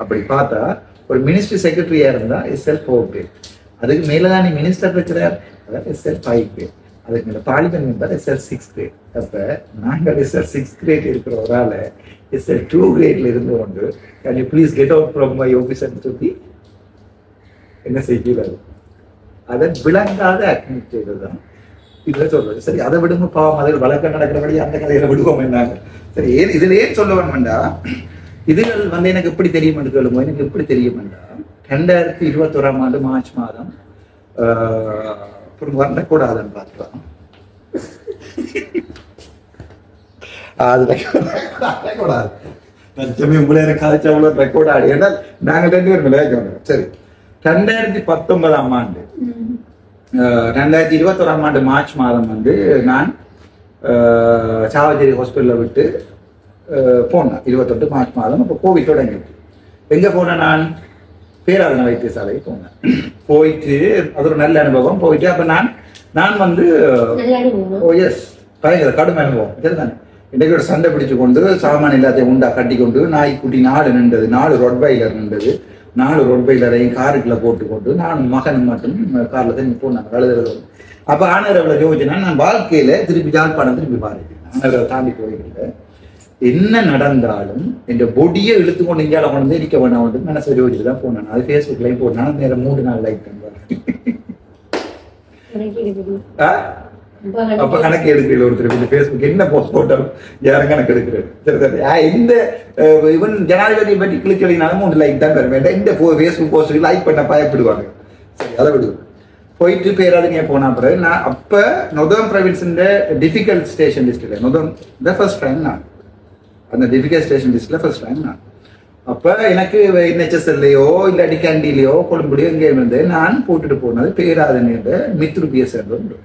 அப்படி பார்த்தா ஒரு மினிஸ்ட்ரி செக்ரட்டரியா இருந்தால் SL4 கிரேட். அதுக்கு மேலே தான் நீ மினிஸ்டர் இருக்கிறார், அதாவது SL5 கிரேட். அதுக்கு மேலே பார்லிமெண்ட் மெம்பர் SL6 கிரேட். அப்போ நாங்கள் SL6 கிரேட் இருக்கிற ஒரு ஆளை SL2 கிரேட்ல இருந்து கொண்டு can you please get out from my ஆஃபீஸர்னு சொல்லி என்ன செய்யக்கூடாது. அதை விளங்காத அட்மினிஸ்ட்ரேட்டர் தான் இதுல சொல்றது. சரி, அதை விடுங்க பாவம், அதில் வழக்கம் நடக்கிறபடி அந்த கதையில விடுவோம் என்னாங்க. சரி, இதுல ஏன் சொல்ல வேணும்டா, இதுகள் வந்து எனக்கு எப்படி தெரியும் கேளுங்க. எனக்கு எப்படி தெரியும்டா, 2021 ஆண்டு மார்ச் மாதம் வரக்கூடாதுன்னு பார்க்கலாம். அது ரெக்கார்டாது உங்களை கதைச்சவளோ ரெக்கார்ட் ஆடி. ஏன்னா நாங்க 2 பேரும் விளையாடுறோம். சரி, 2019 ஆண்டு 2021 ஆண்டு மார்ச் மாதம் வந்து நான் சாவச்சேரி ஹாஸ்பிட்டலில் விட்டு போனேன். 28 மார்ச் மாதம். அப்போ கோவிட் தொடங்கிட்டு எங்க போனேன் நான் பேராதன வைத்தியசாலை போனேன். போயிட்டு அது ஒரு நல்ல அனுபவம். போயிட்டு அப்ப நான் வந்து பயங்கர கடும் அனுபவம் சரிதானே. இன்றைக்கு ஒரு சண்டை பிடிச்சு கொண்டு சாமான் எல்லாத்தையும் உண்டா கட்டி கொண்டு நாய்க்குட்டி 4 நின்றது, 4 ரொட்வைலர் நின்றது, 4 ரொட்வைலரையும் காருக்குள்ள போட்டு கொண்டு நானும் மகனும் மட்டும் கார்ல தான் போனாங்க கழுதுறது. அப்ப ஆனரவுல யோசிச்சுன்னா நான் வாழ்க்கையில திருப்பி ஜாழ்ப்பாணம் திருப்பி பாருங்க ஆனரவை தாண்டி போயிருக்கல. என்ன நடந்தாலும் என் பொடியை இழுத்து கொண்டு இந்தியாவில கொண்டு இருக்க வேணாம் வந்து மனசை யோசிச்சு தான் போனேன். அது ஃபேஸ்புக்லையும் போட்டேன். நேரம் 3 நாள் லைக் பண்ணுவாங்க. அப்ப கணக்கு எடுக்கிறீங்க ஒருத்தர் பேஸ்புக் என்ன போஸ்ட் போட்டாலும் யாரும் கணக்கு எடுக்கிறது. இந்த இவன் ஜனாதிபதியை பற்றி கிளிக்கலினாலும் 3 லைக் தான் பெற வேண்டாம். இந்த பேஸ்புக் போஸ்ட் லைக் பண்ண பயப்படுவாங்க. சரி அதை விடுவோம். போயிட்டு பேராதனையா போன பிறகு நான் அப்ப நொதர்ன் ப்ராவின்ஸ் டிஃபிகல்ட் ஸ்டேஷன் லிஸ்ட்ல நொதர்ன் ஃபர்ஸ்ட் டைம் நான் அந்த டிஃபிகல்ட் ஸ்டேஷன் லிஸ்ட்ல ஃபர்ஸ்ட் டைம் நான். அப்ப எனக்கு NHSLலையோ இல்லாட்டி கேண்டிலையோ கொழும்புலையோ எங்கே இருந்து நான் போட்டுட்டு போனது பேராதனையோட மித்ருபிய சென்டர்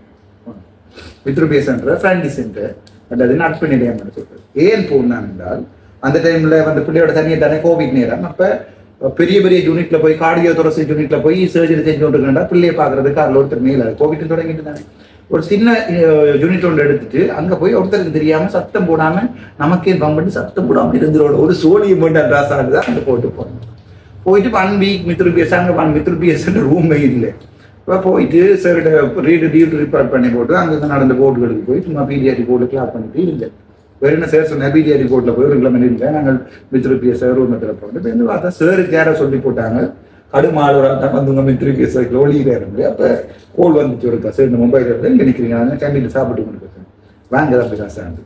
மித்ருபிய சென்டர் ஃப்ராண்டி சென்டர் அல்லது நட்பு நிலையம் சொல்றது. ஏன் போனான் என்றால் அந்த டைம்ல வந்து பிள்ளையோட தனியை தானே கோவிட் நேரம். அப்ப பெரிய பெரிய யூனிட்ல போய் கார்டியோ தொரசி யூனிட்ல போய் சர்ஜரி செஞ்சு கொண்டிருக்கா பிள்ளையை பாக்குறதுக்கு அதில் ஒருத்தர் மேல கோவிட் தொடங்கிட்டு தானே ஒரு சின்ன யூனிட் ஒன்று எடுத்துட்டு அங்க போய் ஒருத்தருக்கு தெரியாம சத்தம் போடாம நமக்கே பம்பு சத்தம் போடாம இருந்துரோட ஒரு சோனியம் ட்ராஸாக தான் அங்க போட்டு போனோம். போயிட்டு 1 வீக் மித்ருபிஎஸ் அங்கே 1 மித்ருபிஎஸ் ரூமே இல்லை. இப்போ போயிட்டு சரிட்ட டியூட்டி ரிப்பேர் பண்ணி போட்டு அங்கே நடந்த போர்டுகளுக்கு போய் சும்மா பிடிஆர்டி போர்டு கிளாப் பண்ணிட்டு இல்லை. வேற என்ன சார் சொன்னேன் பிடிஆர்டி போர்டில் போய் ஒரு கிழமை இல்லை நாங்கள் மித்ருபிஎஸ் ரூமத்தில் போட்டு வந்து பார்த்தா சாருக்கு யாரை சொல்லி போட்டாங்க கடுமாளூராக தான் வந்து உங்க மித்ருபிஎஸ் ஒளியில இருந்து. அப்போ கோல் வந்துச்சு ஒரு சார் இந்த மொபைல் இருந்து இங்கே நிற்கிறீங்க கேண்டீன் சாப்பிட்டு கொண்டு போய் வாங்க அப்படி காசாண்டு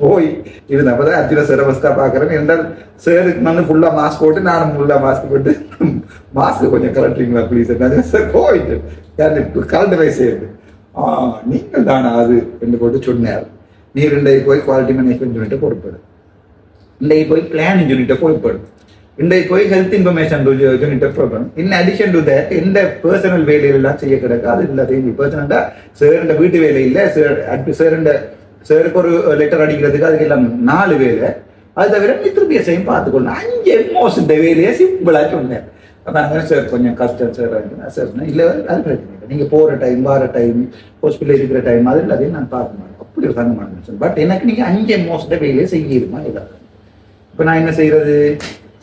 போய் இருந்தேன். அப்பதான் அத்திர சார் ஃபஸ்ட்டாக பார்க்குறேன். என்றால் சாருக்கு வந்து ஃபுல்லாக மாஸ்க் போட்டு நானும் ஃபுல்லாக மாஸ்க் போட்டு மாஸ்க் கொஞ்சம் கலட்டுறீங்களா ப்ளீஸ் சார் போயிட்டு கலந்து வயசு செய்யுது. நீங்கள் தானா அது என்று போட்டு சொன்னார். நீ இன்றைக்கு போய் குவாலிட்டி மேனேஜ்மெண்ட் யூனிட்டை பொறுப்படு, இன்றைக்கு போய் பிளானிங் யூனிட்டை பொறுப்படு, இன்றைக்கு போய் ஹெல்த் இன்ஃபர்மேஷன் யூனிட்டை பொறுப்படும். இன் அடிஷன் டு தட் எந்த பர்சனல் வேலையெல்லாம் செய்ய கிடக்கு அது எல்லாத்தையும் பர்சனலா சார் வீட்டு வேலை இல்லை சாருக்கு ஒரு லெட்டர் அடிக்கிறதுக்கு அதுக்கு எல்லாம் 4 வேலை. அது தவிர மித்ருபிஎஸையும் பார்த்துக்கொள்ளணும். 5 எம்ஓஸ் இந்த வேலையை சிம்பிளா சொன்னேன். அப்போ சார் கொஞ்சம் கஷ்டம் சார் சார் இல்லை அது பிரச்சனை இல்லை. நீங்கள் போகிற டைம் வார டைம் ஹாஸ்பிட்டல் இருக்கிற டைம் அது எல்லாத்தையும் நான் பார்க்க மாட்டேன். அப்படி ஒரு சங்கமான சார். பட் எனக்கு நீங்கள் 5 எம்ஓஸ் வேலையை செய்யணுமா ஏதாவது. இப்போ நான் என்ன செய்யறது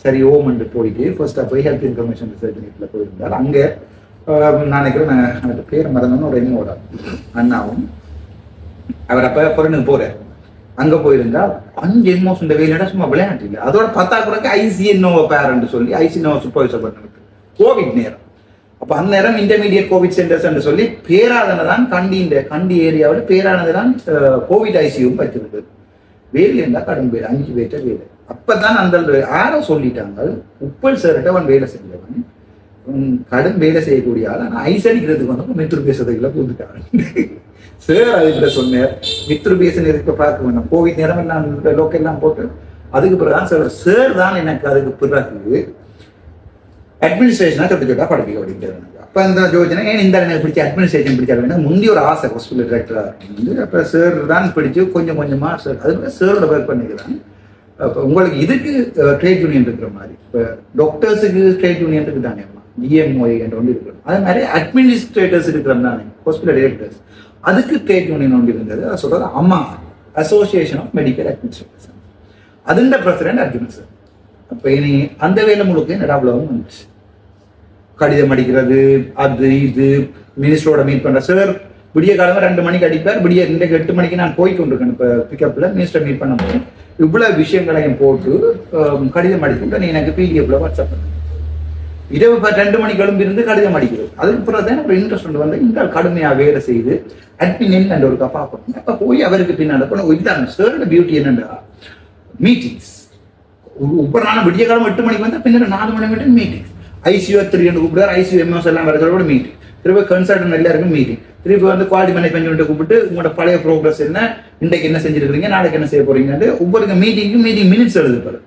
சரி ஓமன்ட்டு போயிட்டு ஃபர்ஸ்ட்டாக போய் ஹெல்த் இன்ஃபர்மேஷன் ரிசர்ச் யூனிட்ல போயிருந்தால் அங்கே நான் நினைக்கிறேன் எனக்கு பேர் மறந்தோன்னு ஒரு என்னோட அண்ணாவும் அவர் அப்போ பொருளுக்கு போறார். அங்கே போயிருந்தா 5 எம்ஓஸ் இந்த வேலையிட சும்மா விளையாட்டு இல்லை. அதோட 10 ஐசிஎன்ஓ பேரண்ட் சொல்லி ஐசிஎன்ஓ சூப்பர்வைசர் பண்ண கோவிட் நேரம். அப்போ அந்த நேரம் இன்டர்மீடியட் கோவிட் சென்டர்ஸ் சொல்லி பேராதனை தான் கண்டி ஏரியாவில் பேரானது தான் கோவிட் ஐசியும் வச்சிருந்தது. வேலை இருந்தால் கடும் பேர் 5 பேர்ட்ட வேலை. அப்பதான் அந்த யாரோ சொல்லிட்டாங்க உப்பல் சார்கிட்ட அவன் வேலை செஞ்சவன் கடும் வேலை செய்யக்கூடிய ஆள். ஆனால் ஐஸ் அடிக்கிறதுக்கு வந்து மித்ருபிஎஸ்ல கூப்பிட்டாங்க. சார் அதுக்கிட்ட சொன்னார் மித்ருபிஎஸ் இருக்க பார்க்க வேணும் கோவிட் நேரம் எல்லாம் லோக்கெல்லாம் போட்டு அதுக்கு பிறகுதான் சார் தான் எனக்கு அதுக்கு பிறகு அட்மினிஸ்ட்ரேஷனா சொட்டா படிக்க அப்படின்ட்டு. அப்போ அந்த யோஜனை ஏன் இந்த எனக்கு பிடிச்ச அட்மினிஸ்ட்ரேஷன் பிடிச்சா முந்தைய ஒரு ஆசை ஹாஸ்பிட்டல் டைரக்டரா இருந்து. அப்போ சார் தான் பிடிச்சு கொஞ்சம் கொஞ்சமா சார் அதுக்கு சாரோட ஒர்க் பண்ணிக்கிறாங்க. இப்போ உங்களுக்கு இதுக்கு ட்ரேட் யூனியன் இருக்கிற மாதிரி இப்போ டாக்டர்ஸுக்கு ட்ரேட் யூனியன் இருக்கு தானே டிஎம்ஓஐ என்ற ஒன்று இருக்கிறது. அதே மாதிரி அட்மினிஸ்ட்ரேட்டர்ஸ் இருக்கிறது தானே ஹாஸ்பிட்டல் டைரக்டர்ஸ் அதுக்கு ட்ரேட் யூனியன் ஒன்று இருந்தது. அதை சொல்றது அம்மா அசோசியேஷன் ஆஃப் மெடிக்கல் அட்மினிஸ்ட்ரேட்டர்ஸ் அதுண்ட பிரசிடென்ட் அர்ஜுன் சார். அப்போ இனி அந்த வேலை முழுக்க நடாபுலவும் வந்துச்சு. கடிதம் அடிக்கிறது அது இது மினிஸ்டரோட மீட் பண்ற சார் விடிய காலமா 2 மணிக்கு அடிப்பார். விடிய 8 மணிக்கு நான் போய் கொண்டிருக்கேன் இப்போ பிக்கப்ல மினிஸ்டர் மீட் பண்ண போது இவ்வளவு விஷயங்களையும் போட்டு கடிதம் அடிக்கின்ற நீ எனக்கு பிடிஎஃப்ல வாட்ஸ்அப் பண்ண இரவு 2 மணிக்கு எழும்பி இருந்து கடிதம் அடிக்கிறது. அதுக்கு பிறகு எனக்கு இன்ட்ரெஸ்ட் வந்து இந்த கடுமையா வேலை செய்து அட்மின் என்ற ஒரு பார்க்கணும். அப்ப போய் அவருக்கு பின்னாடி இதுதான் சாரோட பியூட்டி என்னன்னா மீட்டிங்ஸ் ஒவ்வொரு நாளும் விடிய காலம் 8 மணிக்கு வந்தா பின்னாடி 4 மணி மட்டும் மீட்டிங் ஐசியூ 3 கூப்பிடுவார். ஐசியூ எம்எஸ் எல்லாம் வரதோட மீட்டிங் திரும்ப கன்சல்டன் எல்லாருக்கும் மீட்டிங் திருப்பி வந்து குவாலிட்டி மேனேஜ்மெண்ட் கூப்பிட்டு உங்களோட பழைய ப்ரோக்ரஸ் என்ன இன்றைக்கு என்ன செஞ்சிருக்கீங்க நாளைக்கு என்ன செய்ய போறீங்கன்னு ஒவ்வொரு மீட்டிங் மினிட்ஸ் எழுதுப்பாரு.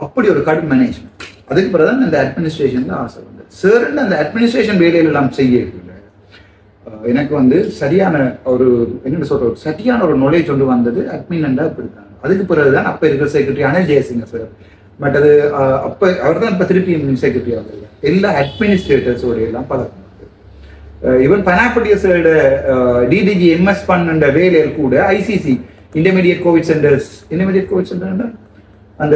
அப்படி ஒரு கடும் மேனேஜ்மெண்ட். அதுக்கு பிறகுதான் அந்த அட்மினிஸ்ட்ரேஷன்ல ஆசை வந்து சார் அந்த அட்மினிஸ்ட்ரேஷன் வேலையில எல்லாம் செய்ய எனக்கு வந்து சரியான ஒரு என்ன சொல்ற சரியான ஒரு நாலேஜ் ஒன்று வந்தது. அட்மின் இப்படி இருக்காங்க. அதுக்கு பிறகுதான் அப்ப இருக்கிற செக்ரட்டரி அனில் ஜெயசிங்க சார் மற்றது அப்ப அவர் தான் இப்ப திருப்பி செக்ரட்டரி வந்தது. எல்லா அட்மினிஸ்ட்ரேட்டர்ஸோட எல்லாம் பழக்கம். ஈவன் பனாப்பட்டியஸோட டிடிஜி எம்எஸ் பண்ணுற வேலையில் கூட ஐசிசி இன்டர்மீடியட் கோவிட் சென்டர் அந்த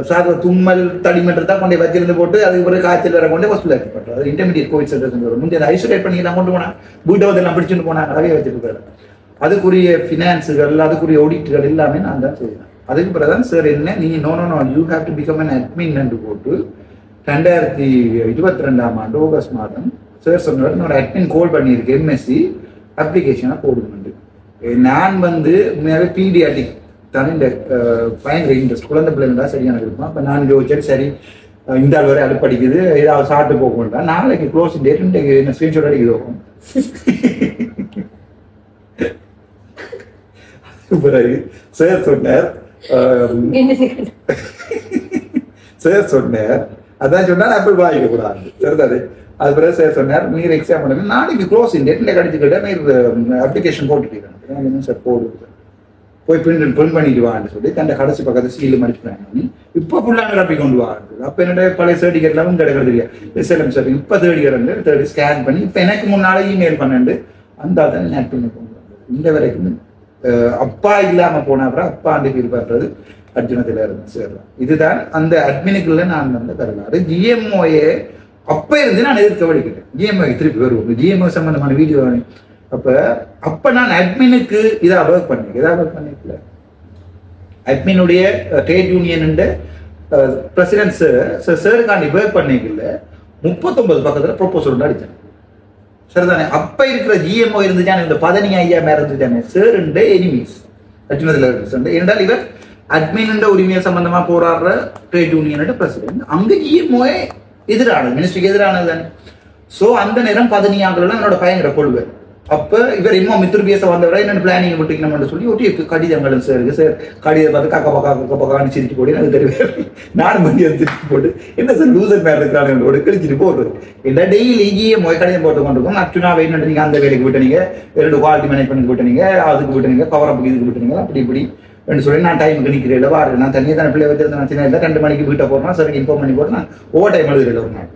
சாத தும்மல் தடிமன்றது தான் கொண்டு வச்சிருந்து போட்டு அதுக்கு பிறகு காய்ச்சல் வர கொண்டு ஹாஸ்பிட்டல் பண்ணுறோம். அது இன்டர்மீடியட் கோவிட் சென்டர் முந்தைய ஐசோலேட் பண்ணி எல்லாம் கொண்டு போனாங்க. வீட்டை எல்லாம் பிடிச்சிட்டு போனாங்க. நிறைய வச்சிருக்காரு. அதுக்குரிய ஃபினான்ஸுகள் அதுக்குரிய ஆடிட்டுகள் எல்லாமே நான் தான் செய்யறேன். அதுக்கு பிறகுதான் சார் என்ன நீ no you have to become an admin என்று போட்டு 2022 ஆண்டு ஆகஸ்ட் மாதம் சார் சொன்னார் என்னோட அட்மின் கோல் பண்ணியிருக்கேன் எம்எஸ்சி அப்ளிகேஷனாக போடுமெண்டு. நான் வந்து உண்மையாகவே பீடியாட்டிக் தானே இந்த பயங்கர இன்ட்ரெஸ்ட் குழந்தை பிள்ளைங்க தான் சரியான இருப்பேன். அப்போ நான் யோசிச்சேன் சரி இந்த ஆள் வரை அடுப்படிக்குது ஏதாவது சாப்பிட்டு போக வேண்டாம் நாளைக்கு க்ளோஸ் டேட் என்ன ஸ்க்ரீன்ஷாட் அடிக்குது போகும். பிறகு சார் சொன்னார் அதான் சொன்னார் ஆப்பிள் வாங்கிக்க கூடாது சரிதாரு. அது பிறகு சார் சொன்னார் நீர் எக்ஸாம் பண்ணுங்க நாளைக்கு க்ளோசிங் டேட்ல கடிச்சுக்கிட்ட நீர் அப்ளிகேஷன் போட்டுட்டீங்க சார் போடுது போய் பிரிண்ட் பண்ணிட்டு வான்னு சொல்லி தண்டை கடைசி பக்கத்து சீல் மடிச்சுட்டாங்க. இப்போ ஃபுல்லாக நிரப்பி கொண்டு வாங்க. அப்போ என்னோட பழைய சர்டிஃபிகேட்லாம் கிடைக்கிறது இல்லையா எஸ்எல்எம் சார் இப்போ தேர்ட் ஸ்கேன் பண்ணி இப்போ எனக்கு முன்னால இமெயில் பண்ணிட்டு அந்த அதை ஆட் பண்ணி கொண்டு வந்தது. இந்த வரைக்கும் அப்பா இல்லாம போன அப்புறம் அப்பா அந்த ஃபீல் பண்றது அர்ஜுனத்துல இருந்து சேர்றேன். இதுதான் அந்த அட்மினுக்குள்ள நான் வந்து வரலாறு. ஜிஎம்ஓஏ அப்ப இருந்து நான் எதிர்க்க வடிக்கிட்டேன். ஜிஎம்ஓ திருப்பி வருவோம் ஜிஎம்ஓ சம்பந்தமான வீடியோ. அப்ப நான் அட்மினுக்கு இதா ஒர்க் பண்ணிக்கல. அட்மினுடைய ட்ரேட் யூனியன் பிரசிடென்ட் சாருக்காண்டி ஒர்க் பண்ணிக்கல 39 பக்கத்துல ப்ரொபோசல் அடிச்சேன் சரிதானே. அப்ப இருக்கிற ஜிஎம்ஓ இருந்துச்சானே இந்த 15,000 இருந்துச்சானே சார் எனிமீஸ் அர்ஜுனத்துல இருந்து என்றால் இவர் அட்மின் உரிமையை சம்பந்தமா போராடுற ட்ரேட் யூனியனோட பிரசிடென்ட். அங்க ஜிஎம்ஓ எதிரானது மினிஸ்ட்ரிக்கு எதிரானது தானே. ஸோ அந்த நேரம் 15 என்னோட பயங்கர கொள்கை. அப்ப இவர் இன்னும் மித்ருபியச வந்தவரை என்ன பிளானிங் விட்டுக்கணும்னு சொல்லி ஒட்டி கடிதங்களும் சார் கடிதம் பார்த்து காக்கான்னு சிரிச்சு போட்டு எனக்கு தெரியும். நானும் மணி சிரிச்சு போட்டு என்ன சார் லூசர் மேல இருக்கிறாங்க கிழிச்சிட்டு போடுறது. என்ன டெய்லி ஜிஎம்ஓ கடிதம் போட்டு கொண்டிருக்கோம். அச்சுனாவை என்ன நீங்க அந்த வேலைக்கு விட்டுனீங்க 2 குவாலிட்டி மேனேஜ்மெண்ட் விட்டுனீங்க அதுக்கு விட்டுனீங்க பவர் அப்புக்கு இதுக்கு விட்டுனீங்க அப்படி இப்படி சொல்லி நான் டைமுக்கு நிற்கிறேன் வாரு நான் தனியாக தானே பிள்ளை வச்சிருந்தேன் நான் சின்ன 2 மணிக்கு வீட்டை போடுறேன் சரி இன்ஃபார்ம் பண்ணி போட்டு நான் ஓவர் டைம் எழுதுறேன். ஒரு நாள்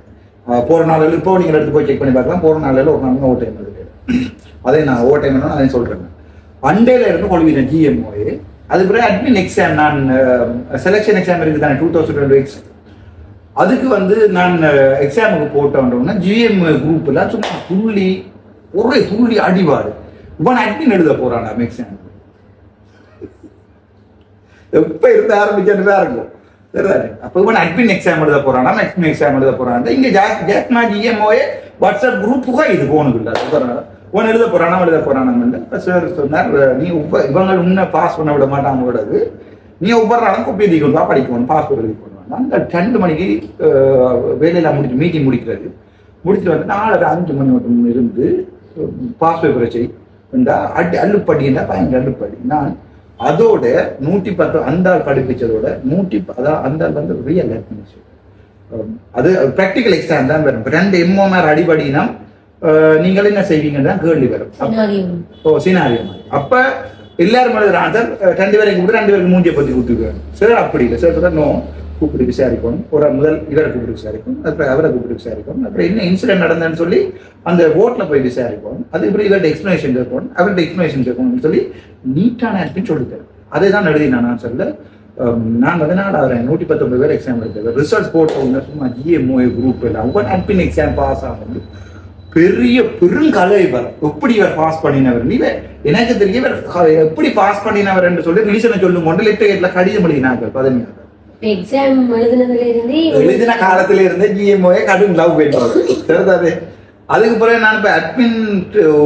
போகிற நாள் இப்போ நீங்கள் எடுத்து போய் செக் பண்ணி பார்க்கலாம். போகிற நாளில் ஒரு நாள் ஓவர் டைம் எழுதுறேன். அதே நான் ஓவர் டைம் என்ன அதை சொல்றேன். அண்டேல இருந்து கொள்வீங்க ஜிஎம்ஓஏ. அது பிறகு அட்மின் எக்ஸாம் நான் செலெக்ஷன் எக்ஸாம் இருக்குது தானே 2020 அதுக்கு வந்து நான் எக்ஸாமுக்கு போட்டோன்னா ஜிஎம்ஓ குரூப்ல சும்மா துள்ளி அடிவாடு இவன் அட்மின் எழுத போறான் எக்ஸாம். எப்ப இருந்து ஆரம்பிச்சுட்டு தான் இருக்கும் சரிதானே. அப்போ இவன் அட்மின் எக்ஸாம் எழுத போறானா அட்மின் எக்ஸாம் எழுத போறான். இங்க ஜாக்மா ஜிஎம்ஓஏ வாட்ஸ்அப் குரூப்புக்கா இது போனது இல்லை ஒன்று எழுத போறானா சார் சொன்னார் நீ இவங்க உன்னை பாஸ் பண்ண விட மாட்டாங்க கூடாது நீ ஒவ்வொரு நாளும் கொப்பி எழுதிக்கொண்டு தான் படிக்கணும் பாஸ்போர்ட் எழுதி கொண்டு அந்த 2 மணிக்கு வேலையெல்லாம் முடிச்சு மீட்டிங் முடிச்சுட்டு வந்து 4:05 மணி மட்டும் இருந்து பாஸ் பேப்பரை செய்யா அள்ளுப்படின்னா பயங்கர அள்ளுப்படி. நான் அதோட 110 அந்த படிப்பிச்சதோட 110 அதான் அந்த வந்து ரியல் அது ப்ராக்டிக்கல் எக்ஸாம் தான் வரும். 2 எம்ஓஆர் அடிபடினா நீங்கள் என்ன செய்வீங்கன்னா கேள்வி வரும். சினாரியோ அப்ப எல்லாரும் ஆன்சர் 2 பேரையும் கூப்பிட்டு 2 பேருக்கு மூஞ்சியை பத்தி கொடுத்துருக்காங்க. சார் அப்படி இல்லை சார் சொல்ல நோ கூப்பிட்டு விசாரிக்கணும். ஒரு முதல் இவரை கூப்பிட்டு விசாரிக்கணும் அப்புறம் அவரை கூப்பிட்டு விசாரிக்கணும் அப்புறம் என்ன இன்சிடென்ட் நடந்ததுன்னு சொல்லி அந்த ஓட்ல போய் விசாரிக்கணும். அது இப்படி இவர்கிட்ட எக்ஸ்பிளேஷன் இருக்கணும் அவர்கிட்ட எக்ஸ்பிளேஷன் இருக்கணும்னு சொல்லி நீட்டான ஆக்டின்னு சொல்லித்தரேன். அதே தான் எழுதினேன் நான் சொல்ல. நான் 119 பேர் எக்ஸாம் எழுதுறேன். ரிசல்ட்ஸ் போட்டவங்க சும்மா ஜிஎம்ஓ குரூப் எல்லாம் ஒவ்வொரு அட்மின் எக்ஸாம் பாஸ் ஆகும் பெருங்கலை இவர் எப்படி இவர் பாஸ் பண்ணினவர் நீ எனக்கு தெரிய எப்படி பாஸ் பண்ணினவர் என்று சொல்லி ரீசனை சொல்லும் கொண்டு லெட்டர் கடிதம் எழுதினார்கள் 15 எக்ஸாம் எழுதின காலத்துல இருந்து ஜிஎம்ஓஏ கடும் லவ் போயிட்டு சரிதாவே. அதுக்கு பிறகு நான் இப்ப அட்மின்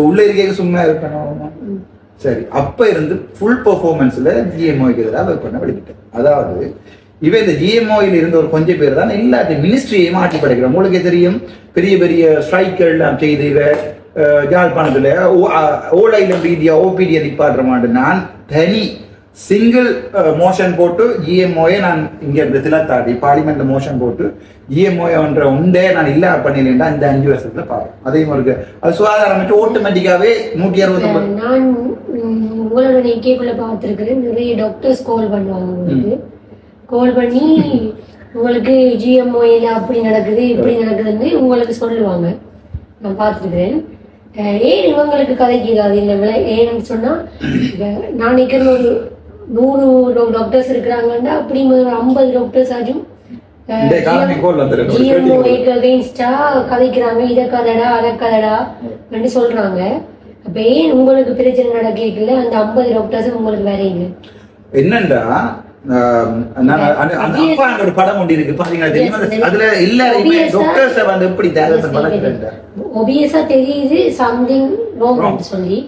உள்ள இருக்க சும்மா இருக்கணும் சரி. அப்ப இருந்து ஃபுல் பெர்ஃபார்மன்ஸ்ல ஜிஎம்ஓக்கு எதிராக ஒர்க் பண்ண விடுக்கிட்டேன். அதாவது இவ இந்த ஜிஎம்ஓயில் இருந்த ஒரு கொஞ்சம் பேர் தான் எல்லாத்தையும் மினிஸ்ட்ரியை மாற்றி படைக்கிறோம். உங்களுக்கே தெரியும் பெரிய பெரிய ஸ்ட்ரைக்கள் எல்லாம் செய்து இவ ஜாழ்ப்பாணத்துல ஓலையிலும் ரீதியா ஓபிடியை நிப்பாடுற மாட்டேன். நான் தனி சிங்கிள் மோஷன் போட்டு ஜிஎம்ஓயை நான் இங்க இருந்து திலத்தாடி பார்லிமெண்ட்ல மோஷன் போட்டு ஜிஎம்ஓ உண்டே நான் இல்ல பண்ணிலேன்டா இந்த 5 வருஷத்துல பாருங்க. அதையும் இருக்கு அது சுகாதாரம் ஆட்டோமேட்டிக்காவே 169. நான் உங்களோட நெய்கேக்குள்ள பார்த்துருக்கிறேன் நிறைய டாக்டர்ஸ் கால் பண்ணுவாங்க உங்களுக்கு கால் பண்ணி உங்களுக்கு ஜிஎம்ஓல அப்படி நடக்குது இப்படி நடக்குதுன்னு உங்களுக்கு சொல்லுவாங்க. நான் பார்த்துருக்கிறேன். ஏன் இவங்களுக்கு கதைக்கிறாது இல்லை ஏன்னு சொன்னா நான் நிற்கிற ஒரு 100 டாக்டர்ஸ் இருக்கிறாங்கன்னா அப்படி ஒரு 50 டாக்டர்ஸ் ஆச்சும் ஜிஎம்ஓக்கு அகெயின்ஸ்டா கதைக்கிறாங்க. இதை கதடா அதை கதடா அப்படின்னு சொல்றாங்க. அப்ப ஏன் உங்களுக்கு பிரச்சனை நடக்கல அந்த 50 டாக்டர்ஸ் உங்களுக்கு வேற இல்லை என்னண்டா ஒரு படம் ஒன்று இருக்கு பாத்தீங்கன்னா அதுல எல்லாருமே டாக்டர்ஸ் வந்து எப்படி ஒபியஸா தெரியுது சம்திங் ராங் சொல்லி.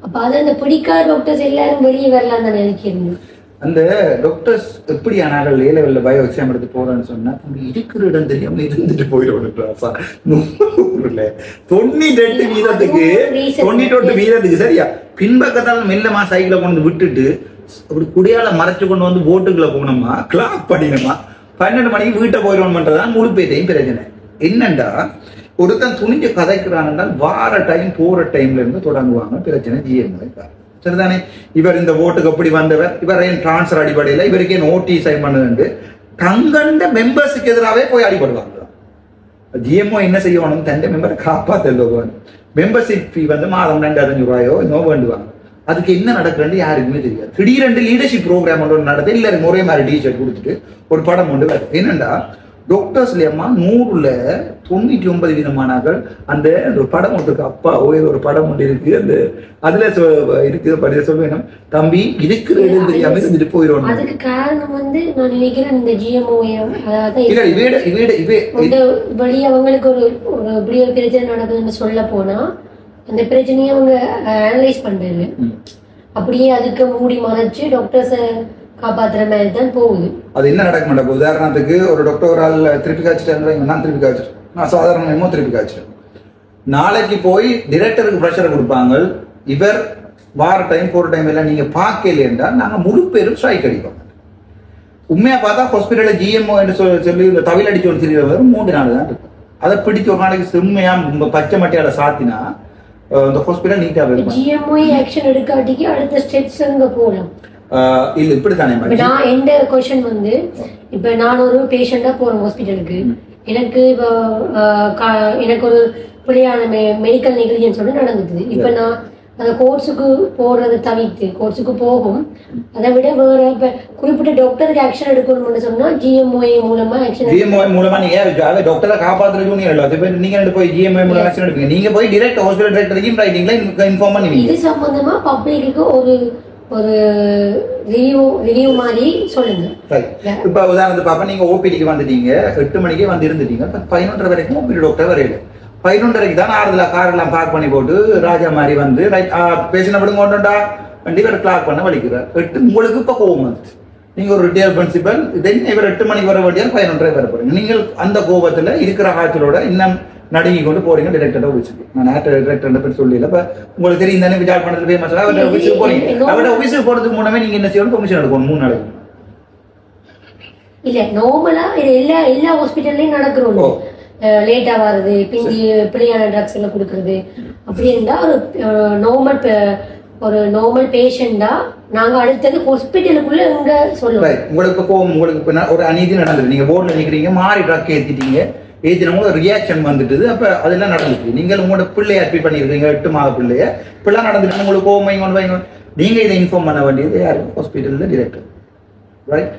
அப்ப அது அந்த பிடிக்காத டாக்டர்ஸ் எல்லாரும் வெளியே வரலாம் தான் நினைக்கிறேன். அந்த டாக்டர்ஸ் எப்படி ஆனார்கள் ஏ லெவல்ல பயோ எக்ஸாம் எடுத்து போறேன்னு சொன்னா இருக்கிற இடம் தெரியாம இருந்துட்டு போயிடும். 98 வீதத்துக்கு சரியா பின்பக்கத்தால் மெல்லமா சைக்கிளை கொண்டு விட்டுட்டு அப்படி குடியால மறைச்சு கொண்டு வந்து போட்டுக்குள்ள போனோமா கிளாக் பண்ணினோமா 12 மணிக்கு வீட்டை போயிடுவோம்ன்றதான் முழுப்பேட்டையும் பிரச்சனை. என்னண்டா ஒருத்தன் துணிஞ்சு கதைக்கிறான் வார டைம் போற டைம்ல இருந்து தொடங்குவாங்க பிரச்சனை. ஜிஎம்ஓ சரிதானே? இவர் இந்த ஓட்டுக்கு அப்படி வந்தவர், இவர் ஏன் டிரான்ஸ்பர் அடிப்படையில் இவருக்கே நோட்டீஸ் சைன் பண்ணுது தங்கண்ட மெம்பர்ஸுக்கு எதிராகவே போய் அடிபடுவாங்க. ஜிஎம்ஓ என்ன செய்யணும்? தண்டை மெம்பரை காப்பாற்ற மெம்பர்ஷிப் ஃபீ வந்து மாதம் 2500 ரூபாயோ இன்னும் வேண்டுவாங்க. அதுக்கு என்ன நடக்குதுன்னு யாருக்குமே தெரியாது. திடீரென்று லீடர்ஷிப் ப்ரோக்ராம் ஒன்று நடந்து எல்லாரும் ஒரே மாதிரி டிஷர்ட் கொடுத்துட்டு ஒரு படம் ஒன்று வருது. என்னண்டா டாக்டர்ஸ்லயம்மா 100ல் 99 விதமானார்கள் அந்த ஒரு படம் ஒன்றுக்கு அப்பா ஒரு படம் ஒன்று இருக்கு. அந்த அதுல இருக்கு படிக்க சொல்லுவேன் தம்பி இருக்கிற இடம் தெரியாம இருந்துட்டு போயிடும். அதுக்கு காரணம் வந்து நான் நினைக்கிறேன் இந்த ஜிஎம்ஓ வழி அவங்களுக்கு ஒரு இப்படி ஒரு பிரச்சனை நடக்குதுன்னு சொல்ல போனா அந்த பிரச்சனையை அவங்க அனலைஸ் பண்றாங்க. அப்படியே அதுக்கு மூடி மறைச்சு டாக்டர்ஸை காப்பாத்துற மாதிரி தான் போகுது. அது என்ன நடக்க மாட்டேன். உதாரணத்துக்கு ஒரு டாக்டர் ஒரு ஆள் திருப்பி காய்ச்சிட்டேன், நான் திருப்பி காய்ச்சிட்டேன், நான் சாதாரணமோ திருப்பி காய்ச்சிட்டேன். நாளைக்கு போய் டிரெக்டருக்கு ப்ரெஷரை கொடுப்பாங்க. இவர் வார டைம் போற டைம் எல்லாம் நீங்க பார்க்கலையா நாங்க முழு பேரும் ஸ்ட்ரைக் அடிப்போம். உண்மையா பார்த்தா ஹாஸ்பிட்டல்ல ஜிஎம்ஓ என்று சொல்லி தவில் அடிச்சு ஒரு சிறிய 3 நாள் தான் இருக்கும். அதை பிடிச்ச ஒரு நாளைக்கு செம்மையா பச்சை மட்டையால சாத்தினா இந்த ஹாஸ்பிட்டல் நீட்டா இருக்கும். ஜிஎம்ஓ ஆக்ஷன் எடுக்காட்டிக்கு அடுத்த ஸ்டெப்ஸ் அங்க போகலாம். இல்ல இப்படித்தானே நான் எந்த क्वेश्चन வந்து இப்ப நான் ஒரு பேஷண்டா போறேன் ஹாஸ்பிட்டலுக்கு. எனக்கு எனக்கு ஒரு பிள்ளையான மெடிக்கல் நெக்லிஜென்ஸ் ஒன்று நடந்துது. இப்ப நான் அந்த கோர்ஸுக்கு போறதை தவிர்த்து கோர்ஸுக்கு போகும். அதை விட வேற இப்ப குறிப்பிட்ட டாக்டருக்கு ஆக்ஷன் எடுக்கணும்னு சொன்னா ஜிஎம்ஓ மூலமா ஆக்ஷன் ஜிஎம்ஓ மூலமா நீங்க டாக்டரை காப்பாத்துற ஜூனியர் இல்ல அது நீங்க போய் ஜிஎம்ஓ மூலமா ஆக்ஷன் எடுப்பீங்க. நீங்க போய் டைரக்ட் ஹாஸ்பிடல் டைரக்டருக்கு ரைட்டிங்ல இன்ஃபார்ம் பண்ணுவீங்க. இது சம்பந்தமா பப்ளிக்கு ஒரு ரிவ்யூ மாதிரி சொல்லுங்க. இப்ப உதாரணத்துக்கு பாப்பா நீங்க ஓபிடிக்கு வந்துட்டீங்க 8 மணிக்கே வந்து இருந்துட்டீங்க. 11:30 வரைக்கும் ஓபிடி டாக்டர் வரையில 11:30க்கு தான் ஆறுதலா கார் எல்லாம் பார்க் பண்ணி போட்டு ராஜா மாதிரி வந்து பேசின விடுங்க கொண்டா வண்டி வேற கிளாக் பண்ண வலிக்கிறார். 8 உங்களுக்கு இப்ப கோவம் வந்துச்சு. நீங்க ஒரு ரிட்டையர் பிரின்சிபல் தென் இவர் 8 மணிக்கு வர வேண்டிய 11:30 வர போறீங்க. நீங்கள் அந்த கோபத்துல இருக்கிற காய்ச்சலோட இன்னும் நடுங்கி கொண்டு போறீங்க டிரெக்டர் ஆஃபீஸுக்கு. நான் டிரெக்டர் பற்றி சொல்லல. இப்ப உங்களுக்கு தெரியும் தானே விசாரணை பண்ணது போய் மசாலா அவரோட ஆஃபீஸுக்கு போறீங்க. அவரோட ஆஃபீஸுக்கு போறதுக்கு முன்னமே நீங்க என்ன செய்யணும்? பெர்மிஷன் எடுக்கணும் 3 நாளைக்கு. இல்ல நார்மலா இது எல்லா ஹாஸ்பிட்டல்லயும் நடக்குறோம். லேட்டா வருது பிந்தி பிள்ளையான ட்ரக்ஸ் எல்லாம் கொடுக்கறது அப்படி இருந்தா ஒரு நார்மல் பேஷண்டா நாங்க அடுத்தது ஹாஸ்பிட்டலுக்குள்ள இங்க சொல்லுவோம். உங்களுக்கு ஒரு அநீதி நடந்தது. நீங்க போர்ட்ல நிக்கிறீங்க மாறி ட்ரக் ஏத்திட்டீங்க ஏற்றினவங்க ஒரு ரியாக்ஷன் வந்துட்டு அப்ப அதெல்லாம் நடந்துச்சு. நீங்கள் உங்களோட பிள்ளைய அட்மிட் பண்ணிருக்கீங்க 8 மாத பிள்ளைய இப்பெல்லாம் நடந்துட்டு உங்களுக்கு கோவம் வைங்க நீங்க இதை இன்ஃபார்ம் பண்ண வேண்டியது யாரு? ஹாஸ்பிட்டல்ல டிரெக்டர். Right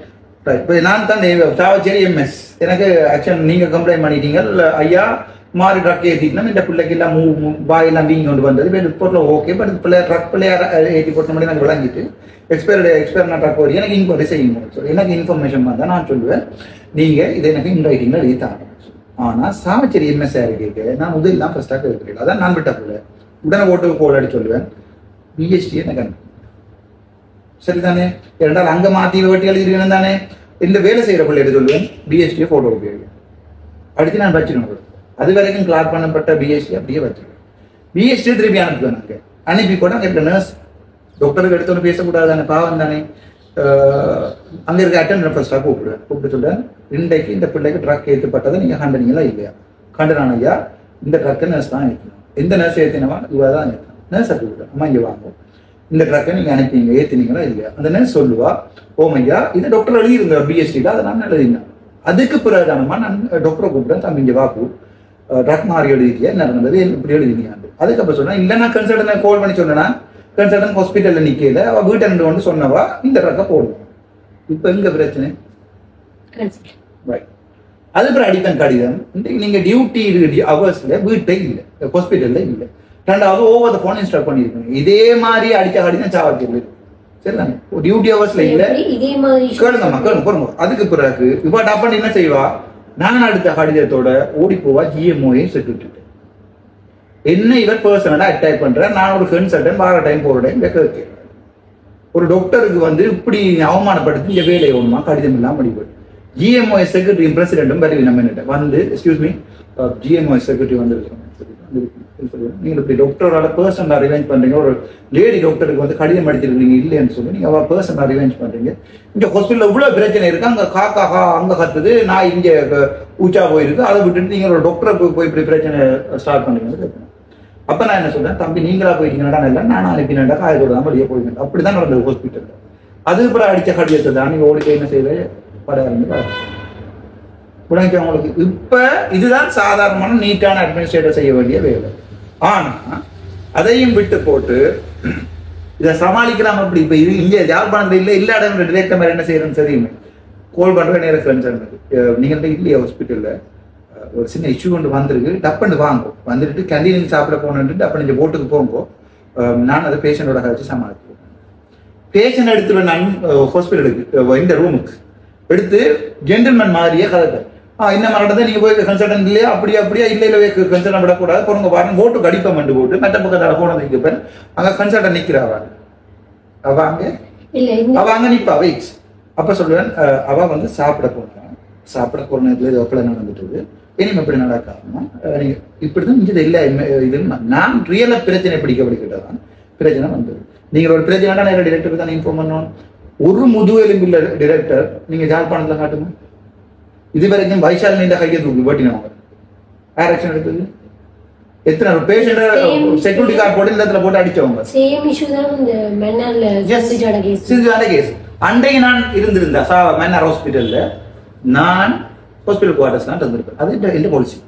right. இப்போ நான் தான் சாவச்சேரி எம்எஸ் எனக்கு ஆக்ஷன் நீங்க கம்ப்ளைண்ட் பண்ணிட்டீங்க ஐயா மாறி ட்ரக் ஏற்றிட்டா இந்த பிள்ளைக்கு எல்லாம் வாயெல்லாம் வீங்கி கொண்டு வந்தது ரிப்போர்ட்ல ஓகே. பட் பிள்ளை ட்ரக் பிள்ளைய ஏற்றி போட்ட மாதிரி நாங்கள் விளங்கிட்டு எக்ஸ்பயர் நான் ட்ரக் எனக்கு இன்கொயரி செய்யணும் சொல்லி எனக்கு இன்ஃபர்மேஷன் வந்தால் நான் சொல்லுவேன் நீங்க இதை எனக்கு இன்ரைட்டிங்ல எழுதி தாங்க. ஆனா சாவச்சேரி எம்எஸ் கேட்க நான் முதல்லாம் ஃபர்ஸ்டாக இருக்கிறேன். அதான் நான் விட்ட பிள்ளை உடனே ஓட்டுக்கு கோல் அடி சொல்லுவேன். பிஎஸ்டி எனக்கு சரிதானே? இரண்டால் அங்க மாத்தி வெட்டி எழுதிருக்கேன் தானே. இந்த வேலை செய்யற பிள்ளைகிட்ட சொல்லுவேன் பிஎஸ்டியை போட்டோ உபயோகிக்கும் அடிச்சு நான் வச்சிருக்கேன். அது வரைக்கும் கிளாக் பண்ணப்பட்ட பிஎஸ்டி அப்படியே வச்சிருக்கேன். பிஎஸ்டி திருப்பி அனுப்புவேன். நாங்கள் அனுப்பி கூட அங்கே நர்ஸ் டாக்டருக்கு எடுத்தோன்னு பேசக்கூடாது தானே பாவம் தானே. அங்க இருக்க அட்டெண்டர் ஃபர்ஸ்டாக கூப்பிட்டு சொல்றேன் இன்றைக்கு இந்த பிள்ளைக்கு ட்ரக் ஏற்றப்பட்டதை நீங்க கண்டனீங்களா இல்லையா? கண்டனான ஐயா இந்த ட்ரக்கை நர்ஸ் தான் ஏற்றணும். எந்த நர்ஸ் ஏற்றினவா இவ தான் ஏற்றணும். நர்ஸ் கூப்பிட்டேன் அம்மா இங்கே வாங்க இந்த ட்ரக்கை நீங்க அனுப்பிங்க ஏத்தினீங்களா இல்லையா அந்த நேரம் சொல்லுவா ஓமையா இது டாக்டர் எழுதிருங்க பிஎஸ்டியில் அதை நான் எழுதினேன் அதுக்கு பிறகுதானமா நான் டாக்டரை கூப்பிட்டேன் தம்பி இங்க வாப்பு ட்ரக் மாறி எழுதிட்டியா என்ன நடந்தது இப்படி எழுதினீங்க அதுக்கப்புறம் சொன்னா இல்லை நான் கன்சல்டன்ட் கால் பண்ணி சொன்னேன்னா கன்சல்டன்ட் ஹாஸ்பிட்டல்ல நிக்கல அவ வீட்டை ரெண்டு வந்து சொன்னவா இந்த ட்ரக்கை போடுவோம் இப்ப எங்க பிரச்சனை அதுக்கப்புறம் அடிப்பேன் கடிதம் நீங்க டியூட்டி அவர்ஸ்ல வீட்டை இல்லை ஹாஸ்பிட்டல்ல இல்லை ரெண்டாவது ஓவர் த போன் இன்ஸ்டால் பண்ணிருக்கீங்க இதே மாதிரி அடிச்ச கடிதம் சாவத்தில் சரிதானே டியூட்டி அவர்ஸ்ல இல்ல கேளுங்கம்மா கேளுங்க அதுக்கு பிறகு இப்ப டப்பன் என்ன செய்வா நான் அடுத்த கடிதத்தோட ஓடி போவா ஜிஎம்ஓஏ செக்யூரிட்டி என்ன இவர் பர்சனலா அட்டாக் பண்ற நான் ஒரு கன்சல்டன் வார டைம் போற டைம் வைக்க ஒரு டாக்டருக்கு வந்து இப்படி அவமானப்படுத்தி இந்த வேலையை ஒண்ணுமா கடிதம் இல்லாம படிப்பது ஜிஎம்ஓஏ செக்ரட்டரி பிரசிடென்ட்டும் பரவி நம்ம என்ன வந்து எக்ஸ்கியூஸ் மீ ஜிஎம்ஓஏ செக்ரட்டரி வந்துருக்கோம் நீங்க இப்படி டாக்டரோட பர்சனலா ரிவெஞ்ச் பண்றீங்க ஒரு லேடி டாக்டருக்கு வந்து கடிதம் அடிச்சிருக்கீங்க இல்லைன்னு சொல்லி நீங்க அவ பர்சனலா ரிவெஞ்ச் பண்றீங்க இந்த ஹாஸ்பிட்டல்ல இவ்வளவு பிரச்சனை இருக்கு அங்க காக்கா அங்க கத்துது நான் இங்க ஊச்சா போயிருக்கு அதை விட்டுட்டு நீங்க ஒரு டாக்டரை போய் இப்படி பிரச்சனை ஸ்டார்ட் பண்றீங்க அப்ப நான் என்ன சொல்றேன் தம்பி நீங்களா போயிட்டீங்கன்னா இல்லை நான் அனுப்பினேன்டா காயத்தோட தான் வெளியே போயிருக்கேன் அப்படிதான் நடந்தது ஹாஸ்பிட்டல்ல அதுக்கப்புறம் அடிச்ச கடிதத்தை தான் நீங்க ஓடி போய் என்ன செய்யல உடனே அவங்களுக்கு இப்ப இதுதான் சாதாரணமான நீட்டான அட்மினிஸ்ட்ரேட்டர் செய்ய வேண்டிய வேலை ஆனா அதையும் விட்டு போட்டு இதை சமாளிக்கலாம் அப்படி இப்ப இது இங்க யாழ்ப்பாணத்துல இல்ல இல்ல இடம் டிரெக்டர் மாதிரி என்ன செய்யறேன்னு தெரியுமே கால் பண்ற நேரம் ஃப்ரெண்ட்ஸ் நீங்க இல்லையா ஹாஸ்பிட்டல்ல ஒரு சின்ன இஷ்யூ கொண்டு வந்திருக்கு டப்புன்னு வாங்கும் வந்துட்டு கேண்டீனுக்கு சாப்பிட போனேன்ட்டு டப்பு நீங்க போட்டுக்கு போங்கோ நான் அதை பேஷண்டோட கழிச்சு சமாளிப்பேன் பேஷண்ட் எடுத்துட்டு நான் ஹாஸ்பிட்டலுக்கு இந்த ரூமுக்கு எடுத்து ஜென்டில்மேன் மாதிரியே கதை என்ன மாட்டதை நீங்க போய் கன்சல்டன்ட் இல்லையா அப்படியா இல்ல கன்சல்டன் விடக்கூடாது போறவங்க பாருங்க போட்டு கடிப்பம் பண்ணி போட்டு மற்ற பக்கத்தால போனது நிற்பேன் அங்க கன்சல்டன் நிக்கிறாவா அவ அங்க நிப்பா வெயிட்ஸ் அப்ப சொல்லுவேன் அவ வந்து சாப்பிட போற நேரத்துல இது அப்படி நடந்துட்டு இனிமே எப்படி நடக்காம நீங்க இப்படிதான் இது இல்ல இது நான் ரியலா பிரச்சனை பிடிக்கப்படிக்கிட்டதான் பிரச்சனை வந்தது நீங்க ஒரு பிரச்சனை நேரம் டிரெக்டர் தானே இன்ஃபார்ம் பண்ணணும் ஒரு முதுகெலும்புள்ள டிரெக்டர் நீங்க ஜாழ்ப்பாணத்துல காட்டுங்க இதுவரைக்கும் வைசாலினி கையை தூக்கி வெட்டினவங்க யார் ஆக்ஷன் எடுத்தது எத்தனை பேஷண்ட் செக்யூரிட்டி கார்டு போட்டு இந்த இடத்துல போட்டு அடிச்சவங்க கேஸ் அன்றைக்கு நான் இருந்திருந்தா மன்னார் ஹாஸ்பிட்டல்ல நான் ஹாஸ்பிட்டல் குவார்டர்ஸ் தான் இருந்திருப்பேன் அது எந்த பாலிசி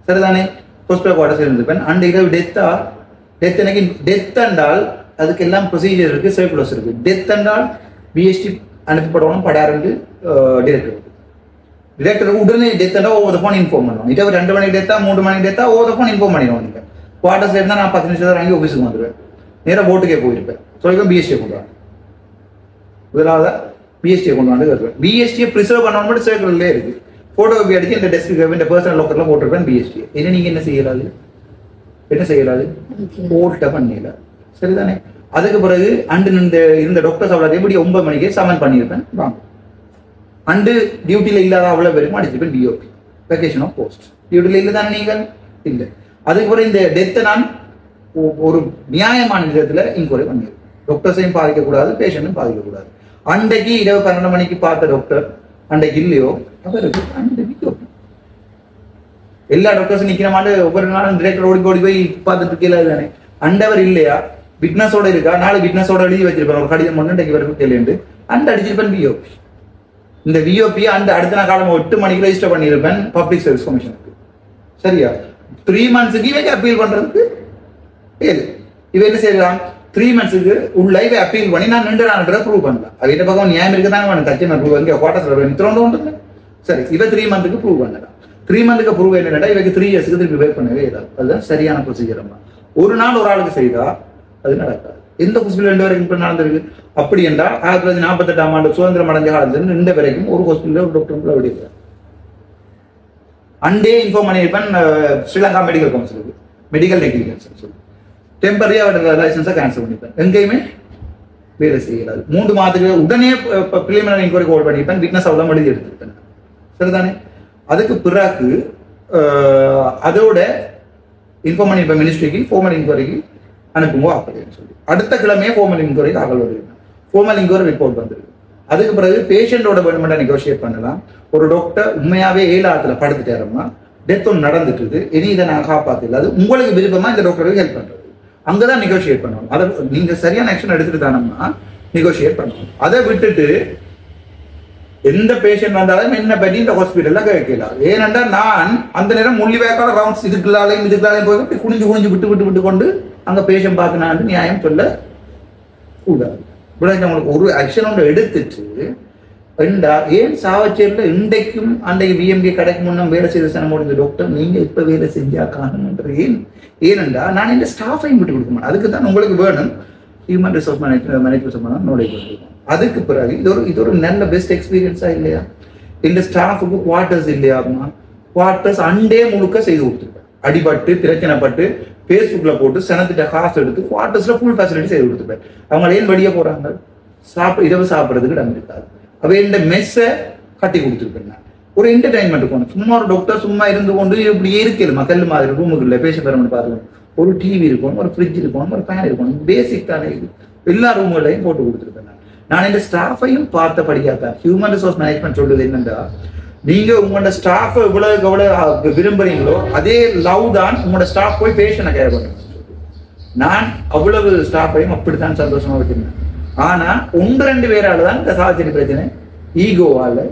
சரிதானே ஹாஸ்பிட்டல் குவார்டர்ஸ் இருந்திருப்பேன் அன்றைக்கு டெத் எனக்கு டெத் என்றால் அதுக்கு எல்லாம் ப்ரொசீஜர் இருக்கு சர்க்குலர்ஸ் இருக்கு டெத் என்றால் பிஎஸ்டி அனுப்பப்படணும் படாரு டிரெக்டர் உடனே டெத் என்றால் ஓவர் ஃபோன் இன்ஃபார்ம் பண்ணுவோம் இதை 2 மணிக்கு டெத்தா 3 மணிக்கு டெத்தா ஓவர் ஃபோன் இன்ஃபார்ம் பண்ணிடுவோம் நீங்க குவார்டர்ஸ்ல இருந்தா நான் 10 நிமிஷம் வாங்கி ஆஃபீஸுக்கு வந்துடுவேன் நேராக போட்டுக்கே போயிருப்பேன் சொல்லிப்பேன் பிஎஸ்டியை கொண்டு வாங்க முதலாவது பிஎஸ்டியை கொண்டு வந்து வருவேன் பிஎஸ்டியை ப்ரிசர்வ் பண்ணணும் மட்டும் சர்க்கிள்லே இருக்கு போட்டோ காப்பி அடிச்சு இந்த டெஸ்க்கு இந்த பர்சனல் லோக்கர்ல போட்டிருப்பேன் பிஎஸ்டி என்ன நீங்க என்ன செய்யலாது போட்ட பண்ணல சரிதானே அதுக்கு பிறகு அண்டு இருந்த டாக்டர்ஸ் அவ்வளவு எப்படி 9 மணிக்கே சமன் பண்ணியிருப்பேன் வாங்க அண்டு டியூட்டியில இல்லாத அவ்வளவு பேருக்கும் அடிச்சிருப்பேன் டிஓபி வெக்கேஷன் ஆஃப் போஸ்ட் டியூட்டியில இல்லை தானே நீங்கள் இல்லை அதுக்கு பிறகு இந்த டெத்தை நான் ஒரு நியாயமான விதத்துல இன்கொயரி பண்ணியிருக்கேன் டாக்டர்ஸையும் பாதிக்கக்கூடாது பேஷண்ட்டும் பாதிக்கக்கூடாது அன்றைக்கு இரவு 12 மணிக்கு பார்த்த டாக்டர் அன்றைக்கு இல்லையோ அவருக்கு அன்றைக்கு டிஓபி எல்லா டாக்டர்ஸும் நிக்கிற மாதிரி ஒவ்வொரு நாளும் டிரெக்டர் ஓடி போய் பார்த்துட்டு இருக்கல தானே அண்டவர் இல்லையா விட்னஸோட இருக்கா நாலு விட்னஸோட எழுதி வச்சிருப்பேன் ஒரு கடிதம் ஒன்று வரைக்கும் கேள்வி அந்த அடிச்சிருப்பேன் பிஓபி இந்த விஓபி அந்த அடுத்த நாள் காலம் 8 மணிக்கு ரெஜிஸ்டர் பண்ணியிருப்பேன் பப்ளிக் சர்வீஸ் கமிஷனுக்கு சரியா 3 மந்த்ஸுக்கு இவங்க அப்பீல் பண்றதுக்கு இவ என்ன செய்யலாம் 3 மந்த்ஸுக்கு உள்ள இவ அப்பீல் பண்ணி நான் 2 நாள் ப்ரூவ் பண்ணலாம் அவங்க பக்கம் நியாயம் இருக்குதாங்க வேணும் தச்சு ப்ரூவ் இங்கே குவார்டர்ஸ் திறந்து சரி இவ 3 மந்த்துக்கு ப்ரூவ் பண்ணலாம் 3 மந்த்துக்கு ப்ரூவ் என்னடா இவருக்கு 3 இயர்ஸ்க்கு திருப்பி வெயிட் பண்ணவே இல்லை அதுதான் சரியான ப்ரொசீஜர் ஒரு நாள் ஒரு ஆளுக்கு செய்தா அது நடக்காது எந்த ஹாஸ்பிட்டல் 2 வரைக்கும் இப்ப நடந்திருக்கு அப்படி என்றால் 1948ஆம் ஆண்டு சுதந்திரம் அடைஞ்ச காலத்துல 2 வரைக்கும் ஒரு ஹாஸ்பிட்டல் ஒரு டாக்டர் விடுங்க அண்டே இன்ஃபார்ம் பண்ணியிருப்பேன் ஸ்ரீலங்கா மெடிக்கல் கவுன்சிலுக்கு மெடிக்கல் நெக்லிஜென்ஸ் சொல்லி டெம்பரரியா லைசன்ஸை கேன்சல் பண்ணிப்பேன் எங்கேயுமே வேலை செய்யலாது 3 மாதத்துக்கு உடனே பிரிலிமினரி இன்கொயரி கால் பண்ணிப்பேன் விட்னஸ் அவ்வளோ எழுதி எடுத்துருப்பேன் சரிதானே அதுக்கு பிறகு அதோட இன்ஃபார்ம் பண்ணியிருப்பேன் மினிஸ்ட்ரிக்கு ஃபார்மல் இன்கொயரிக்கு அனுப்புங்க அப்படின்னு சொல்லி அடுத்த கிழமையே ஃபார்மல் இன்கொயரிக்கு ஆகல் வருது ஃபார்மல் இன்கொயரி ரிப்போர்ட் வந்துருக்கு அதுக்கு பிறகு பேஷண்டோட வேணுமெண்டா நெகோசியேட் பண்ணலாம் ஒரு டாக்டர் உண்மையாவே 7 ஆத்துல படுத்துட்டாரம்மா டெத் ஒன்று நடந்துட்டு இனி இதை நான் காப்பாற்றல அது உங்களுக்கு விருப்பமா இந்த டாக்டருக்கு ஹெல்ப் பண்றது அங்கதான் நெகோசியேட் பண்ணணும். அதை நீங்க சரியான ஆக்ஷன் எடுத்துட்டு தானோம்னா நெகோசியேட் பண்ணணும். அதை விட்டுட்டு எந்த பேஷண்ட் வந்தாலும் என்ன பற்றி இந்த ஹாஸ்பிட்டல்ல கேட்கலாம். ஏனென்றா நான் அந்த நேரம் முள்ளிவேக்கால ரவுண்ட்ஸ் இதுக்குள்ளாலையும் போய் குனிஞ்சு விட்டு கொண்டு அங்க பேஷண்ட் பார்க்கணும் நியாயம் சொல்ல கூடாது. உங்களுக்கு ஒரு ஆக்ஷன் ஒன்று எடுத்துட்டு ஏன் சாவச்சேரியில் இன்றைக்கும் அன்றைக்கு விஎம்கே கடைக்கு முன்னும் வேலை செய்த சனம் முடிஞ்ச டாக்டர் நீங்க இப்ப வேலை செஞ்சா காணும்ன்ற ஏனென்றா நான் இந்த ஸ்டாஃபையும் விட்டு கொடுக்க மாட்டேன். அதுக்கு தான் உங்களுக்கு வேணும் ஹியூமன் ரிசோர்ஸ் மேனேஜ்மெண்ட் நோடேஜ். அதுக்கு பிறகு இது ஒரு நல்ல பெஸ்ட் எக்ஸ்பீரியன்ஸா இல்லையா? இந்த ஸ்டாஃபுக்கு குவார்டர்ஸ் இல்லையா? குவார்டர்ஸ் அண்டே முழுக்க செய்து கொடுத்துருப்பேன். அடிபட்டு பிரச்சனைப்பட்டு ஃபேஸ்புக்ல போட்டு சனத்திட்ட காசு எடுத்து குவார்டர்ஸ்ல ஃபுல் ஃபெசிலிட்டி செய்து கொடுத்துருப்பேன். அவங்க ஏன் வெளியே போறாங்க? இரவு சாப்பிட்றதுக்கு இடம் இருக்காது. அவ இந்த மெஸ்ஸை கட்டி கொடுத்துருப்பேன். ஒரு என்டர்டைன்மெண்ட் போகணும். சும்மா ஒரு டாக்டர் சும்மா இருந்து கொண்டு இப்படி இருக்கல மக்கள் மாதிரி ரூமுக்குள்ள பேச பெறணும் பார்த்துக்கணும். ஒரு டிவி இருக்கணும், ஒரு ஃப்ரிட்ஜ் இருக்கணும், ஒரு ஃபேன் இருக்கணும். பேசிக் தானே இது. எல்லா ரூம்களையும் போட்டு கொடுத்துருப்பேன். நான் இந்த ஸ்டாஃபையும் பார்த்தபடியாதான் ஹியூமன் ரிசோர்ஸ் மேனேஜ்மெண்ட் சொல்றது என்னன்னா, நீங்க உங்களோட ஸ்டாஃப் எவ்வளவு விரும்புறீங்களோ அதே லவ் தான் உங்களோட ஸ்டாஃப் போய் பேஷனை கேர் பண்ணுங்க. நான் அவ்வளவு ஸ்டாஃபையும் அப்படித்தான் சந்தோஷமா வச்சிருந்தேன். ஆனா 1-2 பேரால தான் இந்த சார்ஜரி பிரச்சனை, ஈகோவால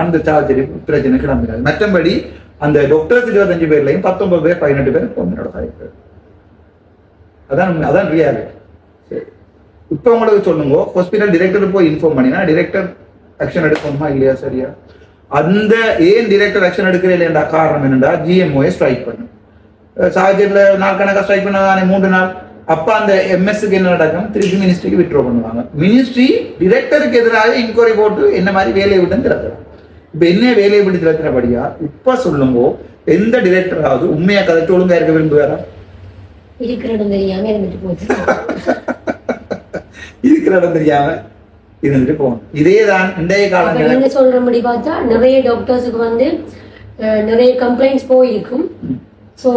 அந்த சார்ஜரி பிரச்சனை கிளம்பினார். மற்றபடி அந்த டாக்டர்ஸ் 25 பேர்லையும் 19 பேர் 18 பேர் பொண்ணோட சாய்ப்பு. அதான் ரியாலிட்டி. சரி, இப்ப உங்களுக்கு சொல்லுங்க, ஹாஸ்பிட்டல் டிரெக்டர் போய் இன்ஃபார்ம் பண்ணினா டிரெக்டர் ஆக்ஷன் எடுக்கணுமா இல்லையா? சரியா? அந்த ஏன் டிரெக்டர் ஆக்ஷன் எடுக்கிற இல்லையா காரணம் என்னடா, ஜிஎம்ஓ ஸ்ட்ரைக் பண்ணும். சார்ஜர்ல நாள் கணக்கா ஸ்ட்ரைக் பண்ணதானே 3 நாள். அப்ப அந்த எம்எஸ்க்கு என்ன நடக்கும்? திருப்பி மினிஸ்ட்ரிக்கு விட்ரோ பண்ணுவாங்க. மினிஸ்ட்ரி டிரெக்டருக்கு எதிராக இன்கொயரி போட்டு என்ன மாதிரி வேலையை விட்டு திறக்கலாம். இப்ப என்ன வேலையை விட்டு திறத்தினபடியா இப்ப சொல்லுங்க, எந்த டிரெக்டராவது உண்மையா கதைச்சு ஒழுங்கா இருக்க விரும்புவாரா? இருக்கிற இடம் தெரியாம இருந்துட்டு போகணும். இதேதான் இன்றைய காலங்கள். நீங்க சொல்றபடி பார்த்தா நிறைய டாக்டர்ஸுக்கு வந்து நிறைய கம்ப்ளைண்ட்ஸ் போயிருக்கும். சோ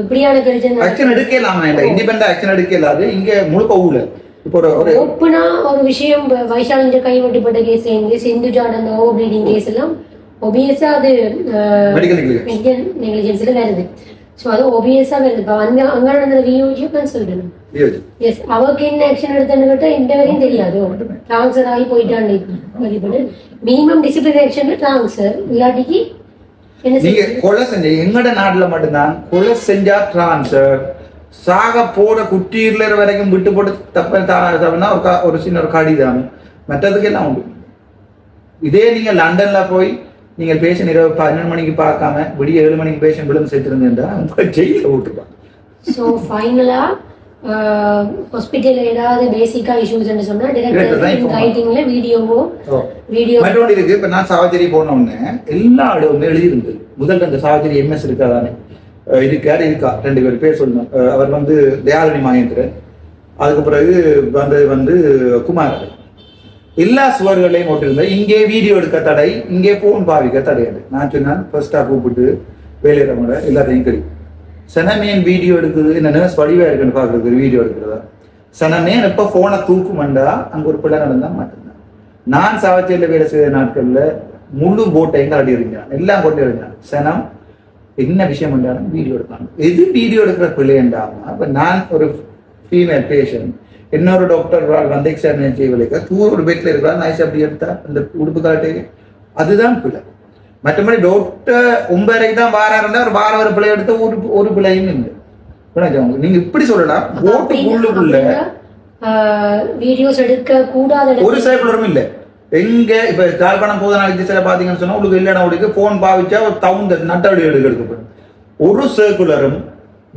இப்படியான ஆக்ஷன் எடுக்கலாம், இண்டிபெண்டன்ட் ஆக்ஷன் எடுக்கலாது. இங்க முழுக்க ஊழல். இப்போ ஓப்பனா ஒரு விஷயம், வைஷாலிஞ்ச கைவெட்டுப்பட்ட கேஸ், சிந்துஜாட அந்த ஓவர் ப்ளீடிங் கேஸ் எல்லாம் ஒபியஸா அது மெடிக்கல் நெக்லிஜென்ஸ்ல வருது. சோ அது ஒபியஸா வருது. இப்போ அங்க நடந்த வியூஜி கன்சல்டன் எஸ் அவருக்கு என்ன ஆக்ஷன் எடுத்தன்னு கேட்டா இந்த வரையும் தெரியாது. டிரான்ஸ்ஃபர் ஆகி போயிட்டான்னு மினிமம் டிசிப்ளின் ஆக்ஷன் டிரான்ஸ்ஃபர் இல்லாட்டிக்கு நீங்க கொலை செஞ்ச எங்கட நாட்டுல மட்டும்தான் கொலை செஞ்சா டிரான்ஸ்ஃபர், சாக போட குட்டியில வரைக்கும் விட்டு போட்டு தப்புனா ஒரு சின்ன ஒரு கடிதம், மற்றதுக்கு எல்லாம் உண்டு. இதே நீங்க லண்டன்ல போய் நீங்க பேஷண்ட் இரவு 12 மணிக்கு பார்க்காம விடிய 7 மணிக்கு பேஷண்ட் விழுந்து சேர்த்திருந்தா உங்க ஜெயில விட்டுருப்பாங்க. சோ ஃபைனலா ஹாஸ்பிடல்ல ஏதாவது பேசிக்கா இஷ்யூஸ் சொன்னா டைரக்டர் ரைட்டிங்ல வீடியோ மற்றொன்று இருக்கு. இப்ப நான் சார்ஜரி போன உடனே எல்லா இடமுமே எழுதி இருந்தது. முதல்ல அந்த சார்ஜரி எம்எஸ் இருக்காதானே இருக்கா 2 பேர் சொல்லணும். அவர் வந்து தயாலினி மகேந்திரன், அதுக்கு பிறகு வந்து குமார். எல்லா சுவர்களையும் போட்டிருந்த இங்கே வீடியோ எடுக்க தடை, இங்கே போன் பாவிக்க தடையாது. நான் சொன்னேன் ஃபர்ஸ்டா கூப்பிட்டு வேலையிடவங்க எல்லாத்தையும் கறி சனமேன் வீடியோ எடுக்குது, என்ன நர்ஸ் வடிவா இருக்குன்னு பாக்குறது வீடியோ எடுக்கிறதா. சனமேன் எப்ப போனை தூக்குமண்டா அங்க ஒரு பிள்ளை நடந்தா மாட்டேன். நான் சாவச்சேரியில வேலை செய்த நாட்கள்ல முழு போட்டையும் காட்டி இருந்தான், எல்லாம் கொண்டு இருந்தான். சனம் என்ன விஷயம் பண்ணாலும் வீடியோ எடுப்பாங்க. எது வீடியோ எடுக்கிற பிள்ளைண்டாம அப்ப நான் ஒரு ஃபீமேல் பேஷண்ட், இன்னொரு டாக்டர் வந்து எக்ஸாமினேஷன் செய்வதற்கு ஒரு பெட்ல இருக்கலாம், நைஸ் அப்படி எடுத்தா அந்த உடுப்பு காட்டு, அதுதான் பிள்ளை. மற்றபடி டாக்டர் 9:30 தான் வாரம் ஒரு வாரம் ஒரு பிள்ளை எடுத்து ஒரு பிள்ளையும் இல்லை. நீங்க இப்படி சொல்லலாம். ஓட்டுக்குள்ளுக்குள்ள வீடியோஸ் எடுக்க கூடாது ஒரு சைக்கிளும் இல்லை. எங்க இப்ப யாழ்ப்பாணம் போதனா சில பாத்தீங்கன்னு சொன்னா உங்களுக்கு இல்லைனா உங்களுக்கு போன் பாவிச்சா ஒரு நட்டவடி எடுக்கப்படும். ஒரு சர்க்குலரும்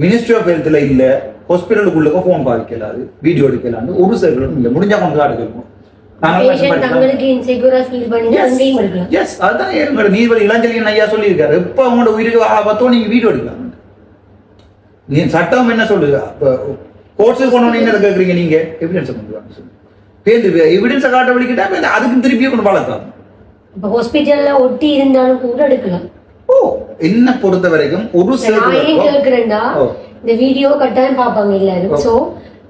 மினிஸ்ட்ரி ஆஃப் ஹெல்த்ல இல்ல, ஹாஸ்பிட்டலுக்குள்ள போன் பாவிக்கலாது, வீடியோ எடுக்கலான்னு ஒரு சர்க்குலரும் இல்லை. முடிஞ்சா கொஞ்சம் எடுக்கணும். நீதிபதி இளஞ்செழியன் ஐயா சொல்லியிருக்காரு, எப்ப அவங்களோட உயிருக்கு ஆபத்தோ நீங்க வீடியோ எடுக்கலாம். நீ சட்டம் என்ன சொல்லுங்க, கோர்ட்ஸுக்கு கொண்டு என்ன கேட்குறீங்க? நீங்க எவிடன்ஸ் எவிடன்ஸை காட்ட வலிக்கிட்டா அதுக்கு திருப்பியே கொண்டு வளர்க்கலாம். ஹாஸ்பிட்டல்ல ஒட்டி இருந்தாலும் கூட எடுக்கலாம். ஓ, என்ன பொறுத்த வரைக்கும் ஒரு கேட்கிறேன்டா இந்த வீடியோ கட்டாயம் பார்ப்பாங்க எல்லாரும். ஸோ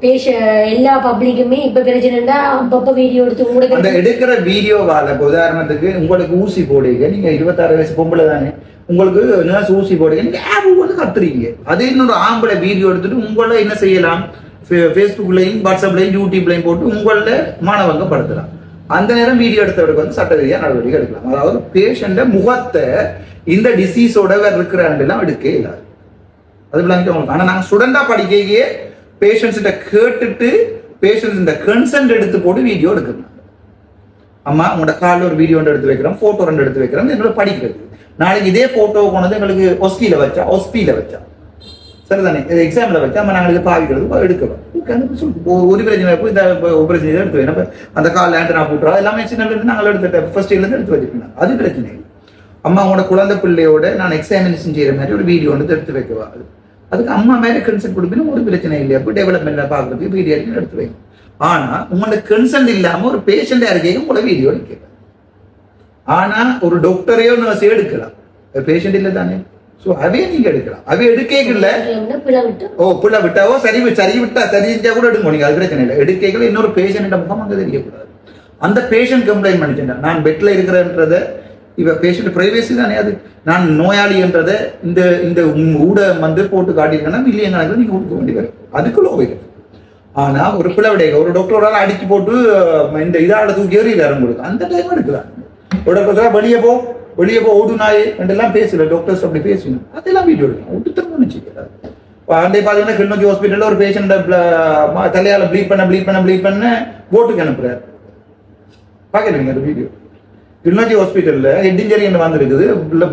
பேச எல்லா பப்ளிக்குமே இப்ப பிரச்சனைடா அப்பப்ப வீடியோ எடுத்து உங்களுக்கு அந்த எடுக்கிற வீடியோவால உதாரணத்துக்கு உங்களுக்கு ஊசி போடுங்க, நீங்க 26 வயசு பொம்பளை தானே, உங்களுக்கு நர்ஸ் ஊசி போடுங்க, நீங்க வந்து கத்துறீங்க. அதே இன்னொரு ஆம்பளை வீடியோ எடுத்துட்டு உங்களை என்ன செய்யலாம், ஃபேஸ்புக்லையும் வாட்ஸ்அப்லையும் யூடியூப்லையும் போட்டு உங்கள மாணவங்க படுத்தலாம். அந்த நேரம் வீடியோ எடுத்தவருக்கு வந்து சட்ட ரீதியாக நடவடிக்கை எடுக்கலாம். அதாவது பேஷண்ட முகத்தை இந்த டிசீஸோட இருக்கிறாண்டெல்லாம் எடுக்க இல்லாது. அது உங்களுக்கு. ஆனா நாங்க ஸ்டூடெண்டா படிக்கையே பேஷண்ட்ஸ் கேட்டுட்டு பேஷண்ட்ஸ் இந்த கன்சென்ட் எடுத்து போட்டு வீடியோ எடுக்கணும். அம்மா உங்களோட காலில் ஒரு வீடியோ எடுத்து வைக்கிறோம், போட்டோ 2 எடுத்து வைக்கிறோம், என்னோட படிக்கிறது. நாளைக்கு இதே போட்டோ கொண்டு எங்களுக்கு ஒஸ்பியில வச்சா சரிதானே, எக்ஸாம்ல வச்சா நம்ம நாங்களுக்கு பாவிக்கிறது எடுக்கிறோம். ஒரு பிரச்சனை இந்த பிரச்சனை எடுத்து வைக்கணும். அந்த கால் ஆண்டனா போட்டுறோம் எல்லாமே சின்ன நாங்கள் எடுத்துட்டு ஃபர்ஸ்ட் இயர்ல இருந்து எடுத்து வச்சிருக்கோம். அது பிரச்சனை இல்லை. அம்மா உங்களோட குழந்தை பிள்ளையோட நான் எக்ஸாமினேஷன் செய்யற மாதிரி ஒரு வீடியோ வந்து எடுத்து வைக்கவா, அதுக்கு அம்மா மேலே கன்சென்ட் கொடுப்பீங்க, ஒரு பிரச்சனை இல்லையா, அப்போ டெவலப்மெண்ட்ல பாக்குறதுக்கு வீடியோ எடுத்து வைங்க. ஆனா உங்களோட கன்சென்ட் இல்லாம ஒரு பேஷண்ட் யாருக்கையும் உங்களோட வீடியோ எடுக்கலாம். ஆனா ஒரு டாக்டரையோ நர்ஸையோ எடுக்கலாம், பேஷண்ட் இல்லை தானே. சோ அவே நீங்க எடுக்கலாம், அவே எடுக்கல புள்ள விட்டாவோ சரி விட்டா சரி செஞ்சா கூட எடுங்க, நீங்க அது பிரச்சனை இல்லை. எடுக்கல இன்னொரு பேஷண்ட் முகம் அங்கே தெரியக்கூடாது. அந்த பேஷண்ட் கம்ப்ளைண்ட் பண்ணிட்டேன், நான் பெட்ல இருக்கிறன்றத இவ பேஷண்ட் பிரைவேசி தானே, அது நான் நோயாளி என்றதை இந்த ஊடகம் வந்து போட்டு காட்டியிருக்கேன்னா மில்லியன் கணக்கில் நீங்க கொடுக்க வேண்டி வரும், அதுக்கு லோ வைக்கிறது. ஆனா ஒரு பிளவுடைய ஒரு டாக்டரோட அடிச்சு போட்டு இந்த இதால தூக்கி ஏறி வேற கொடுக்கும், அந்த டைம் எடுக்கலாம். ஒரு டாக்டர் வெளியே போ ஓடு நாய் எல்லாம் பேசல, டாக்டர்ஸ் அப்படி பேசணும், அதெல்லாம் வீடியோ எடுக்கலாம். விட்டுத்தரணும் நினைச்சுக்கிறாரு. அண்டை பாத்தீங்கன்னா கிளிநொச்சி ஹாஸ்பிட்டல்ல ஒரு பேஷண்ட் தலையால ப்ளீட் பண்ண ஓட்டுக்கு அனுப்புறாரு, பாக்கிறீங்க அந்த வீடியோ. கிளிநொச்சி ஹாஸ்பிட்டல்ல ஹெட் இன்ஜரி வந்துருக்குது,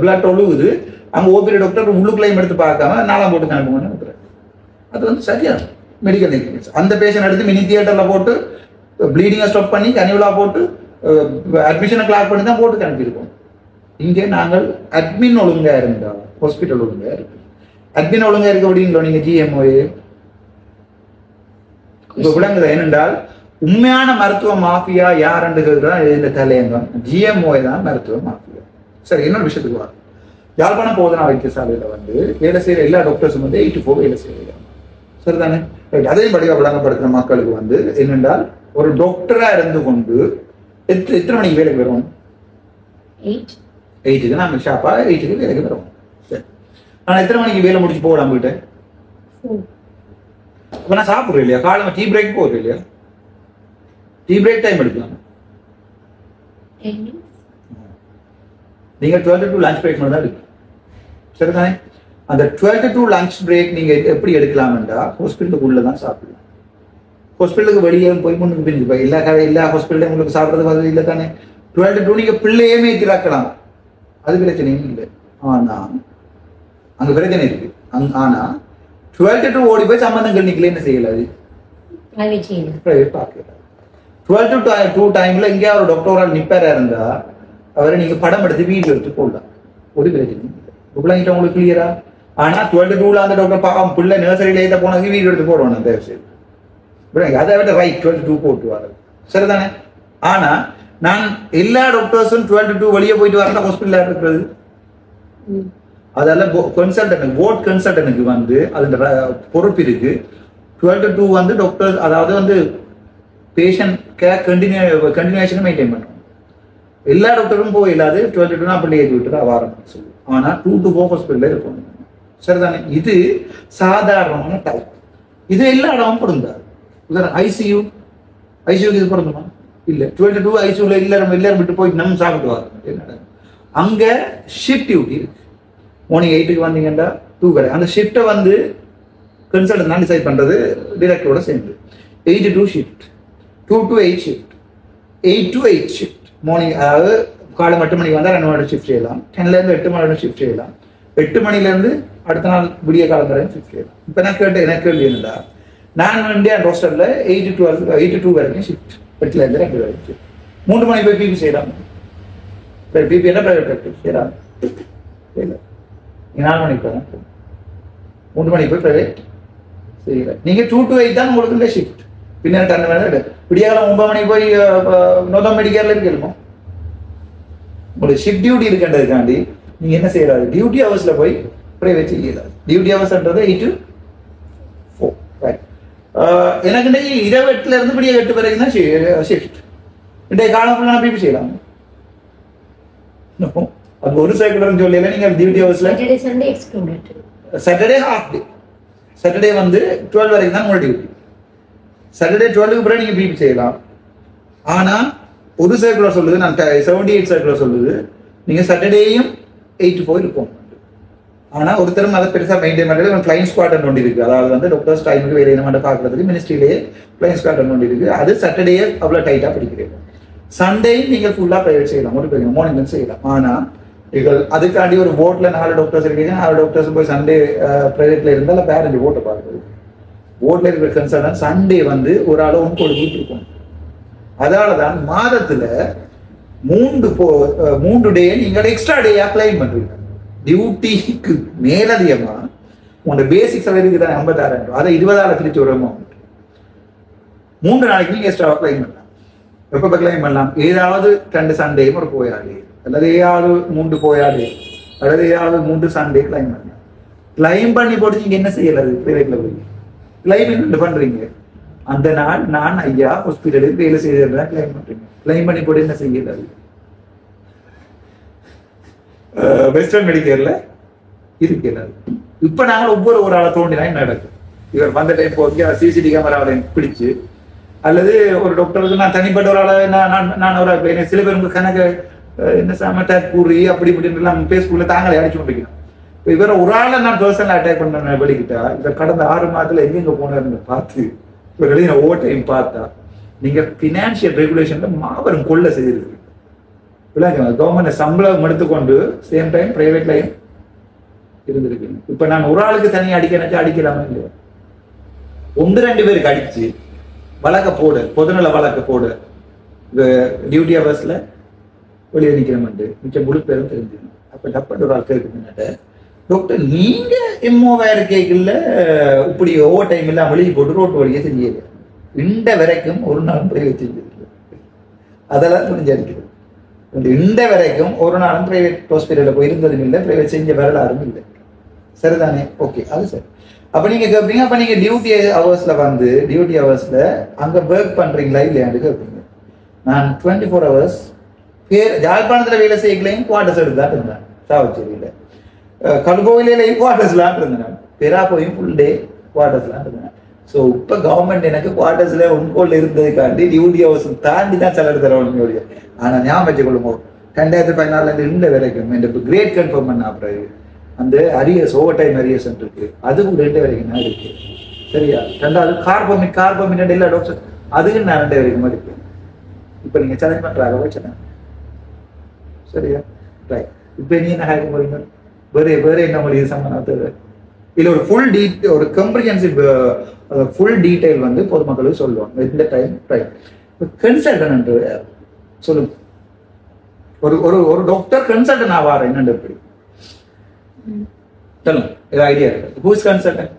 பிளட் ஒழுகுது, அங்க ஓபிடி டாக்டர் உள்ளுக்குள்ளையும் எடுத்து பார்க்காம 4ஆம் போட்டு அனுப்புங்கன்னு அனுப்புறாரு. அது வந்து சரியா மெடிக்கல் நெக்லிஜென்ஸ். அந்த பேஷண்ட் எடுத்து மினி தியேட்டர்ல போட்டு ப்ளீடிங்கை ஸ்டாப் பண்ணி கனிவுலா போட்டு அட்மிஷனை கிளாக் பண்ணி தான் போட்டு அனுப்பியிருக்கோம். இங்கே நாங்கள் அட்மின் ஒழுங்கா இருந்தா ஹாஸ்பிட்டல் ஒழுங்கா இருக்கு. அட்மின் ஒழுங்கா இருக்க அப்படின்றோம். நீங்க ஜிஎம்ஓ இப்ப விளங்குதா? ஏனென்றால் உண்மையான மருத்துவ மாஃபியா யாருன்றதுதான் இந்த தலையங்கம். ஜிஎம்ஓ தான் மருத்துவ மாஃபியா. சரி, இன்னொரு விஷயத்துக்கு வரும். யாழ்ப்பாணம் போதனா வைத்தியசாலையில வந்து வேலை செய்யற எல்லா டாக்டர்ஸும் வந்து 8 to 4 வேலை செய்யறாங்க, சரிதானே? அதையும் படிவா விளங்கப்படுத்துற மக்களுக்கு வந்து என்னென்றால் ஒரு டாக்டரா இருந்து கொண்டு எத்தனை மணிக்கு வேலைக்கு வருவோம்? 8க்கு நாம ஷாப்பா 8க்கு வேலைக்கு வருவோம். சரி, நான் எத்தனை மணிக்கு வேலை முடிச்சு போடாம போயிட்டேன்? அப்ப நான் சாப்பிடுறேன் இல்லையா, காலமா டீ பிரேக் போடுறேன் இல்லையா, டீ பிரேக் டைம் எடுக்கலாம். நீங்க 12 to 2 லஞ்ச் பிரேக் மட்டும் தான் இருக்கு, சரிதானே? அந்த 12 to 2 லஞ்ச் பிரேக் நீங்க எப்படி எடுக்கலாம்டா ஹாஸ்பிட்டலுக்கு உள்ளதான் சாப்பிடலாம். ஹாஸ்பிட்டலுக்கு வெளியே போய் முன்னுக்கு பிரிஞ்சு போய் எல்லா ஹாஸ்பிட்டலையும் உங்களுக்கு சாப்பிட்றது வசதி இல்லை தானே. 12 to 2 நீங்க பிள்ளையே ஏற்றிராக்கலாம், அது பிரச்சனையும் இல்லை. ஆனா அங்க பிரச்சனை இருக்கு. ஆனா 12 to 2 ஓடி போய் சம்பந்தங்கள் நிக்கல என்ன செய்யலாது, பிரைவேட் பார்க்கலாம். 12 to 2 டைம்ல இங்கே ஒரு டாக்டரால் நிப்பேரா இருந்தா அவரை நீங்க படம் எடுத்து வீடியோ எடுத்து போடலாம், ஒரு பிரச்சனை இல்லை. உங்களுக்கு கிளியரா? ஆனா 12 to 2 அந்த டாக்டர் பாவம் பிள்ளை நர்சரியில ஏற்ற போனதுக்கு வீடியோ எடுத்து போடுவாங்க, தயவு செய்து அதை விட ரைட் 12 to 2 போட்டு வர்றது சரிதானே. ஆனா நான் எல்லா டாக்டர்ஸும் 12 to 2 வெளியே போயிட்டு வரேன் ஹாஸ்பிட்டல் இருக்கிறது. அதெல்லாம் கன்சல்டன்ட் போர்ட் கன்சல்டன்ட்டுக்கு வந்து அது பொறுப்பு இருக்கு. 12 to 2 வந்து டாக்டர் அதாவது வந்து பேஷண்ட் கேர் கண்டினியூஷன் மெயின்டைன் பண்ணுவோம். எல்லா டாக்டரும் போய் இல்லாது 12 to 2 அப்படி ஏற்றி விட்டு வாரம் சொல்லி. ஆனா 2 to 4 ஹாஸ்பிட்டல் இருக்கும், சரிதானே? இது சாதாரணமான டைப். இது எல்லா இடமும் பொருந்தாது. ஐசியூ இது பொருந்துமா? இல்ல. 12 to 2 ஐசியூல எல்லாரும் விட்டு போய் நம்ம சாப்பிட்டு வரோம். அங்க ஷிஃப்ட் டியூட்டி இருக்கு. மார்னிங் 8க்கு வந்தீங்கன்னா 2 கடை அந்த ஷிஃப்ட்டை வந்து கன்சல்டன்ட் தான் டிசைட் பண்றது டிரெக்டரோட சேர்ந்து. 8 to 2 shift, 2 to 8 shift, 8 to 8 shift. Morning அதாவது காலை 8 மணிக்கு வந்தால் 2 மணி ஷிஃப்ட் செய்யலாம், 10ல இருந்து 8 மணி வரை ஷிஃப்ட் செய்யலாம், 8 மணிலேருந்து அடுத்த நாள் விடிய காலம் வரை ஷிஃப்ட் செய்யலாம். இப்போ நான் எனக்கு கேள்வி என்னடா, நான் வந்து அந்த ஹாஸ்டல்ல 8 to 2 வரைக்கும் ஷிஃப்ட், 8ல இருந்து 2 வரைக்கும் 3 மணி போய் பிபி செய்யலாம். பிபி என்ன பிரைவேட் ப்ராக்டிஸ் செய்யலாம் இல்லை, 4 மணிக்கு போகலாம், 3 மணிக்கு போய் பிரைவேட் செய்யல. நீங்க 2 to 8 தான் உங்களுக்கு இந்த ஷிஃப்ட். பின்னாடி 10 மணி விடியகாலம் 9 மணிக்கு போய் நோதம் மெடிக்கேர்ல இருக்கணுமோ உங்களுக்கு ஷிஃப்ட் டியூட்டி இருக்கின்றதுக்காண்டி நீங்க என்ன செய்யறாரு, டியூட்டி ஹவர்ஸ்ல போய் பிரைவேட் செய்யறாரு. டியூட்டி ஹவர்ஸ்ன்றது 8 to 4 ரைட். எனக்கு இன்னைக்கு 28 இருந்து விடிய 8 வரைக்கும் தான் ஷிஃப்ட். இன்றைய காலம் ஃபுல்லாக நான் போய் செய்யலாம். அது ஒரு சைக்கிள் சொல்லல. நீங்கள் டியூட்டி ஹவர்ஸ்ல சாட்டர்டே ஹாஃப் டே. சாட்டர்டே வந்து 12 வரைக்கும் தான் உங்களோட டியூட்டி. சாட்டர்டே 12க்கு பிறகு நீங்க பிபி செய்யலாம். ஆனா ஒரு சர்க்குலர் சொல்லுது, நான் 78 சர்க்குலர் சொல்லுது, நீங்க சாட்டர்டேயும் 8 to 4 இருக்கும். ஆனா ஒருத்தரும் அதை பெருசா மெயின்டைன் பண்றது கிளைண்ட் ஸ்குவாட்டன் ஒன்று இருக்கு. அதாவது வந்து டாக்டர்ஸ் டைமுக்கு வேலை என்ன பார்க்கறதுக்கு மினிஸ்ட்ரியிலேயே கிளைண்ட் ஸ்குவாட்டன் ஒன்று இருக்கு. அது சாட்டர்டே அவ்வளோ டைட்டா பிடிக்கிறீங்க. சண்டே நீங்க ஃபுல்லா பிரைவேட் செய்யலாம், ஒரு மார்னிங் செய்யலாம். ஆனா நீங்கள் அதுக்காண்டி ஒரு போர்ட்ல 4 டாக்டர்ஸ் இருக்கீங்க, 4 டாக்டர்ஸ் போய் சண்டே பிரைவேட்ல இருந்தாலும் பேரண்ட் ஓட்டை பார்க்குறது. ஓட்ல இருக்கிற கன்சர்ன் சண்டே வந்து ஒரு அளவு ஒன்று கொடுக்கிட்டு இருக்கும். அதனாலதான் மாதத்துல 3 டே நீங்கள் எக்ஸ்ட்ரா டே அப்ளை பண்றீங்க. டியூட்டிக்கு மேலதிகமா உங்களோட பேசிக் சேலரிக்கு தான் 56,000, அதை 20,000 பிரிச்சு ஒரு அமௌண்ட் 3 நாளைக்கு நீங்க எக்ஸ்ட்ரா கிளைம் பண்ணலாம். எப்ப கிளைம் பண்ணலாம்? ஏதாவது 2 சண்டேயும் ஒரு போயாடு, அல்லது ஏதாவது 3 போயாடு, அல்லது ஏதாவது 3 சண்டே கிளைம் பண்ணலாம். கிளைம் பண்ணி போட்டு நீங்க என்ன செய்யறது? பிரைவேட்ல போய் கிளைம் என்ன பண்றீங்க? அந்த நாள் நான் ஐயா ஹாஸ்பிட்டலுக்கு வேலை செய்யறதா கிளைம் பண்றீங்க. கிளைம் பண்ணி போட்டு என்ன செய்யறது? வெஸ்டர்ன் மெடிக்கேர்ல இருக்கிறது. இப்ப நாங்கள் ஒவ்வொரு ஒரு ஆளை தோண்டினா என்ன நடக்கும்? இவர் வந்த டைம் போய் சிசிடிவி கேமராவை பிடிச்சு, அல்லது ஒரு டாக்டருக்கு நான் தனிப்பட்ட ஒரு ஆளை நான் ஒரு சில பேருக்கு கணக்கு என்ன அட்டாக் கூறி அப்படி இப்படின்னு எல்லாம் பேஸ்புக்ல தாங்களே அடிச்சு கொண்டிருக்கணும். இப்போ இவரை ஒரு ஆளை நான் பர்சனல் அட்டாக் பண்ண வெளிக்கிட்டா, இவர் கடந்த 6 மாதத்துல எங்கெங்க போனாருன்னு பார்த்து இவர் எழுதின ஓவர் டைம் பார்த்தா நீங்க பினான்சியல் ரெகுலேஷன்ல மாபெரும் கொள்ள செய்திருக்கு. கவர்மெண்ட் சம்பளம் எடுத்துக்கொண்டு சேம் டைம் பிரைவேட்லையும் இருந்திருக்கு. இப்ப நான் ஒரு ஆளுக்கு தனியாக அடிக்கலாமா இல்லையா? 1-2 பேருக்கு அடிச்சு வழக்க போடு, பொதுநல வழக்க போடு, டியூட்டி ஹவர்ஸ்ல வெளியே நிக்கிறோம்ட்டு மிச்சம் முழு பேரும் தெரிஞ்சுக்கணும். அப்ப டப்பட்டு ஒரு ஆள் கேட்குறேன், டாக்டர் நீங்க எம்மோ வேற கேட்கல இப்படி ஓவர் டைம் எல்லாம் வெளியே போட்டு ரோட்டு வழியே செஞ்சது இந்த வரைக்கும் ஒரு நாளும் பிரைவேட் செஞ்சிருக்கு. அதெல்லாம் புரிஞ்சு அடிக்கிறது. இந்த வரைக்கும் ஒரு நாளும் பிரைவேட் ஹாஸ்பிட்டலில் போய் இருந்ததும் இல்லை, பிரைவேட் செஞ்ச வரலாறும் இல்லை. சரிதானே? ஓகே, அது சரி. அப்ப நீங்க கேட்பீங்க, அப்ப நீங்க டியூட்டி ஹவர்ஸ்ல வந்து டியூட்டி ஹவர்ஸ்ல அங்க ஒர்க் பண்றீங்களா இல்லையான்னு கேட்பீங்க. நான் 24 hours யாழ்ப்பாணத்துல வேலை செய்யலையும் குவார்டர்ஸ் எடுத்துதான் இருந்தேன். சாவச்சேரியில கல்கோவிலையும் குவார்டர்ஸ்லாம் இருந்தேன். பெராப்போயும் ஃபுல் டே குவார்டர்ஸ்லாம் இருந்தேன். ஸோ இப்போ கவர்மெண்ட் எனக்கு குவார்டர்ஸ்ல ஒன்கோல் இருந்ததுக்காண்டி டியூட்டி ஹவர்ஸ் தாண்டி தான் சேலரி தரணும். ஆனால் ஞாபகம் வச்சுக்கொள்ளுமோ 2014 இந்த வரைக்கும் இந்த கிரேட் கன்ஃபார்ம் பண்ண அப்புறம் அந்த அரியர்ஸ் ஓவர் டைம் அரியர்ஸ் இருக்கு, அது கூட 2 வரைக்கும் நான் இருக்கு. சரியா? 2வது கார்போமின் எல்லா டாக்டர் அதுக்கு நான் 2 வரைக்கும் இருக்கு. இப்போ நீங்க சேலஞ்ச் பண்றாங்க வச்சுனா சரியா? ரைட். இப்போ நீ என்ன ஹேக் போறீங்க? வேற என்ன உங்களுக்கு சம்பந்தம் இல்ல? ஒரு ஃபுல் ஒரு கம்ப்ரிஹென்சிவ் ஃபுல் டீடைல் வந்து பொதுமக்களுக்கு சொல்லுவாங்க இந்த டைம். ரைட். கன்சல்டன்ட் சொல்லுங்க. ஒரு டாக்டர் கன்சல்டன் ஆவார் என்னன்னு எப்படி சொல்லுங்க? ஐடியா இருக்கு. Who's consultant?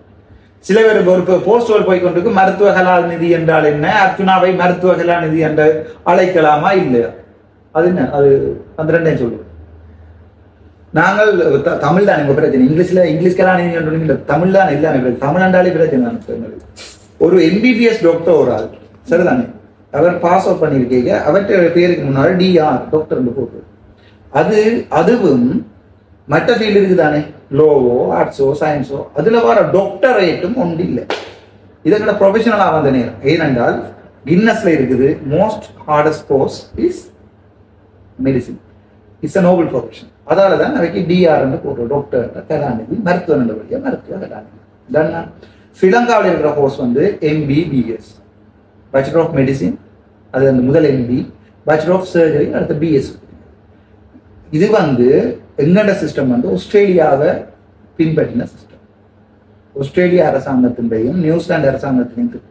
சில பேருக்கு ஒரு போஸ்டர் போய் கொண்டிருக்கு, மருத்துவ கலால் நிதி என்றால் என்ன, அர்ச்சுனாவை மருத்துவ கலா நிதி என்று அழைக்கலாமா இல்லையா? அது என்ன? அது அந்த 2 சொல்லுவோம். நாங்கள் தமிழ் தான் எங்க பிரச்சனை. இங்கிலீஷ் கலாநிதி தமிழ் தான் இல்லாம தமிழ் என்றாலே பிரச்சனை. ஒரு எம்பிபிஎஸ் டாக்டர் ஒரு ஆள் சரிதானே, அவர் பாஸ் அவுட் பண்ணியிருக்கீங்க, அவற்றை பேருக்கு முன்னாடி டிஆர் டாக்டர் போட்டு அதுவும் மற்ற ஃபீல்டு இருக்குதானே, லோவோ ஆர்ட்ஸோ சயின்ஸோ, அதுல வர டாக்டரேட்டும் ஒன்று இல்லை. இதை கூட ப்ரொஃபஷனலாக வந்த நேரம். ஏனென்றால் கின்னஸ்ல இருக்குது most hardest course is medicine. It's a Nobel profession. அதால தான் அவைக்கு டிஆர் போடுறோம், டாக்டர் கலாநிதி, மருத்துவ நல்லபடியா மருத்துவ கலாநிதி. ஸ்ரீலங்காவில் இருக்கிற கோர்ஸ் வந்து MBBS, பேச்சுலர் ஆஃப் மெடிசின், அது அந்த முதல் MB, பேச்சுலர் ஆஃப் சர்ஜரி, அடுத்த BS. இது வந்து எங்கட சிஸ்டம் வந்து ஆஸ்திரேலியாவை பின்பற்றின சிஸ்டம். ஆஸ்திரேலியா அரசாங்கத்தின்றையும் நியூசிலாந்து அரசாங்கத்தினையும்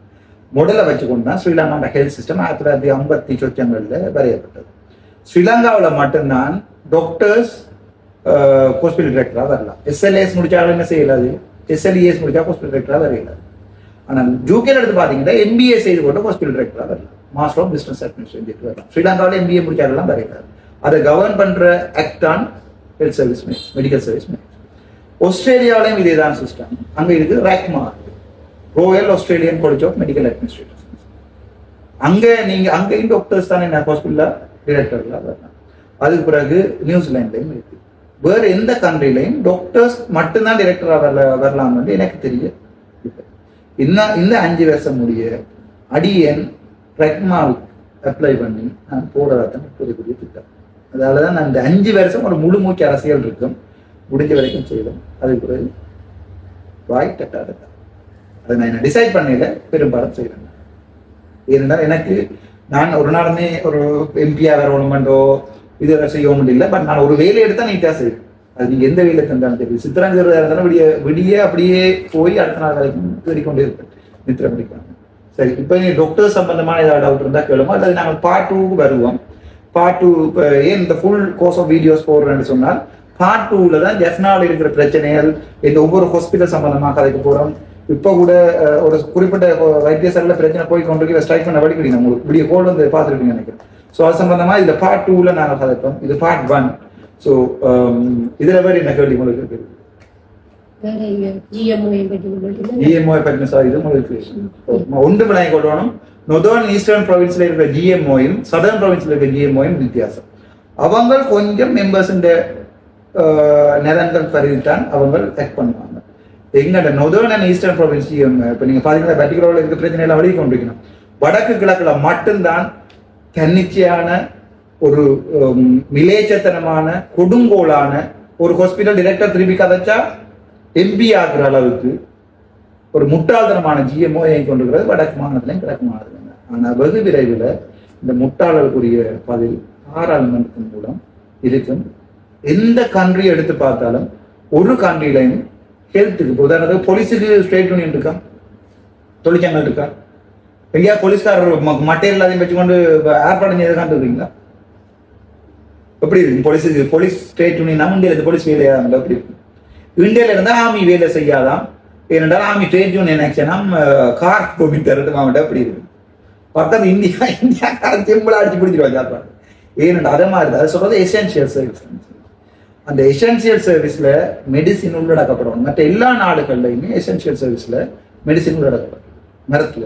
முதல்ல வச்சுக்கொண்டு தான் ஸ்ரீலங்கா ஹெல்த் சிஸ்டம் 1950 சொச்சங்களில் வரையப்பட்டது. ஸ்ரீலங்காவில் மட்டும்தான் டாக்டர்ஸ் ஹாஸ்பிட்டல் டிரெக்டரா வரலாம். SLAS முடிச்சாலும் என்ன செய்யலாது, SLES முடிச்சா ஹாஸ்பிட்டல் டிரெக்டரா வரையலாது. ஆனால் யூகேல எடுத்து பார்த்தீங்கன்னா MBA செய்து கொண்டு ஹாஸ்பிட்டல் டிரெக்டரா வரலாம், மாஸ்டர் ஆஃப் பிசினஸ் அட்மினிஸ்ட்ரேஷன் வரலாம். ஸ்ரீலங்காவில் MBA முடிச்சாலும் வரையலாது. அதை கவர்ன் பண்ற act on health service medical service. ஆஸ்திரேலியாவிலையும் இதே தான் சிஸ்டம். அங்க இருக்கு RACMA. Royal Australian college of medical administrators. அங்கேயும் டாக்டர்ஸ் தானே என்ன ஹாஸ்பிட்டல்ல டிரெக்டர்ல வரலாம். அதுக்கு பிறகு நியூசிலாண்ட்லையும் இருக்கு. வேற எந்த கண்ட்ரிலையும் டாக்டர்ஸ் மட்டும்தான் டிரெக்டரா வரலாம் வந்து எனக்கு தெரியும். இந்த 5 வருஷம் முடிய அடியன் ரெக்மாவுக்கு அப்ளை பண்ணி நான் போடுறதான் பெரிய திட்டம். அதாலதான் நான் இந்த 5 வருஷம் ஒரு முழு மூச்சு அரசியல் இருக்கும், முடிஞ்ச வரைக்கும் செய்யலாம். அதுக்கு பிறகு வாய் தட்டாத அதை நான் என்ன டிசைட் பண்ணல, பெரும்பாலும் செய்யறேன். ஏனென்றால் எனக்கு நான் ஒரு நாளுமே ஒரு எம்பியா வரணுமெண்டோ இது செய்ய முடியல. பட் நான் ஒரு வேலையை எடுத்தா நீட்டா செய்வேன். அது நீங்க எந்த வேலையை தந்தாலும் தெரியும். சித்திரங்கிறதா இருந்தாலும் விடிய அப்படியே போய் அடுத்த நாள் வரைக்கும் தேடிக்கொண்டே இருப்பேன், நித்திர முடிக்கலாம். சரி, இப்போ நீ டாக்டர் சம்பந்தமான ஏதாவது டவுட் இருந்தால் கேளுமோ, அல்லது நாங்கள் பார்ட் 2க்கு வருவோம். பார்ட் 2 இப்போ ஏன் இந்த ஃபுல் கோர்ஸ் ஆஃப் வீடியோஸ் போடுறேன்னு சொன்னால், பார்ட் 2ல தான் ஜெஃப்னாவில் இருக்கிற பிரச்சனைகள், இந்த ஒவ்வொரு ஹாஸ்பிட்டல் சம்பந்தமாக கதைக்க போகிறோம். இப்போ கூட ஒரு குறிப்பிட்ட வைத்தியசாலையில் பிரச்சனை போய் கொண்டு ஸ்ட்ரைக் பண்ண வடிக்கடி உங்களுக்கு இப்படியே கோல் வந்து பார்த்துருப்பீங்க நினைக்கிறேன். ஸோ அது சம்பந்தமாக இந்த பார்ட் 2ல நாங்கள் கதைப்போம். இது பார்ட் 1. ஸோ இதில் வேறு என்ன கேள்வி உங்களுக்கு இருக்கு? GMO பற்றின சார் இது உங்களுக்கு ஒன்று விளங்கி கொள்ளணும். நொதர்ன் ஈஸ்டர்ன் ப்ரொவின்ஸ்ல இருக்கிற GMOயும் சதர்ன் ப்ரொவின்ஸ்ல இருக்கிற GMOயும் வித்தியாசம். அவங்க கொஞ்சம் மெம்பர்ஸ் நிரந்தரம் கருதித்தான் அவங்க ஆக்ட் பண்ணுவாங்க. எங்கட நொதர்ன் அண்ட் ஈஸ்டர்ன் ப்ரொவின்ஸ் இப்போ நீங்க பாத்தீங்கன்னா பர்டிகுலர்ல இருக்க பிரச்சனை எல்லாம் வெளியே கொண்டிருக்கணும். வடக்கு கிழக்குல மட்டும்தான் தன்னிச்சையான ஒரு மிலேச்சத்தனமான கொடுங்கோலான ஒரு ஹாஸ்பிட்டல் டிரெக்டர் திருப்பி கதைச்சா எம்பி ஆகிற அளவுக்கு ஒரு முட்டாள்தனமான GMO கொண்டிருக்கிறது வடக்கு மாநிலத்திலையும் கிழக்கு மாநிலத்திலும். ஆனால் வெகு விரைவில் இந்த முட்டாளர்களுக்குரிய பதில் பாராளுமன்றத்தின் மூலம் இருக்கும். எந்த கண்ட்ரி எடுத்து பார்த்தாலும் ஒரு கண்ட்ரிலையும் ஹெல்த்துக்கு, உதாரணத்துக்கு போலீஸுக்கு ஸ்டேட் யூனியன் இருக்கா, தொழிற்சங்கம் இருக்கா? எங்கேயா போலீஸ்காரர் மட்டையில் எல்லாத்தையும் வச்சுக்கொண்டு ஏற்பாடு செய்யறதுக்கான் இருக்கீங்களா? எப்படி இருக்கு போலீஸுக்கு? போலீஸ் ஸ்டேட் யூனியன் இந்தியாவில் போலீஸ் வேலையா எப்படி இருக்கு? இந்தியாவில இருந்தா ஆர்மி வேலை செய்யாதான். ஏனென்றால் ஆர்மி ட்ரேட் யூனியன் ஆக்ஷனாம் கார் கோவின் தரட்டு மாவட்டம் அப்படி இருக்கு. பக்கத்து இந்தியாக்காரன் சிம்பிளா அடிச்சு பிடிச்சிருவாங்க சாப்பாடு. ஏனென்றால் அதை மாதிரி அதை சொல்றது எசென்சியல் சர்வீஸ். அந்த எசென்சியல் சர்வீஸ்ல மெடிசின் உள்ளடக்கப்படும். மற்ற எல்லா நாடுகள்லையுமே எசென்சியல் சர்வீஸ்ல மெடிசின் உள்ளடக்கப்படும் மருத்துவ.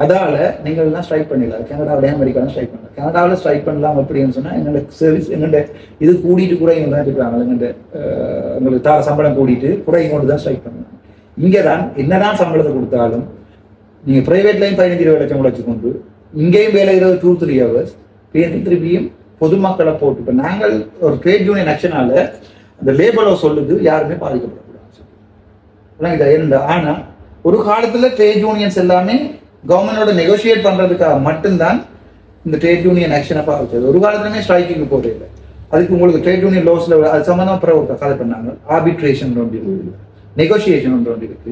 அதால நீங்கள் எல்லாம் ஸ்ட்ரைக் பண்ணிடலாம். கனடாவிலையும் அமெரிக்காவும் ஸ்ட்ரைக் பண்ணலாம். கனடாவில் ஸ்ட்ரைக் பண்ணலாம் அப்படின்னு சொன்னா எங்களோட சர்வீஸ் எங்கள்ட இது கூட்டிட்டு குறைங்க தான் இருக்கிறாங்க. எங்கள்ட உங்களுக்கு சம்பளம் கூட்டிட்டு குறைங்க கொண்டு தான் ஸ்ட்ரைக் பண்ணலாம். இங்கதான் என்னதான் சம்பளத்தை கொடுத்தாலும் நீங்க பிரைவேட்லையும் 15-20 லட்சம் வச்சுக்கொண்டு இங்கேயும் வேலை 2-3 hours திருப்பியும் பொதுமக்களை போட்டு. இப்போ நாங்கள் ஒரு ட்ரேட் யூனியன் ஆக்ஷனால அந்த லேபலோ சொல்லுது யாருமே பாதிக்கப்படக்கூடாது. ஆனா ஒரு காலத்துல ட்ரேட் யூனியன்ஸ் எல்லாமே கவர்மெண்டோட நெகோசியேட் பண்றதுக்காக மட்டும்தான் இந்த ட்ரேட் யூனியன் ஆக்ஷனை பார்க்குறது. ஒரு காலத்துலயுமே ஸ்ட்ரைக்கிங் போறது இல்லை. அதுக்கு உங்களுக்கு ட்ரேட் யூனியன் லோஸ்ல அது சம்பந்தமா கதை பண்ணாங்க. ஆர்பிட்ரேஷன் ஒன்று இருக்கு, நெகோசியேஷன் ஒன்று இருக்கு.